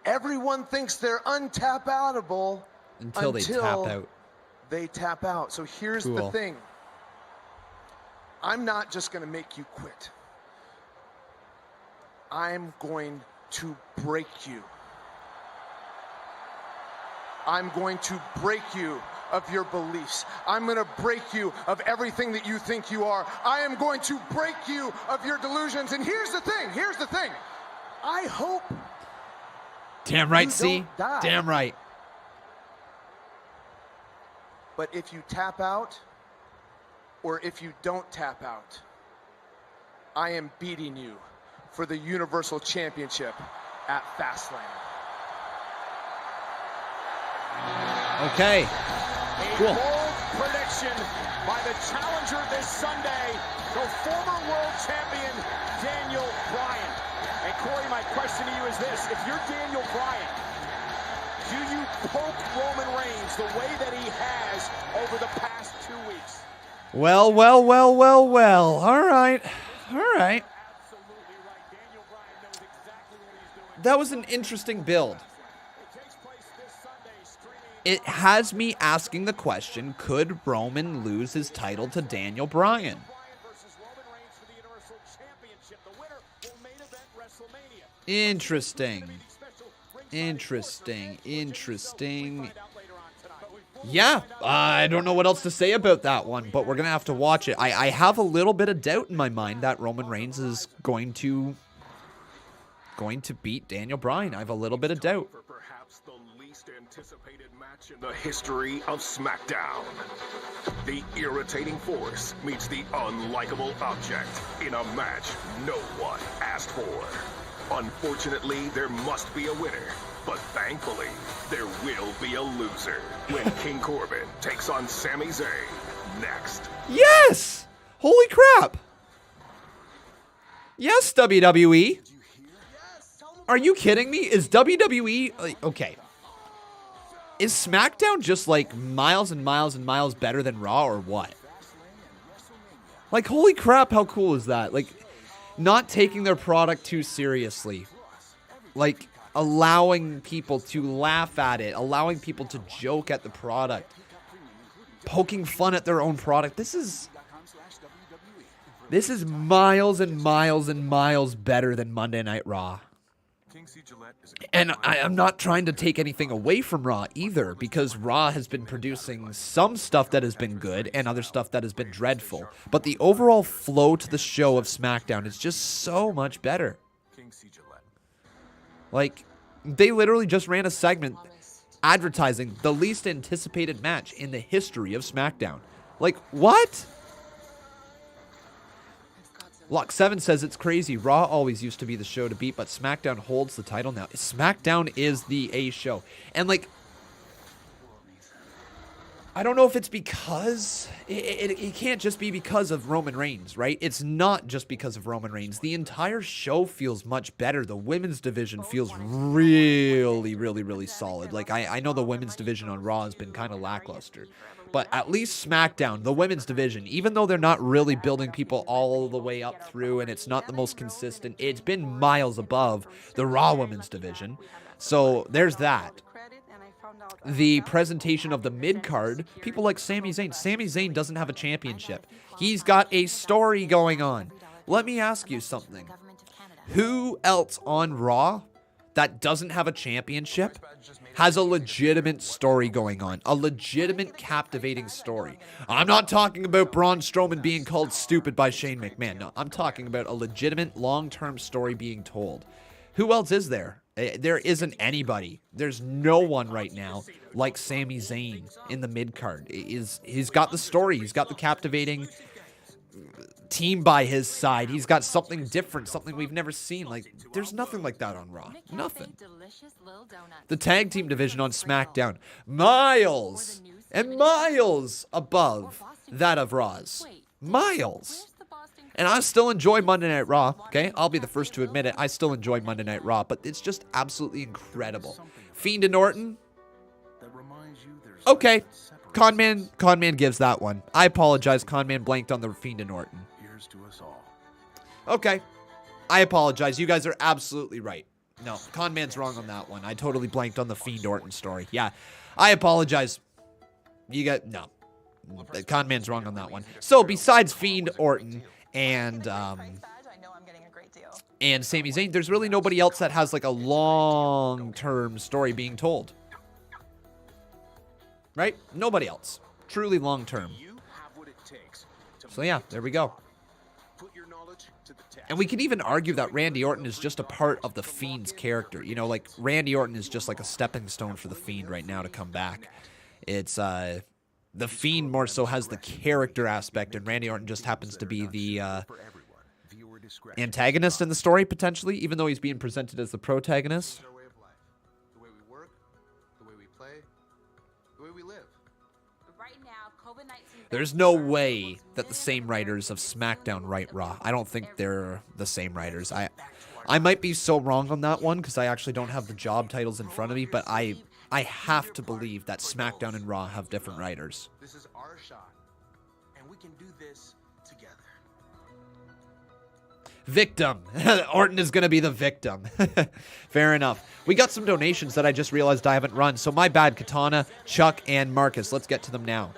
Everyone thinks they're untap-outable Until they tap out. They tap out. So here's the thing. I'm not just going to make you quit. I'm going to break you. I'm going to break you of your beliefs. I'm going to break you of everything that you think you are. I am going to break you of your delusions. And here's the thing. Here's the thing. I hope. Damn right, C. Damn right. But if you tap out, or if you don't tap out, I am beating you for the Universal Championship at Fastlane. Okay. Cool. A bold prediction by the challenger this Sunday, the former world champion, Daniel Bryan. And Corey, my question to you is this. If you're Daniel Bryan, do you poke Roman Reigns the way that he has over the past 2 weeks? Well, well, well, well, well. All right. All right. That was an interesting build. It has me asking the question, could Roman lose his title to Daniel Bryan? Interesting. Interesting. Interesting. Yeah, I don't know what else to say about that one, but we're going to have to watch it. I have a little bit of doubt in my mind that Roman Reigns is going to beat Daniel Bryan. I have a little bit of doubt. Perhaps the least anticipated match in the history of SmackDown. The irritating force meets the unlikable object in a match no one asked for. Unfortunately, there must be a winner, but thankfully, there will be a loser when King Corbin takes on Sami Zayn next. Yes! Holy crap! Yes, WWE. Are you kidding me? Is WWE... Okay. Is SmackDown just like miles and miles and miles better than Raw or what? Like, holy crap, how cool is that? Like, not taking their product too seriously. Like, allowing people to laugh at it. Allowing people to joke at the product. Poking fun at their own product. This is miles and miles and miles better than Monday Night Raw. And I'm not trying to take anything away from Raw either, because Raw has been producing some stuff that has been good and other stuff that has been dreadful. But the overall flow to the show of SmackDown is just so much better. Like, they literally just ran a segment advertising the least anticipated match in the history of SmackDown. Like, what? Lock 7 says it's crazy. Raw always used to be the show to beat, but SmackDown holds the title now. SmackDown is the A show. And, like, I don't know if it's because... It can't just be because of Roman Reigns, right? It's not just because of Roman Reigns. The entire show feels much better. The women's division feels really, really, really solid. Like, I know the women's division on Raw has been kind of lackluster. But at least SmackDown, the women's division, even though they're not really building people all the way up through and it's not the most consistent, it's been miles above the Raw women's division. So there's that. The presentation of the mid-card, people like Sami Zayn. Sami Zayn doesn't have a championship. He's got a story going on. Let me ask you something. Who else on Raw that doesn't have a championship has a legitimate story going on, a legitimate captivating story? I'm not talking about Braun Strowman being called stupid by Shane McMahon. No, I'm talking about a legitimate long-term story being told. Who else is there? There isn't anybody. There's no one right now like Sami Zayn in the mid-card. He's got the story. He's got the captivating team by his side. He's got something different, something we've never seen. Like, there's nothing like that on Raw. Nothing. The tag team division on SmackDown, miles and miles above that of Raw's. Miles. And I still enjoy Monday Night Raw, okay? I'll be the first to admit it. I still enjoy Monday Night Raw, but it's just absolutely incredible. Fiend and Orton? Okay. Conman gives that one. I apologize. Conman blanked on the Fiend and Orton. Here's to us all. Okay. I apologize. You guys are absolutely right. No, Conman's wrong on that one. I totally blanked on the Fiend Orton story. Yeah. I apologize. No. Conman's wrong on that one. So besides Fiend Orton and Sami Zayn, there's really nobody else that has like a long-term story being told. Right? Nobody else. Truly long-term. So yeah, there we go. And we can even argue that Randy Orton is just a part of the Fiend's character. You know, like Randy Orton is just like a stepping stone for the Fiend right now to come back. It's the Fiend more so has the character aspect, and Randy Orton just happens to be the antagonist in the story, potentially, even though he's being presented as the protagonist. Our way of life. The way we work, the way we play, the way we live. Right now, COVID-19. There's no way that the same writers of SmackDown write Raw. I don't think they're the same writers. I might be so wrong on that one because I actually don't have the job titles in front of me, but I have to believe that SmackDown and Raw have different writers. This is our shot, and we can do this together. Victim. Orton is going to be the victim. Fair enough. We got some donations that I just realized I haven't run, so my bad, Katana, Chuck, and Marcus. Let's get to them now.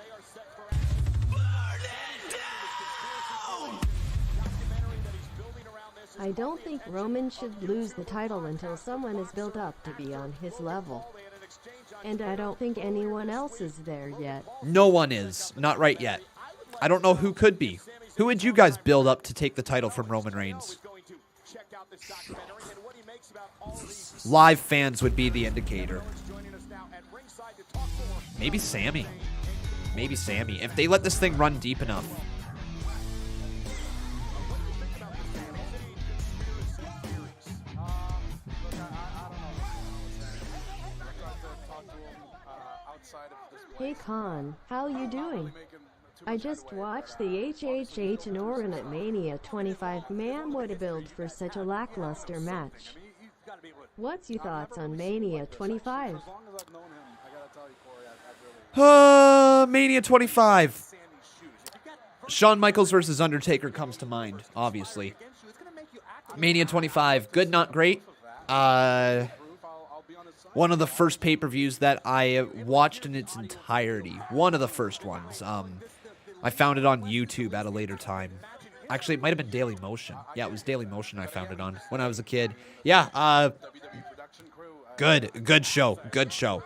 I don't think Roman should lose the title until someone is built up to be on his level. And I don't think anyone else is there yet. No one is. Not right yet. I don't know who could be. Who would you guys build up to take the title from Roman Reigns? Live fans would be the indicator. Maybe Sami. Maybe Sami. If they let this thing run deep enough. Hey Con, how you doing? I just watched the HHH and Orton at Mania 25. Man, what a build for such a lackluster match. What's your thoughts on Mania 25? Mania 25. Shawn Michaels versus Undertaker comes to mind, obviously. Mania 25. Good, not great. One of the first pay-per-views that I watched in its entirety. One of the first ones. I found it on YouTube at a later time. Actually, it might have been Daily Motion. Yeah, it was Daily Motion I found it on when I was a kid. Yeah, good show. Good show.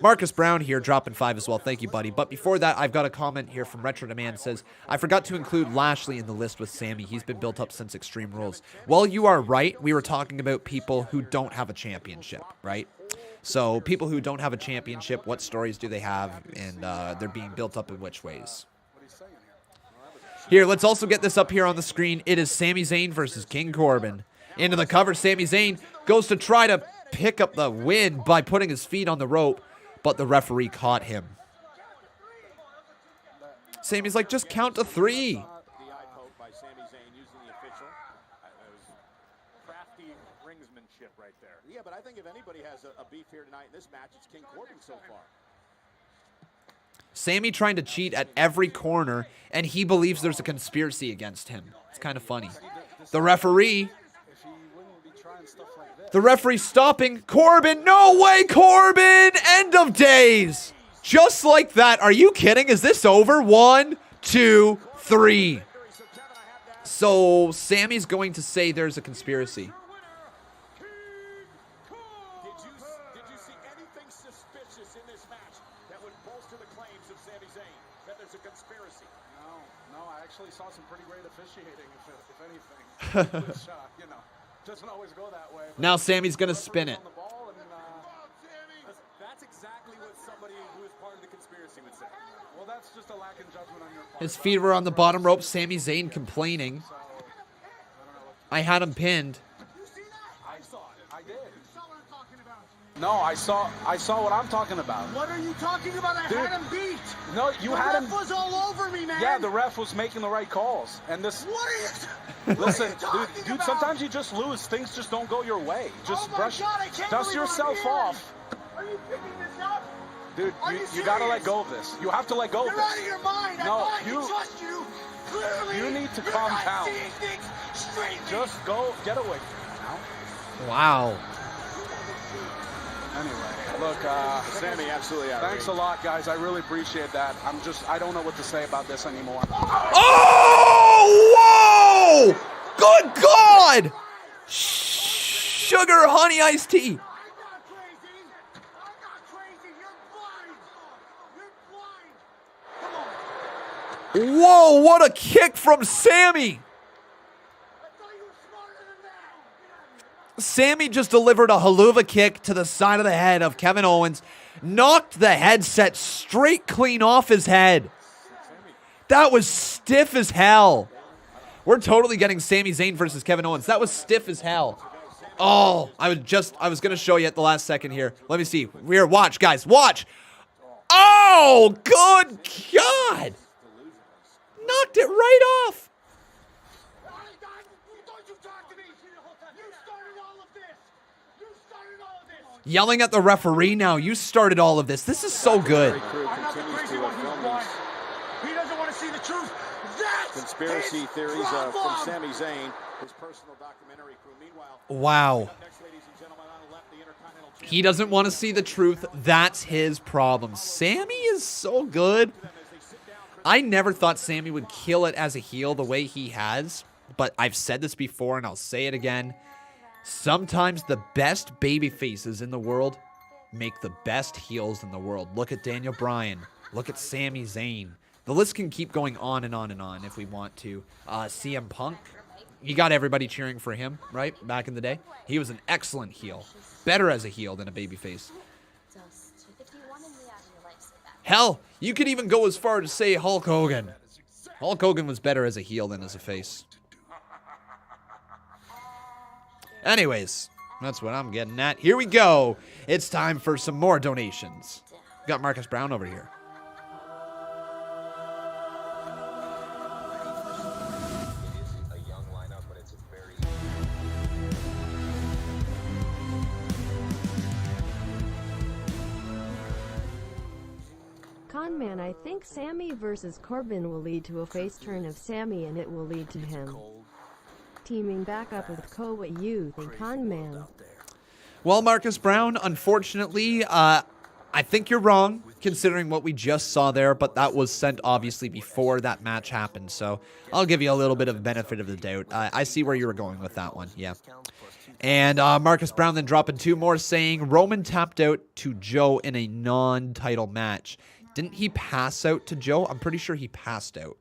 Marcus Brown here, dropping 5 as well. Thank you, buddy. But before that, I've got a comment here from Retro Demand. Says, I forgot to include Lashley in the list with Sami. He's been built up since Extreme Rules. Well, you are right. We were talking about people who don't have a championship, right? So people who don't have a championship, what stories do they have? And they're being built up in which ways? Here, let's also get this up here on the screen. It is Sami Zayn versus King Corbin. Into the cover, Sami Zayn goes to try to pick up the win by putting his feet on the rope, but the referee caught him. Sami's like, just count to 3. Yeah, but I think if anybody has a beef here tonight in this match, it's King Corbin so far. Sami trying to cheat at every corner, and he believes there's a conspiracy against him. It's kind of funny. The referee stopping Corbin. No way, Corbin! End of days! Just like that. Are you kidding? Is this over? 1, 2, 3. So Sami's going to say there's a conspiracy. Saw some pretty great officiating, if anything, which, doesn't always go that way. Now Sami's going to spin it. That's exactly what somebody who is part of the conspiracy would say. Well, that's just a lack in judgment on your part. His feet were on the bottom rope. Sami Zayn complaining. I had him pinned. I saw it. I did. No, I saw what I'm talking about. What are you talking about? I had him beat. No, you had him. The ref was all over me, man. Yeah, the ref was making the right calls. And this. What are you? Listen, dude. Sometimes you just lose. Things just don't go your way. Just dust yourself off. Are you picking this up? Dude, Are you gotta let go of this. You have to let go of You're this. out of your mind. No, I can trust you. Clearly, you need to you're calm not down. seeing things straightly. Just go, get away. Wow. Anyway, look, Sami, absolutely outrageous. thanks a lot, guys. I really appreciate that. I don't know what to say about this anymore. Oh, whoa! Good God! Sugar honey iced tea. Whoa, what a kick from Sami! Sami just delivered a haluva kick to the side of the head of Kevin Owens, knocked the headset straight clean off his head. That was stiff as hell. We're totally getting Sami Zayn versus Kevin Owens. That was stiff as hell. Oh, I was going to show you at the last second here. Let me see. Here, watch, guys, watch. Oh, good God. Knocked it right off. Yelling at the referee now. You started all of this. This is so good. I'm not the crazy one who's blind. He doesn't want to see the truth. That's Conspiracy his theories problem. from Sami Zayn, his personal documentary crew. Meanwhile, Wow. He doesn't want to see the truth. That's his problem. Sami is so good. I never thought Sami would kill it as a heel the way he has, but I've said this before and I'll say it again. Sometimes the best baby faces in the world make the best heels in the world. Look at Daniel Bryan. Look at Sami Zayn. The list can keep going on and on and on if we want to. CM Punk, you got everybody cheering for him, right? Back in the day. He was an excellent heel. Better as a heel than a babyface. Hell, you could even go as far to say Hulk Hogan. Hulk Hogan was better as a heel than as a face. Anyways, that's what I'm getting at. Here we go. It's time for some more donations. Got Marcus Brown over here. Conman, I think Sami versus Corbin will lead to a face turn of Sami and it will lead to him teaming back up with Co. What you think, Conman? Well, Marcus Brown, unfortunately, I think you're wrong considering what we just saw there, but that was sent obviously before that match happened, so I'll give you a little bit of benefit of the doubt. I see where you were going with that one, yeah. And Marcus Brown then dropping two more saying Roman tapped out to Joe in a non-title match. Didn't he pass out to Joe? I'm pretty sure he passed out.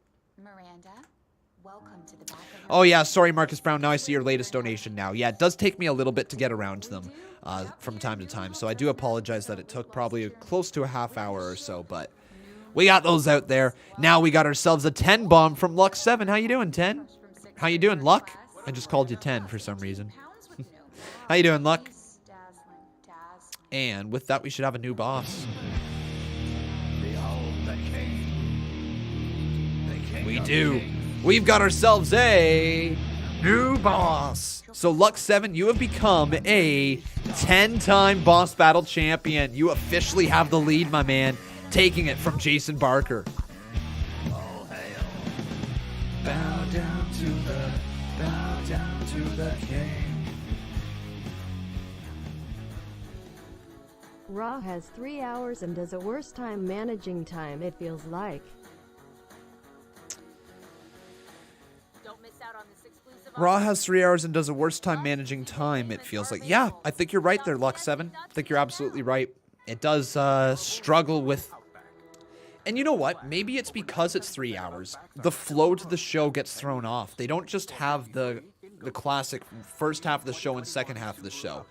Oh, yeah, sorry, Marcus Brown. Now I see your latest donation now. Yeah, it does take me a little bit to get around to them from time to time, so I do apologize that it took probably close to a half hour or so, but we got those out there. Now we got ourselves a 10 bomb from Luck7. How you doing, 10? How you doing, Luck? I just called you 10 for some reason. How you doing, Luck? And with that, we should have a new boss. We do. We've got ourselves a new boss. So Luck7, you have become a 10-time boss battle champion. You officially have the lead, my man, taking it from Jason Barker. All hail. Bow down to the king. Raw has 3 hours and does a worse time managing time, it feels like. Raw has 3 hours and does a worse time managing time, it feels like. Yeah, I think you're right there, Luck7. I think you're absolutely right. It does struggle with... And you know what? Maybe it's because it's 3 hours. The flow to the show gets thrown off. They don't just have the classic first half of the show and second half of the show.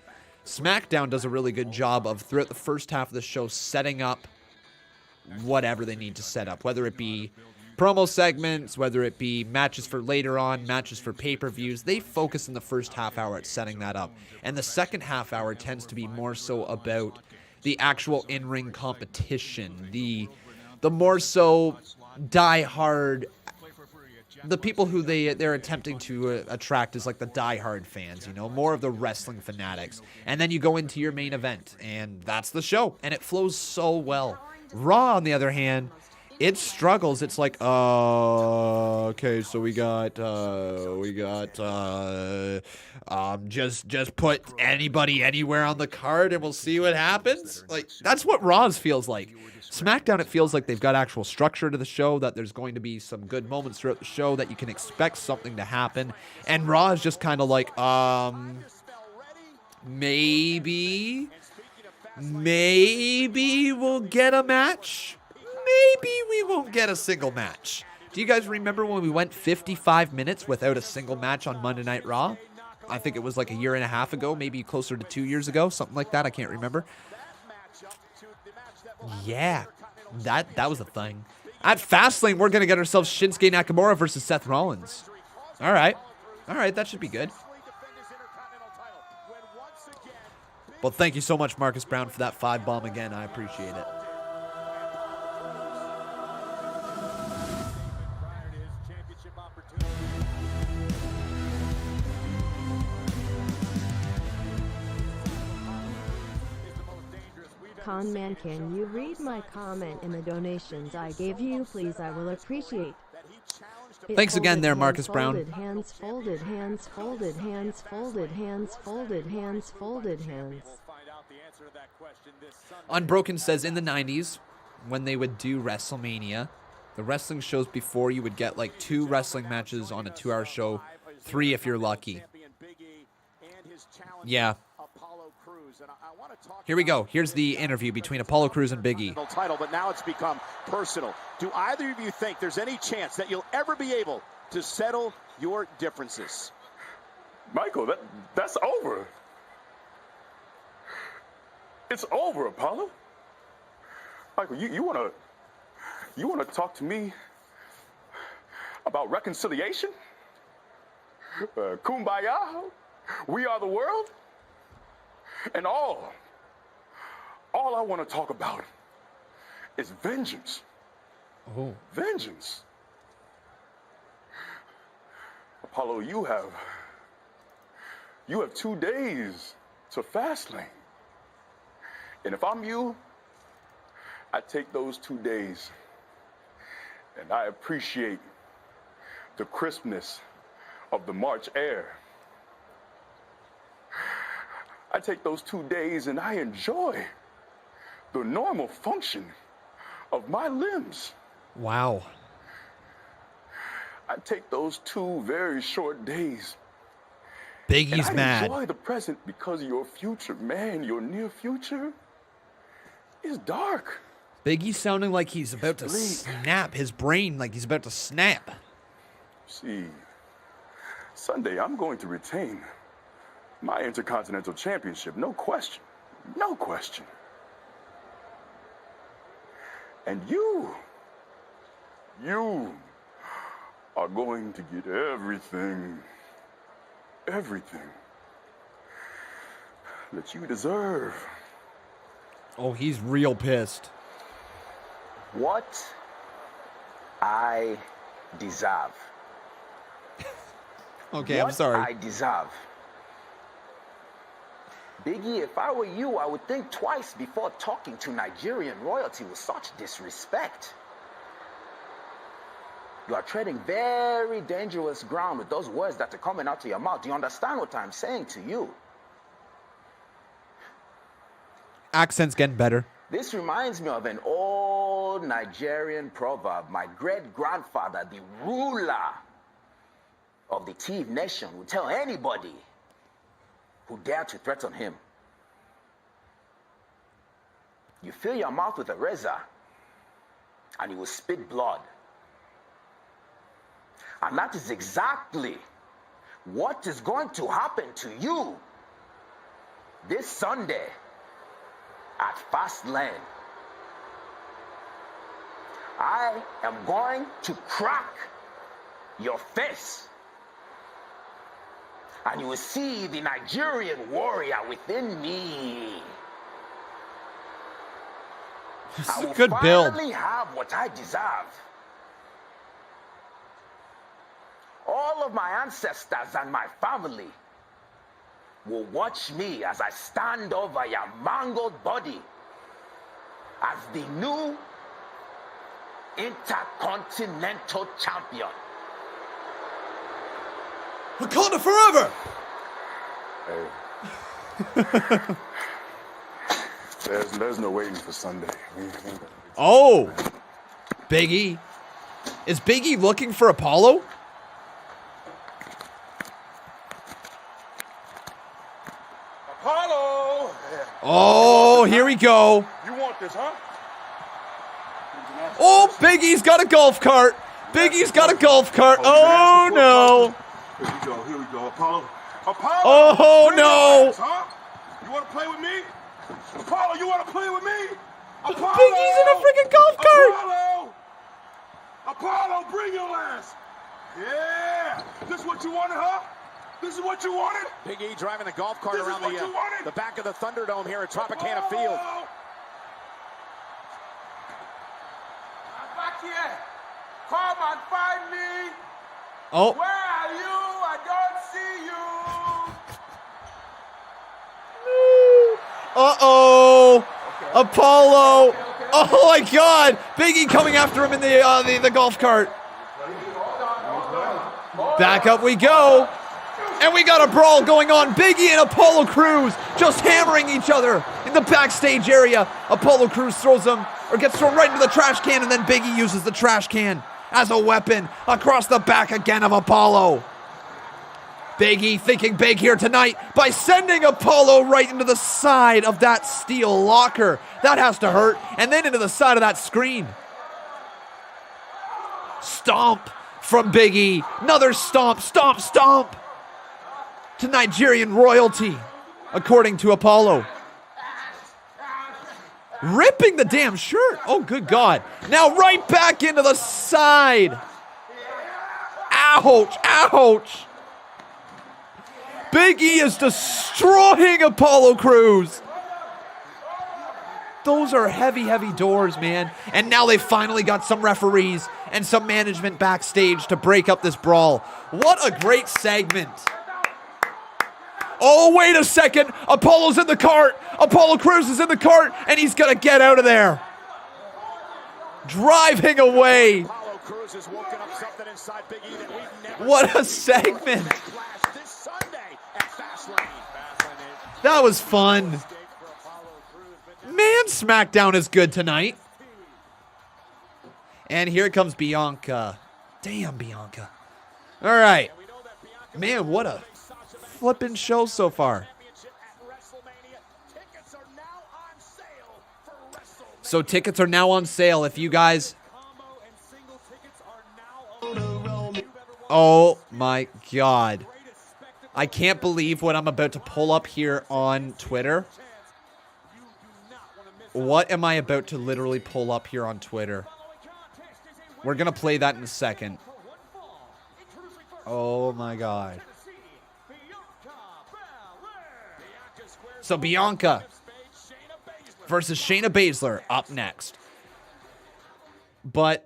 SmackDown does a really good job of, throughout the first half of the show, setting up whatever they need to set up, whether it be promo segments, whether it be matches for later on, matches for pay-per-views. They focus in the first half hour at setting that up. And the second half hour tends to be more so about the actual in-ring competition, the more so die-hard the people who they're attempting to attract is like the diehard fans, you know, more of the wrestling fanatics. And then you go into your main event, and that's the show, and it flows so well. Raw, on the other hand, it struggles. It's like, okay, so we got, just put anybody anywhere on the card and we'll see what happens. Like, that's what Raw's feels like. SmackDown, it feels like they've got actual structure to the show, that there's going to be some good moments throughout the show, that you can expect something to happen. And Raw is just kind of like, maybe we'll get a match. Maybe we won't get a single match. Do you guys remember when we went 55 minutes without a single match on Monday Night Raw? I think it was like a year and a half ago, maybe closer to 2 years ago, something like that. I can't remember. Yeah, that was a thing. At Fastlane, we're going to get ourselves Shinsuke Nakamura versus Seth Rollins. All right, that should be good. Well, thank you so much, Marcus Brown, for that 5-bomb again. I appreciate it. Conman, can you read my comment in the donations I gave you, please? I will appreciate. Thanks again there, Marcus Brown. Folded hands, folded hands, folded hands, folded hands, folded hands, folded hands. Unbroken says in the 90s, when they would do WrestleMania, the wrestling shows before, you would get like 2 wrestling matches on a 2-hour show, 3 if you're lucky. Yeah. Here we go. Here's the interview between Apollo Crews and Big E. Title, but now it's become personal. Do either of you think there's any chance that you'll ever be able to settle your differences? Michael, that's over. It's over, Apollo. Michael, you wanna talk to me about reconciliation? Kumbaya? We are the world? And all I want to talk about is vengeance. Oh. Vengeance. Apollo, you have 2 days to Fastlane. And if I'm you, I take those 2 days and I appreciate the crispness of the March air. I take those 2 days and I enjoy the normal function of my limbs. Wow. I take those 2 very short days. Big E's mad. I enjoy the present because your future, man, your near future is dark. Big E's sounding like he's about to snap. His brain like he's about to snap. See, Sunday I'm going to retain my Intercontinental Championship, no question. No question. And you are going to get everything that you deserve. Oh, he's real pissed. What I deserve. Okay, I'm sorry. I deserve. Biggie, if I were you, I would think twice before talking to Nigerian royalty with such disrespect. You are treading very dangerous ground with those words that are coming out of your mouth. Do you understand what I'm saying to you? Accent's getting better. This reminds me of an old Nigerian proverb. My great-grandfather, the ruler of the Tiv nation, would tell anybody who dared to threaten him. You fill your mouth with a razor and you will spit blood. And that is exactly what is going to happen to you this Sunday at Fastlane. I am going to crack your face. And you will see the Nigerian warrior within me. This is a good build. I finally have what I deserve. of my ancestors and my family will watch me as I stand over your mangled body as the new Intercontinental Champion. Wakanda forever! Hey. there's no waiting for Sunday. Oh! Big E. Is Big E looking for Apollo? Apollo! Oh, here we go. You want this, huh? Oh, Big E's got a golf cart. Big E's got a golf cart. Oh, no. Here we go. Apollo. Apollo! Oh, no. Ass, huh? You want to play with me? Apollo, you want to play with me? Apollo! Big E's in a freaking golf cart. Apollo! Apollo, bring your ass. Yeah. This what you wanted, huh? This is what you wanted? Big E driving the golf cart This around is what you wanted? the back of the Thunderdome here at Tropicana Field. I'm back here. Come and find me. Oh. Where are you? I don't see you. Uh-oh. Apollo. Oh, my God. Big E coming after him in the golf cart. Back up we go. And we got a brawl going on. Big E and Apollo Crews just hammering each other in the backstage area. Apollo Crews throws him, or gets thrown right into the trash can, and then Big E uses the trash can as a weapon across the back again of Apollo. Big E thinking big here tonight by sending Apollo right into the side of that steel locker. That has to hurt. And then into the side of that screen. Stomp from Big E. Another stomp, stomp, stomp to Nigerian royalty, according to Apollo. Ripping the damn shirt. Oh, good God. Now right back into the side. Ouch, ouch. Big E is destroying Apollo Crews. Those are heavy, heavy doors, man. And now they finally got some referees and some management backstage to break up this brawl. What a great segment. Oh, wait a second. Apollo's in the cart. Apollo Crews is in the cart, and he's going to get out of there. Driving away. What a segment. That was fun. Man, SmackDown is good tonight. And here comes Bianca. Damn, Bianca. All right. Man, what a flipping show so far. So tickets are now on sale if you guys... Oh my God. I can't believe what I'm about to pull up here on Twitter. What am I about to literally pull up here on Twitter? We're going to play that in a second. Oh my God. So Bianca versus Shayna Baszler up next. But,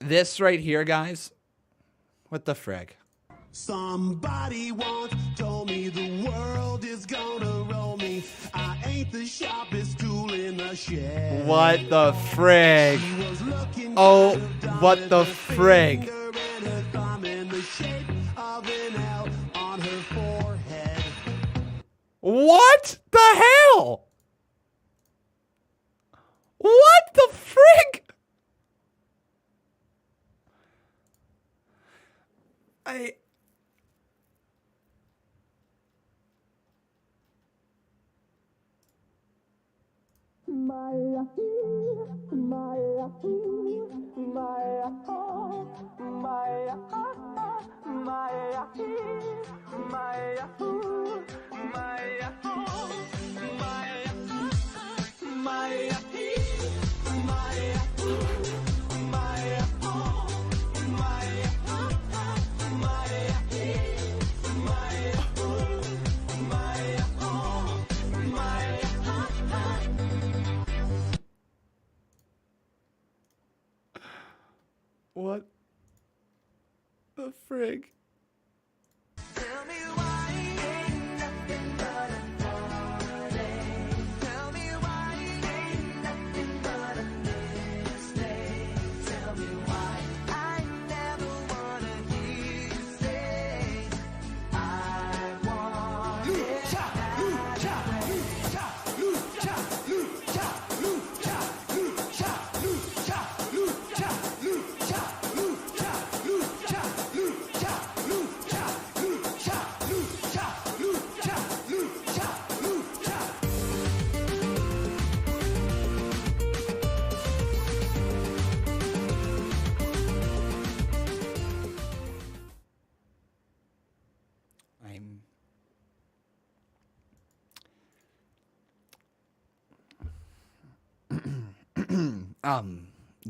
this right here, guys. What the frig? Somebody once told me the world is gonna roll me. I ain't the sharpest tool in the shed. What the frig? Oh, what the frig? What the hell? What the frig? the frig?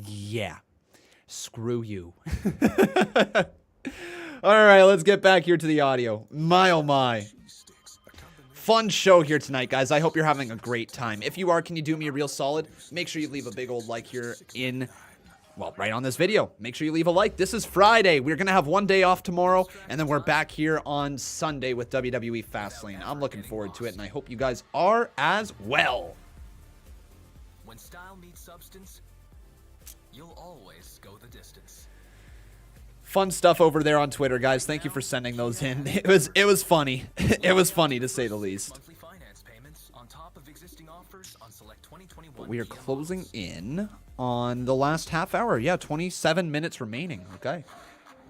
Yeah. Screw you. All right, let's get back here to the audio. My, oh my. Fun show here tonight, guys. I hope you're having a great time. If you are, can you do me a real solid? Make sure you leave a big old like here right on this video. Make sure you leave a like. This is Friday. We're going to have one day off tomorrow, and then we're back here on Sunday with WWE Fastlane. I'm looking forward to it, and I hope you guys are as well. When style meets substance, you'll always go the distance. Fun stuff over there on Twitter, guys. Thank you for sending those in. It was funny. It was funny to say the least. But we are closing in on the last half hour. Yeah, 27 minutes remaining. Okay.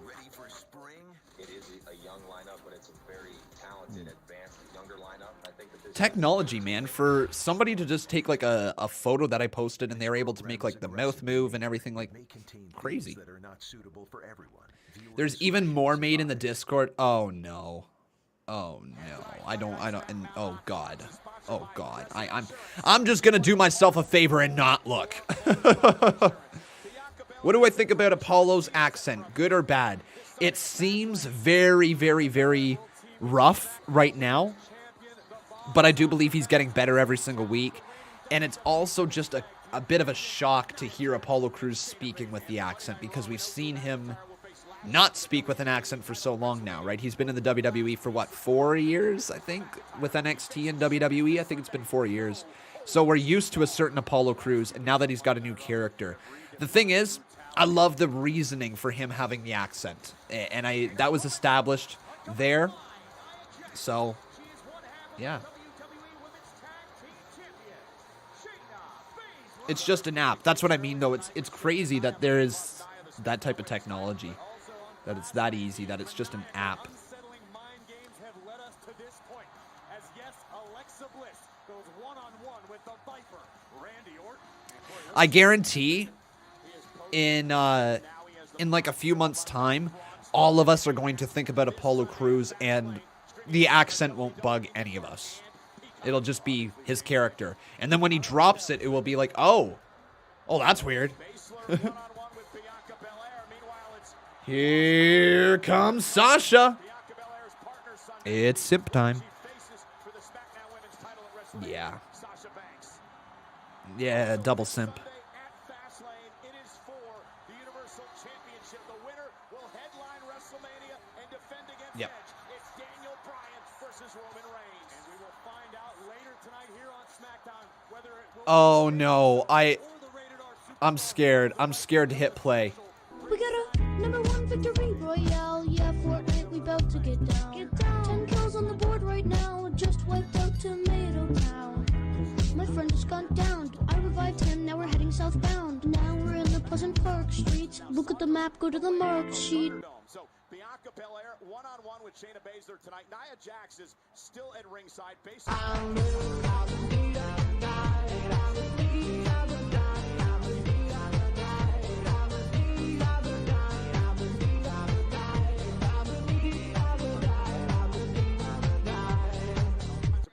Ready for spring? It is a young lineup, but it's a very talented, advanced, younger lineup. I think that this Technology, man, for somebody to just take like a photo that I posted and they were able to make like the mouth move and everything, like crazy. There's even more made in the Discord. Oh no. Oh no. I don't and oh god. Oh god. I'm just gonna do myself a favor and not look. What do I think about Apollo's accent? Good or bad? It seems very, very, very rough right now. But I do believe he's getting better every single week. And it's also just a bit of a shock to hear Apollo Crews speaking with the accent, because we've seen him not speak with an accent for so long now, right? He's been in the WWE for, what, 4 years, I think, with NXT and WWE? I think it's been 4 years. So we're used to a certain Apollo Crews, and now that he's got a new character. The thing is, I love the reasoning for him having the accent. And that was established there. So, yeah. It's just an app. That's what I mean, though. It's crazy that there is that type of technology. That it's that easy, that it's just an app. I guarantee in like a few months' time, all of us are going to think about Apollo Crews and the accent won't bug any of us. It'll just be his character. And then when he drops it, it will be like, oh, that's weird. Here comes Sasha. It's simp time. Yeah. Yeah, double simp. Yep. Oh no, I'm scared. I'm scared to hit play. We got a #1 victory royale. Yeah, Fortnite, we about to get down. 10 kills on the board right now. Just wiped out Tomato Town. My friend just gone down. I revived him. Now we're heading southbound. Now we're in the Pleasant Park streets. Look at the map. Go to the mark sheet. So Bianca Belair one-on-one with Shayna Baszler tonight. Nia Jax is still at ringside.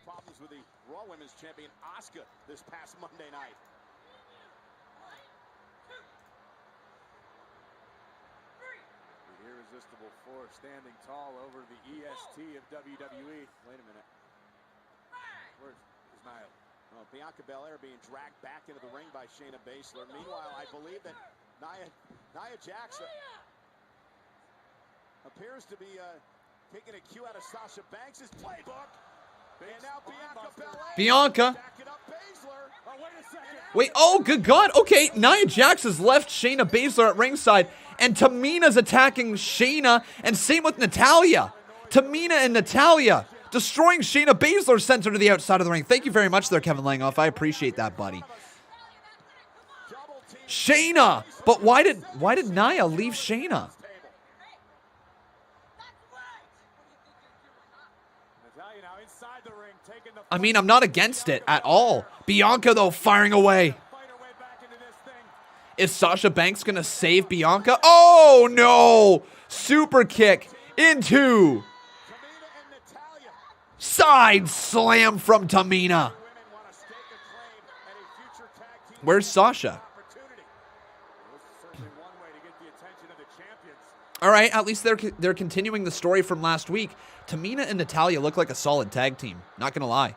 Problems with the Raw Women's Champion Asuka this past Monday night. Irresistible force standing tall over the EST of WWE. Wait a minute. Where's Nia? Well, Bianca Belair being dragged back into the ring by Shayna Baszler. Meanwhile, I believe that Nia Jax. appears to be taking a cue out of Sasha Banks' playbook. And now Bianca Belair. Bianca. Oh, wait a second. Wait, oh, good God. Okay, Nia Jax has left Shayna Baszler at ringside, and Tamina's attacking Shayna, and same with Natalya. Tamina and Natalya destroying Shayna Baszler, sent her to the outside of the ring. Thank you very much there, Kevin Langoff. I appreciate that, buddy. Shayna! But why did Nia leave Shayna? I mean, I'm not against it at all. Bianca, though, firing away. Is Sasha Banks going to save Bianca? Oh, no! Super kick into... Side slam from Tamina. Where's Sasha? All right, at least they're continuing the story from last week. Tamina and Natalya look like a solid tag team. Not going to lie.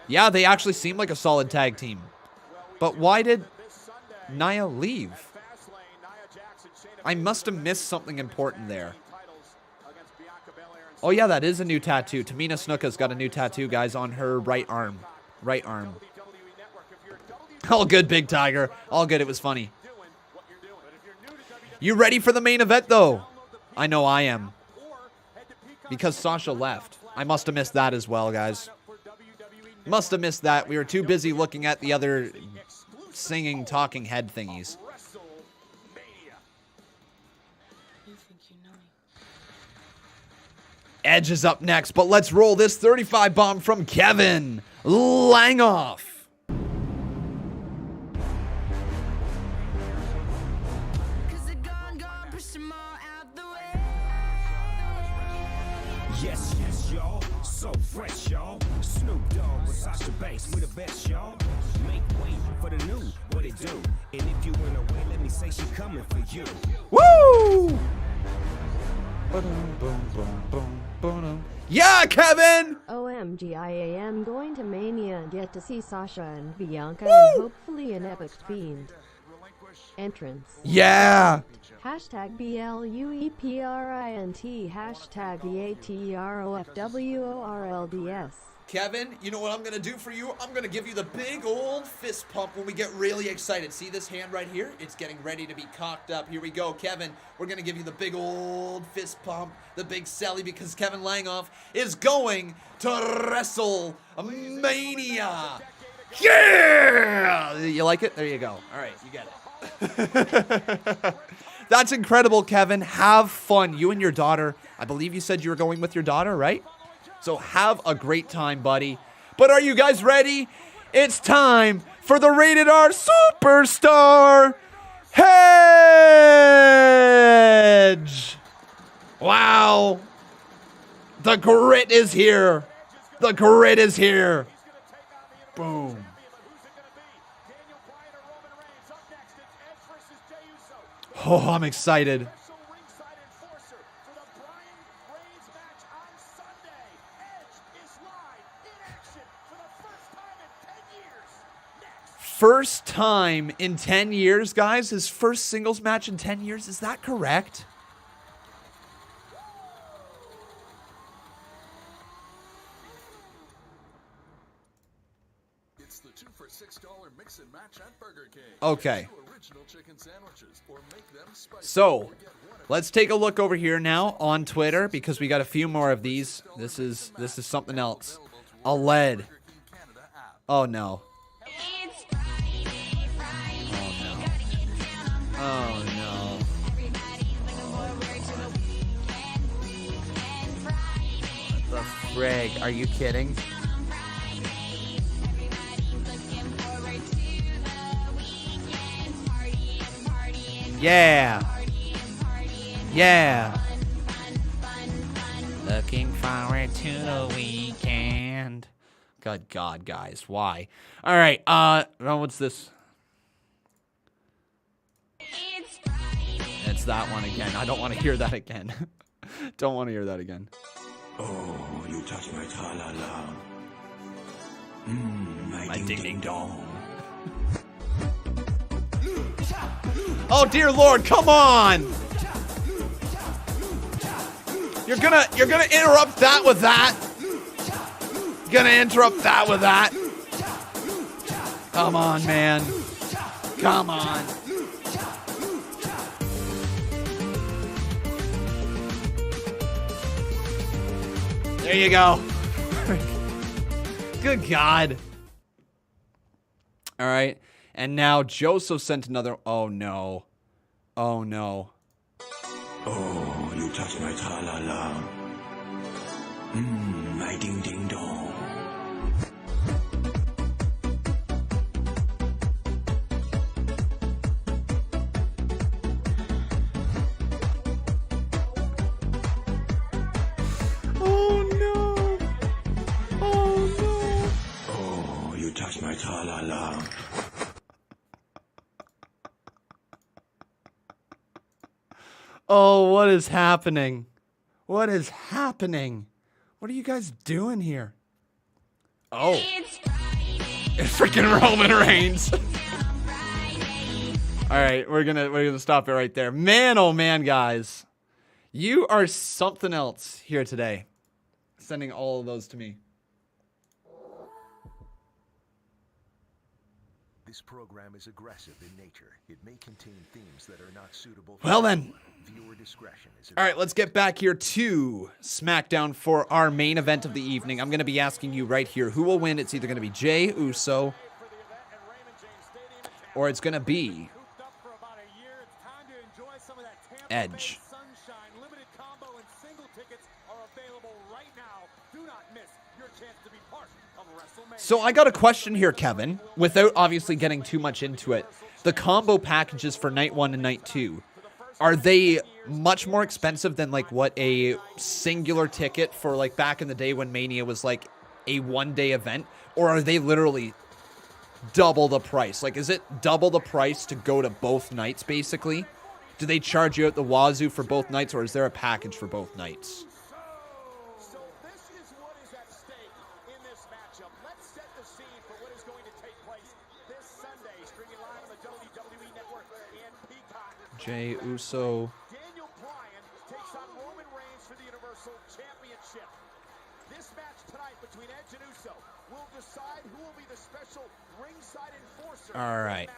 Yeah, they actually seem like a solid tag team. But why did Nia leave? I must have missed something important there. Oh, yeah, that is a new tattoo. Tamina Snuka's got a new tattoo, guys, on her right arm. Right arm. All good, Big Tiger. All good. It was funny. You ready for the main event, though? I know I am. Because Sasha left. I must have missed that as well, guys. Must have missed that. We were too busy looking at the other singing, talking head thingies. Edge is up next, but let's roll this 35 bomb from Kevin Langoff. Yes, yes, y'all. So fresh, y'all. Snoop Dogg with Sasha Banks, we the best, y'all. Make way for the new, what it do? And if you went away, let me say she coming for you. Woo! Yeah, Kevin! OMG, I am going to Mania and get to see Sasha and Bianca and hopefully an epic fiend entrance. Yeah! Hashtag BLUEPRINT, hashtag BATEROFWORLDS. Kevin, you know what I'm going to do for you? I'm going to give you the big old fist pump when we get really excited. See this hand right here? It's getting ready to be cocked up. Here we go, Kevin. We're going to give you the big old fist pump, the big Sally, because Kevin Langoff is going to WrestleMania. Yeah! You like it? There you go. All right, you get it. That's incredible, Kevin. Have fun. You and your daughter. I believe you said you were going with your daughter, right? So have a great time, buddy. But are you guys ready? It's time for the Rated R Superstar Hedge. Wow. The grit is here. The grit is here. Boom. Oh, I'm excited. First time in 10 years, guys. His first singles match in 10 years. Is that correct? It's the 2 for $6 mix and match at Burger King. Okay. Original chicken sandwiches or make them spicy. So, let's take a look over here now on Twitter because we got a few more of these. This is something else. A lead. Oh no. Oh no. What the frig? Are you kidding? Yeah. Yeah. Looking forward to the weekend. Good God, guys. Why? All right. What's this? It's that one again. I don't want to hear that again. Don't want to hear that again. Oh, you touch my tra-la-la. My ding-ding-dong. Oh, dear Lord, come on! You're gonna interrupt that with that. Gonna interrupt that with that. Come on, man. Come on. There you go. Good God. All right. And now Joseph sent another. Oh, no. Oh, no. Oh, you touch my tra-la-la. My ding-ding-dong. Oh, no. Oh, no. Oh, you touch my tra-la-la. Oh, what is happening? What is happening? What are you guys doing here? Oh. It's freaking Roman Reigns. All right, we're gonna stop it right there. Man, oh man, guys. You are something else here today. Sending all of those to me. This program is aggressive in nature. It may contain themes that are not suitable. Well then. Viewer discretion is All right, let's get back here to SmackDown for our main event of the evening. I'm going to be asking you right here who will win. It's either going to be Jey Uso or it's going to be Edge. So I got a question here, Kevin, without obviously getting too much into it. The combo packages for night 1 and night 2, are they much more expensive than like what a singular ticket for like back in the day when Mania was like a one-day event? Or are they literally double the price? Like, is it double the price to go to both nights, basically? Do they charge you out the wazoo for both nights, or is there a package for both nights? Jey Uso. Daniel Bryan takes on Roman Reigns for the Universal Championship. This match tonight between Edge and Uso will decide who will be the special ringside enforcer. All right.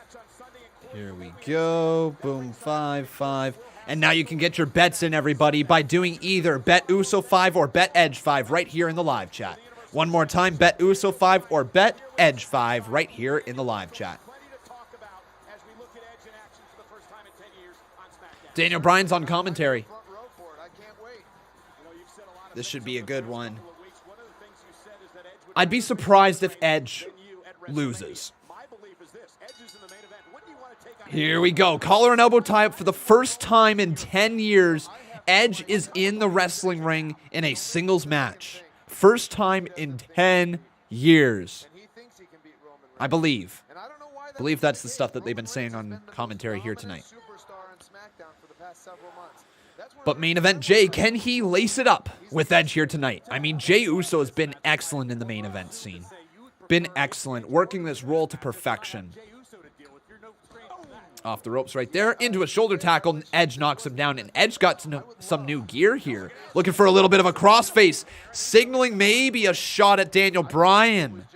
Here we go. Boom, 5-5. And now you can get your bets in, everybody, by doing either Bet Uso 5 or Bet Edge 5 right here in the live chat. One more time, Bet Uso 5 or Bet Edge 5 right here in the live chat. Daniel Bryan's on commentary. This should be a good one. I'd be surprised if Edge loses. Here we go. Collar and elbow tie up for the first time in 10 years. Edge is in the wrestling ring in a singles match. First time in 10 years. I believe. I believe that's the stuff that they've been saying on commentary here tonight. But main event Jey, can he lace it up with Edge here tonight? I mean, Jey Uso has been excellent in the main event scene. Been excellent, working this role to perfection. Off the ropes right there, into a shoulder tackle, and Edge knocks him down, and Edge got some new gear here. Looking for a little bit of a crossface, signaling maybe a shot at Daniel Bryan.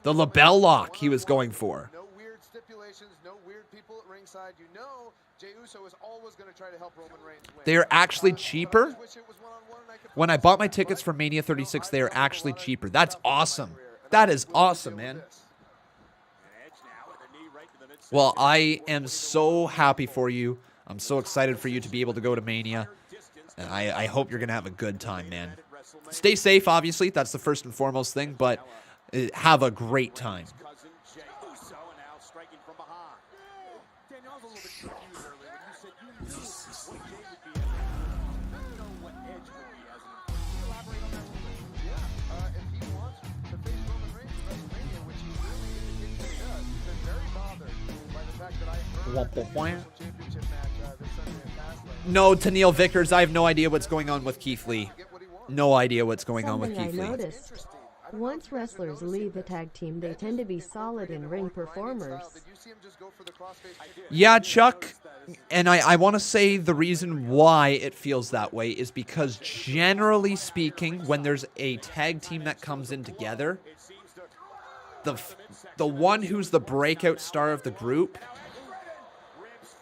The label lock he was going for. No weird stipulations, no weird people at ringside. You know Jey Uso is always going to try to help Roman Reigns win. They are actually cheaper. When I bought my tickets for Mania 36, they are actually cheaper. That's awesome. That is awesome, man. Well, I am so happy for you. I'm so excited for you to be able to go to Mania. And I hope you're going to have a good time, man. Stay safe, obviously. That's the first and foremost thing. But have a great time. No, to Neil Vickers, I have no idea what's going on with Keith Lee. No idea what's going on with Keith Lee. Once wrestlers leave a tag team, they tend to be solid in-ring performers. Yeah, Chuck, and I want to say the reason why it feels that way is because generally speaking, when there's a tag team that comes in together, the one who's the breakout star of the group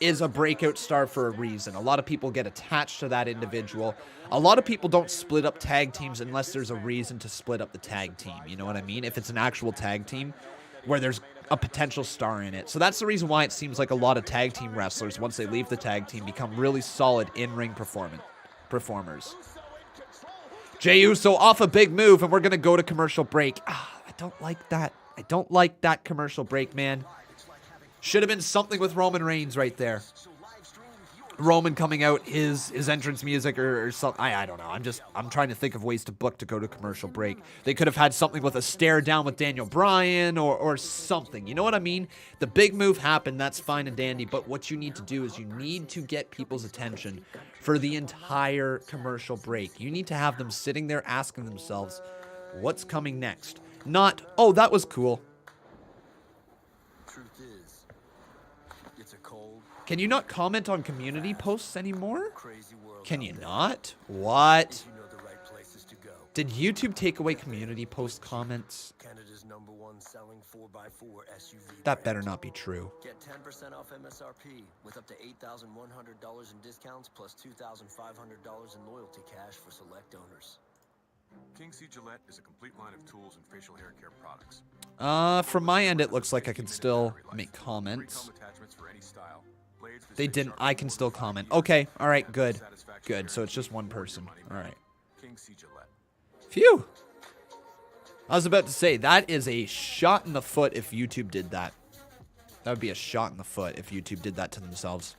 is a breakout star for a reason. A lot of people get attached to that individual. A lot of people don't split up tag teams unless there's a reason to split up the tag team. You know what I mean? If it's an actual tag team where there's a potential star in it. So that's the reason why it seems like a lot of tag team wrestlers, once they leave the tag team, become really solid in-ring performers. Jey Uso off a big move, and we're going to go to commercial break. I don't like that. I don't like that commercial break, man. Should have been something with Roman Reigns right there. Roman coming out, his entrance music or something. I don't know. I'm trying to think of ways to book to go to commercial break. They could have had something with a stare down with Daniel Bryan or something. You know what I mean? The big move happened. That's fine and dandy. But what you need to do is you need to get people's attention for the entire commercial break. You need to have them sitting there asking themselves, what's coming next? Not, oh, that was cool. Can you not comment on community posts anymore? Can you not? What? Did YouTube take away community post comments? That better not be true. Get 10% off MSRP with up to $8,100 in discounts plus $2,500 in loyalty cash for select owners. King C Gillette is a complete line of tools and facial hair care products. From my end, it looks like I can still make comments. They didn't. I can still comment. Okay. All right. Good. Good. So it's just one person. All right. Phew. I was about to say, that is a shot in the foot if YouTube did that. That would be a shot in the foot if YouTube did that to themselves.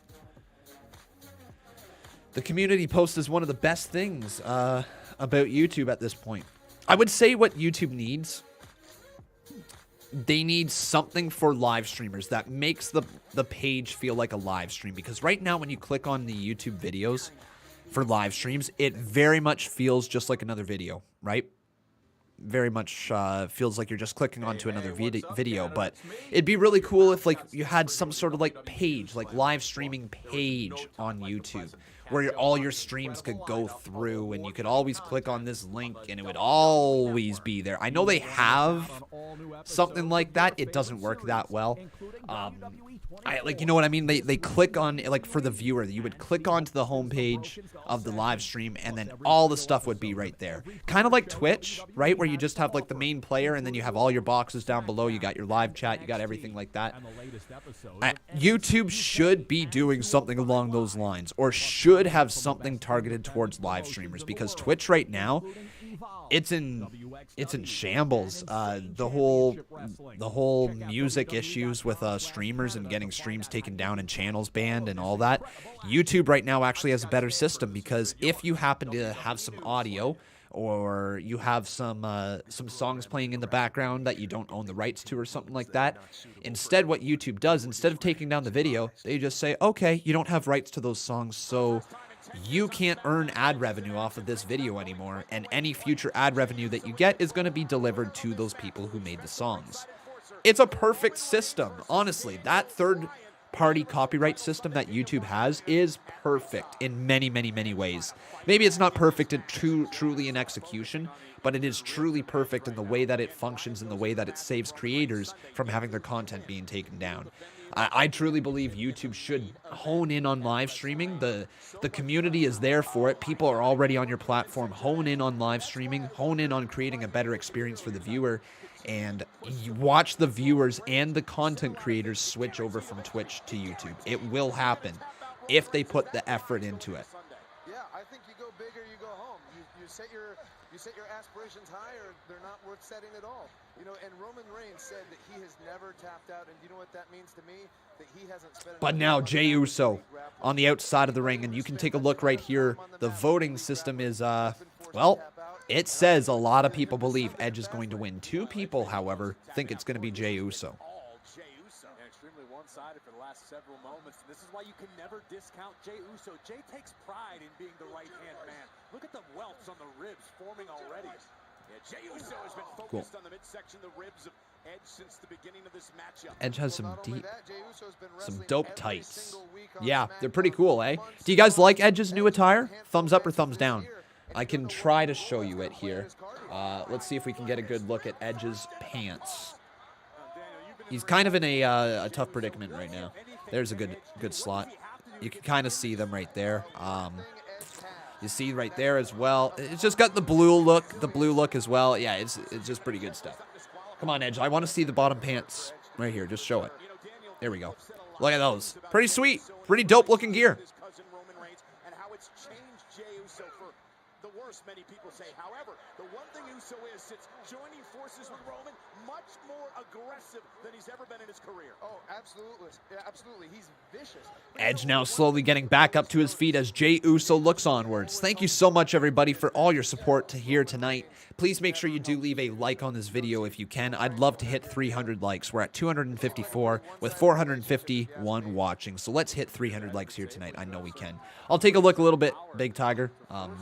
The community post is one of the best things about YouTube at this point. I would say what YouTube needs, they need something for live streamers that makes the page feel like a live stream. Because right now when you click on the YouTube videos for live streams, it very much feels just like another video, right? Very much feels like you're just clicking onto another video. But it'd be really cool if like you had some sort of like page, like live streaming page on YouTube, where all your streams could go through and you could always click on this link and it would always be there. I know they have something like that. It doesn't work that well. You know what I mean? They click on, like for the viewer, you would click onto the homepage of the live stream and then all the stuff would be right there. Kind of like Twitch, right? Where you just have like the main player and then you have all your boxes down below. You got your live chat, you got everything like that. YouTube should be doing something along those lines, or should have something targeted towards live streamers, because Twitch right now, it's in shambles. The whole music issues with streamers and getting streams taken down and channels banned and all that. YouTube right now actually has a better system, because if you happen to have some audio or you have some songs playing in the background that you don't own the rights to or something like that, instead what YouTube does, instead of taking down the video, they just say, okay, you don't have rights to those songs, so you can't earn ad revenue off of this video anymore, and any future ad revenue that you get is going to be delivered to those people who made the songs. It's a perfect system, honestly. That third-party copyright system that YouTube has is perfect in many, many, many ways. Maybe it's not perfect in truly in execution, but it is truly perfect in the way that it functions, in the way that it saves creators from having their content being taken down. I truly believe YouTube should hone in on live streaming. The community is there for it. People are already on your platform. Hone in on live streaming. Hone in on creating a better experience for the viewer. And you watch the viewers and the content creators switch over from Twitch to YouTube. It will happen if they put the effort into it. Yeah, I think you go big or you go home. You set your aspirations high, or they're not worth setting at all. You know, and Roman Reigns said that he has never tapped out, and you know what that means to me? That he hasn't spent. But now Jey Uso on the outside of the ring, and you can take a look right here. The voting system is, well, it says a lot of people believe Edge is going to win. 2 people, however, think it's going to be Jey Uso. Extremely one-sided for the last several moments. This is why you can never discount Jey Uso. Jey takes pride in being the right-hand man. Look at the welts on the ribs forming already. Cool. Edge has some dope tights. Yeah, they're pretty cool, eh? Do you guys like Edge's new attire? Thumbs up or thumbs down? I can try to show you it here. Let's see if we can get a good look at Edge's pants. He's kind of in a tough predicament right now. There's a good slot. You can kind of see them right there. You see right there as well. It's just got the blue look as well. Yeah, it's just pretty good stuff. Come on, Edge. I want to see the bottom pants right here. Just show it. There we go. Look at those. Pretty sweet. Pretty dope looking gear. Many people say. However, the one thing Uso is, since joining forces with Roman, much more aggressive than he's ever been in his career. Oh, absolutely. Yeah, absolutely. He's vicious. Edge now slowly getting back up to his feet as Jey Uso looks onwards. Thank you so much, everybody, for all your support here tonight. Please make sure you do leave a like on this video if you can. I'd love to hit 300 likes. We're at 254 with 451 watching. So let's hit 300 likes here tonight. I know we can. I'll take a look a little bit, Big Tiger.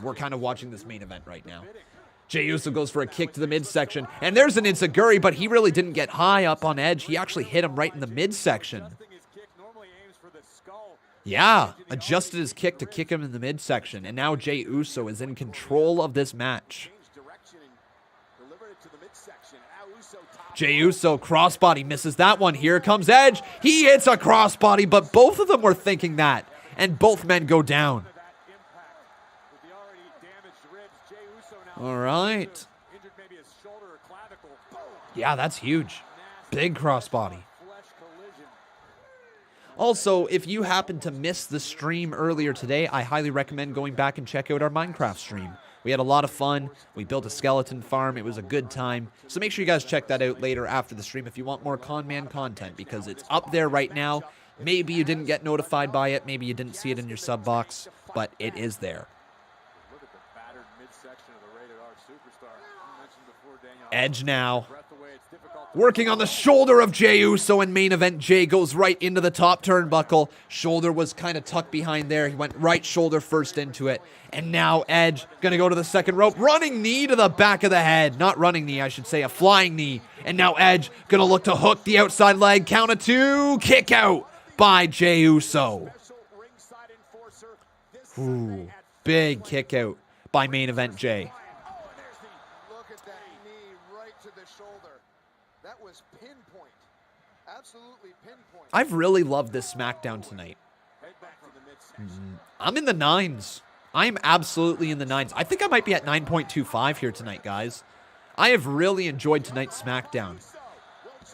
We're kind of watching this main event right now. Jey Uso goes for a kick to the midsection. And there's an enziguri, but he really didn't get high up on Edge. He actually hit him right in the midsection. Yeah, adjusted his kick to kick him in the midsection. And now Jey Uso is in control of this match. Jey Uso, crossbody, misses that one. Here comes Edge. He hits a crossbody, but both of them were thinking that. And both men go down. All right. Yeah, that's huge. Big crossbody. Also, if you happen to miss the stream earlier today, I highly recommend going back and check out our Minecraft stream. We had a lot of fun. We built a skeleton farm. It was a good time. So make sure you guys check that out later after the stream if you want more Con Man content, because it's up there right now. Maybe you didn't get notified by it. Maybe you didn't see it in your sub box, but it is there. Edge now. Working on the shoulder of Jey Uso, and main event Jey goes right into the top turnbuckle. Shoulder was kind of tucked behind there. He went right shoulder first into it. And now Edge going to go to the second rope. Running knee to the back of the head. Not running knee, I should say. A flying knee. And now Edge going to look to hook the outside leg. Count of two. Kick out by Jey Uso. Ooh, big kick out by main event Jey. I've really loved this SmackDown tonight. I'm in the 9s. I am absolutely in the 9s. I think I might be at 9.25 here tonight, guys. I have really enjoyed tonight's SmackDown.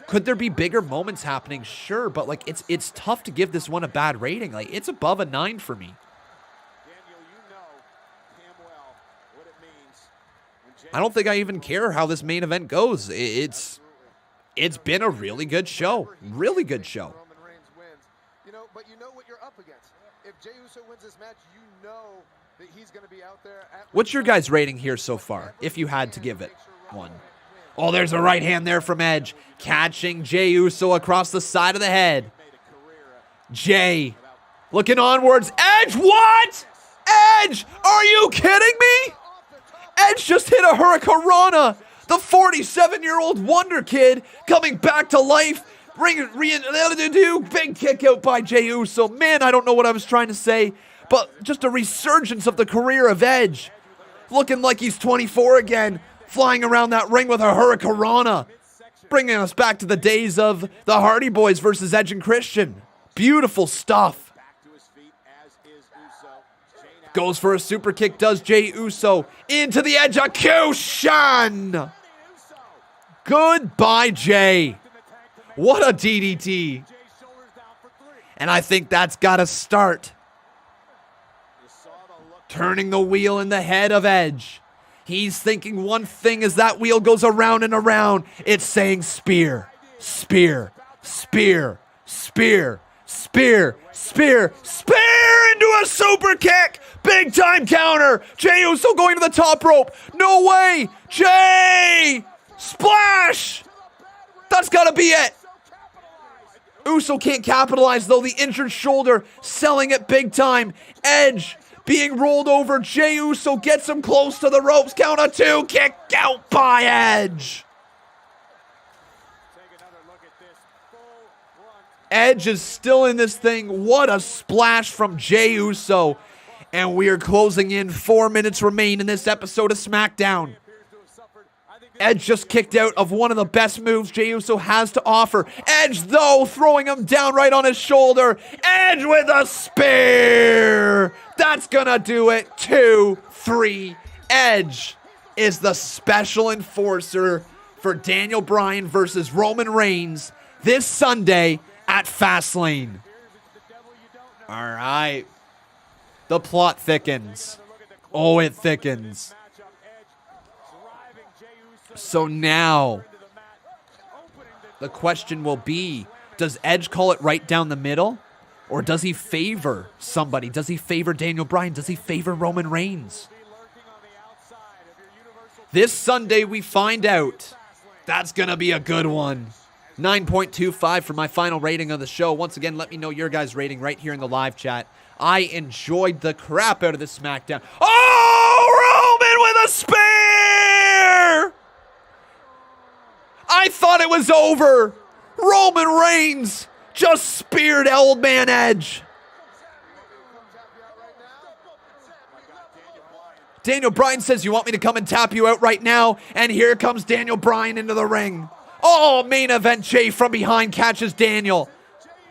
Could there be bigger moments happening? Sure, but like it's tough to give this one a bad rating. Like, it's above a 9 for me. I don't think I even care how this main event goes. It's been a really good show. Really good show. But you know what you're up against. If Jey Uso wins this match, you know that he's going to be out there. What's your guys' rating here so far, if you had to give it one? Oh, there's a right hand there from Edge, catching Jey Uso across the side of the head. Jey looking onwards. Edge, what? Edge, are you kidding me? Edge just hit a Hurricanrana. The 47-year-old Wonder Kid coming back to life. Big kick out by Jey Uso. Man, I don't know what I was trying to say, but just a resurgence of the career of Edge. Looking like he's 24 again, flying around that ring with a Hurricanrana. Bringing us back to the days of the Hardy Boys versus Edge and Christian. Beautiful stuff. Goes for a super kick, does Jey Uso. Into the execution. Goodbye, Jey. What a DDT. And I think that's got to start. Turning the wheel in the head of Edge. He's thinking one thing as that wheel goes around and around. It's saying spear, spear, spear, spear, spear, spear, spear into a super kick. Big time counter. Jey Uso going to the top rope. No way. Jey. Splash. That's got to be it. Uso can't capitalize, though. The injured shoulder selling it big time. Edge being rolled over. Jey Uso gets him close to the ropes. Count of 2. Kick out by Edge. Edge is still in this thing. What a splash from Jey Uso. And we are closing in. 4 minutes remain in this episode of SmackDown. Edge just kicked out of one of the best moves Jey Uso has to offer. Edge, though, throwing him down right on his shoulder. Edge with a spear. That's gonna do it. 2, 3. Edge is the special enforcer for Daniel Bryan versus Roman Reigns this Sunday at Fastlane. All right. The plot thickens. Oh, it thickens. So now, the question will be, does Edge call it right down the middle? Or does he favor somebody? Does he favor Daniel Bryan? Does he favor Roman Reigns? This Sunday we find out. That's going to be a good one. 9.25 for my final rating of the show. Once again, let me know your guys' rating right here in the live chat. I enjoyed the crap out of this SmackDown. Oh, Roman with a spear! I thought it was over. Roman Reigns just speared old man Edge. Daniel Bryan says, you want me to come and tap you out right now? And here comes Daniel Bryan into the ring. Oh, main event Jey from behind catches Daniel.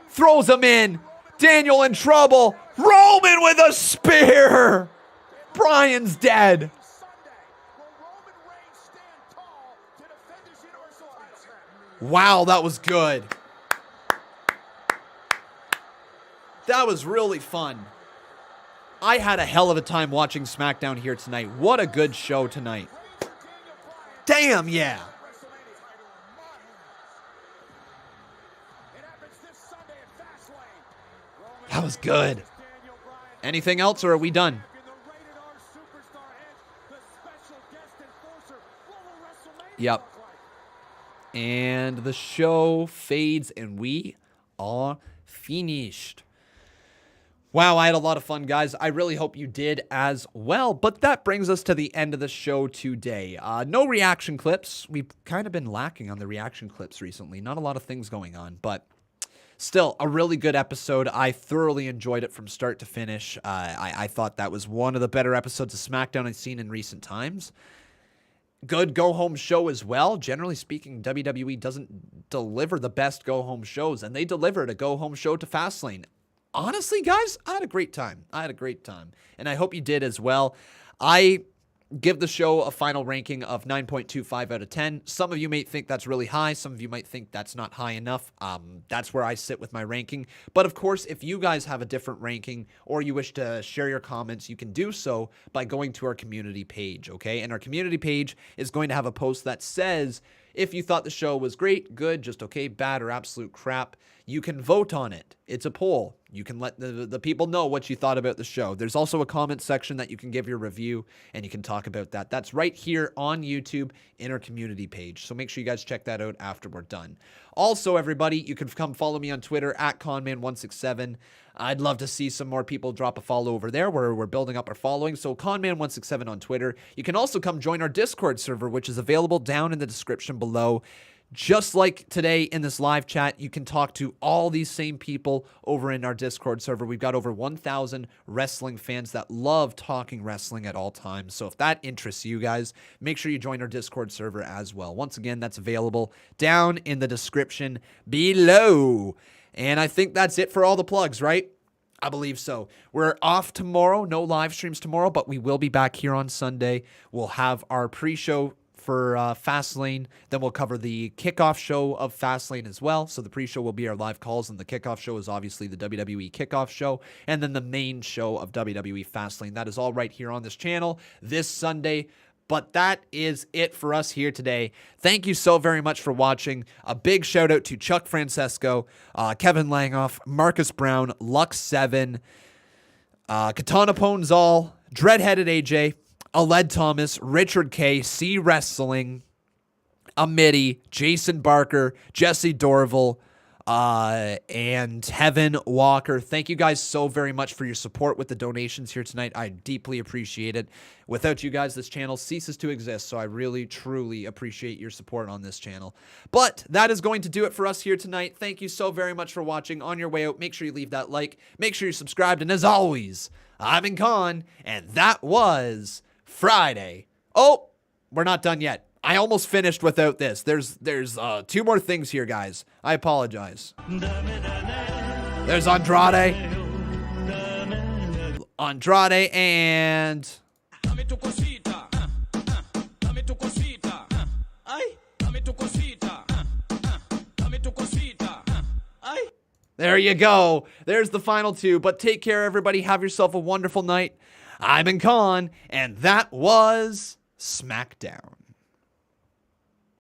Throws him in. Daniel in trouble. Roman with a spear. Bryan's dead. Wow, that was good. That was really fun. I had a hell of a time watching SmackDown here tonight. What a good show tonight. Damn, yeah. That was good. Anything else, or are we done? Yep. And the show fades, and we are finished. Wow, I had a lot of fun, guys. I really hope you did as well. But that brings us to the end of the show today. No reaction clips. We've kind of been lacking on the reaction clips recently. Not a lot of things going on, but still, a really good episode. I thoroughly enjoyed it from start to finish. I thought that was one of the better episodes of SmackDown I've seen in recent times. Good go-home show as well. Generally speaking, WWE doesn't deliver the best go-home shows, and they delivered a go-home show to Fastlane. Honestly, guys, I had a great time. And I hope you did as well. I give the show a final ranking of 9.25 out of 10. Some of you may think that's really high. Some of you might think that's not high enough. That's where I sit with my ranking. But of course, if you guys have a different ranking or you wish to share your comments, you can do so by going to our community page, okay? And our community page is going to have a post that says, if you thought the show was great, good, just okay, bad, or absolute crap, you can vote on it. It's a poll. You can let the people know what you thought about the show. There's also a comment section that you can give your review, and you can talk about that. That's right here on YouTube in our community page. So make sure you guys check that out after we're done. Also, everybody, you can come follow me on Twitter at Conman167. I'd love to see some more people drop a follow over there where we're building up our following. So Conman167 on Twitter. You can also come join our Discord server, which is available down in the description below. Just like today in this live chat, you can talk to all these same people over in our Discord server. We've got over 1,000 wrestling fans that love talking wrestling at all times. So if that interests you guys, make sure you join our Discord server as well. Once again, that's available down in the description below. And I think that's it for all the plugs, right? I believe so. We're off tomorrow. No live streams tomorrow, but we will be back here on Sunday. We'll have our pre-show for Fastlane. Then we'll cover the kickoff show of Fastlane as well. So the pre-show will be our live calls, and the kickoff show is obviously the WWE kickoff show, and then the main show of WWE Fastlane. That is all right here on this channel this Sunday. But that is it for us here today. Thank you so very much for watching. A big shout out to Chuck Francesco, Kevin Langoff, Marcus Brown, Lux7, Katana Ponzal, Dreadheaded AJ, Aled Thomas, Richard K, C Wrestling, Amity, Jason Barker, Jesse Dorval, and Heaven Walker. Thank you guys so very much for your support with the donations here tonight. I deeply appreciate it. Without you guys, this channel ceases to exist, so I really, truly appreciate your support on this channel. But that is going to do it for us here tonight. Thank you so very much for watching. On your way out, make sure you leave that like. Make sure you're subscribed. And as always, I've been Khan, and that was Friday. Oh, we're not done yet. I almost finished without this. There's 2 more things here, guys. I apologize. There's Andrade. And... there you go. There's the final 2. But take care, everybody. Have yourself a wonderful night. I've been Khan, and that was Smackdown.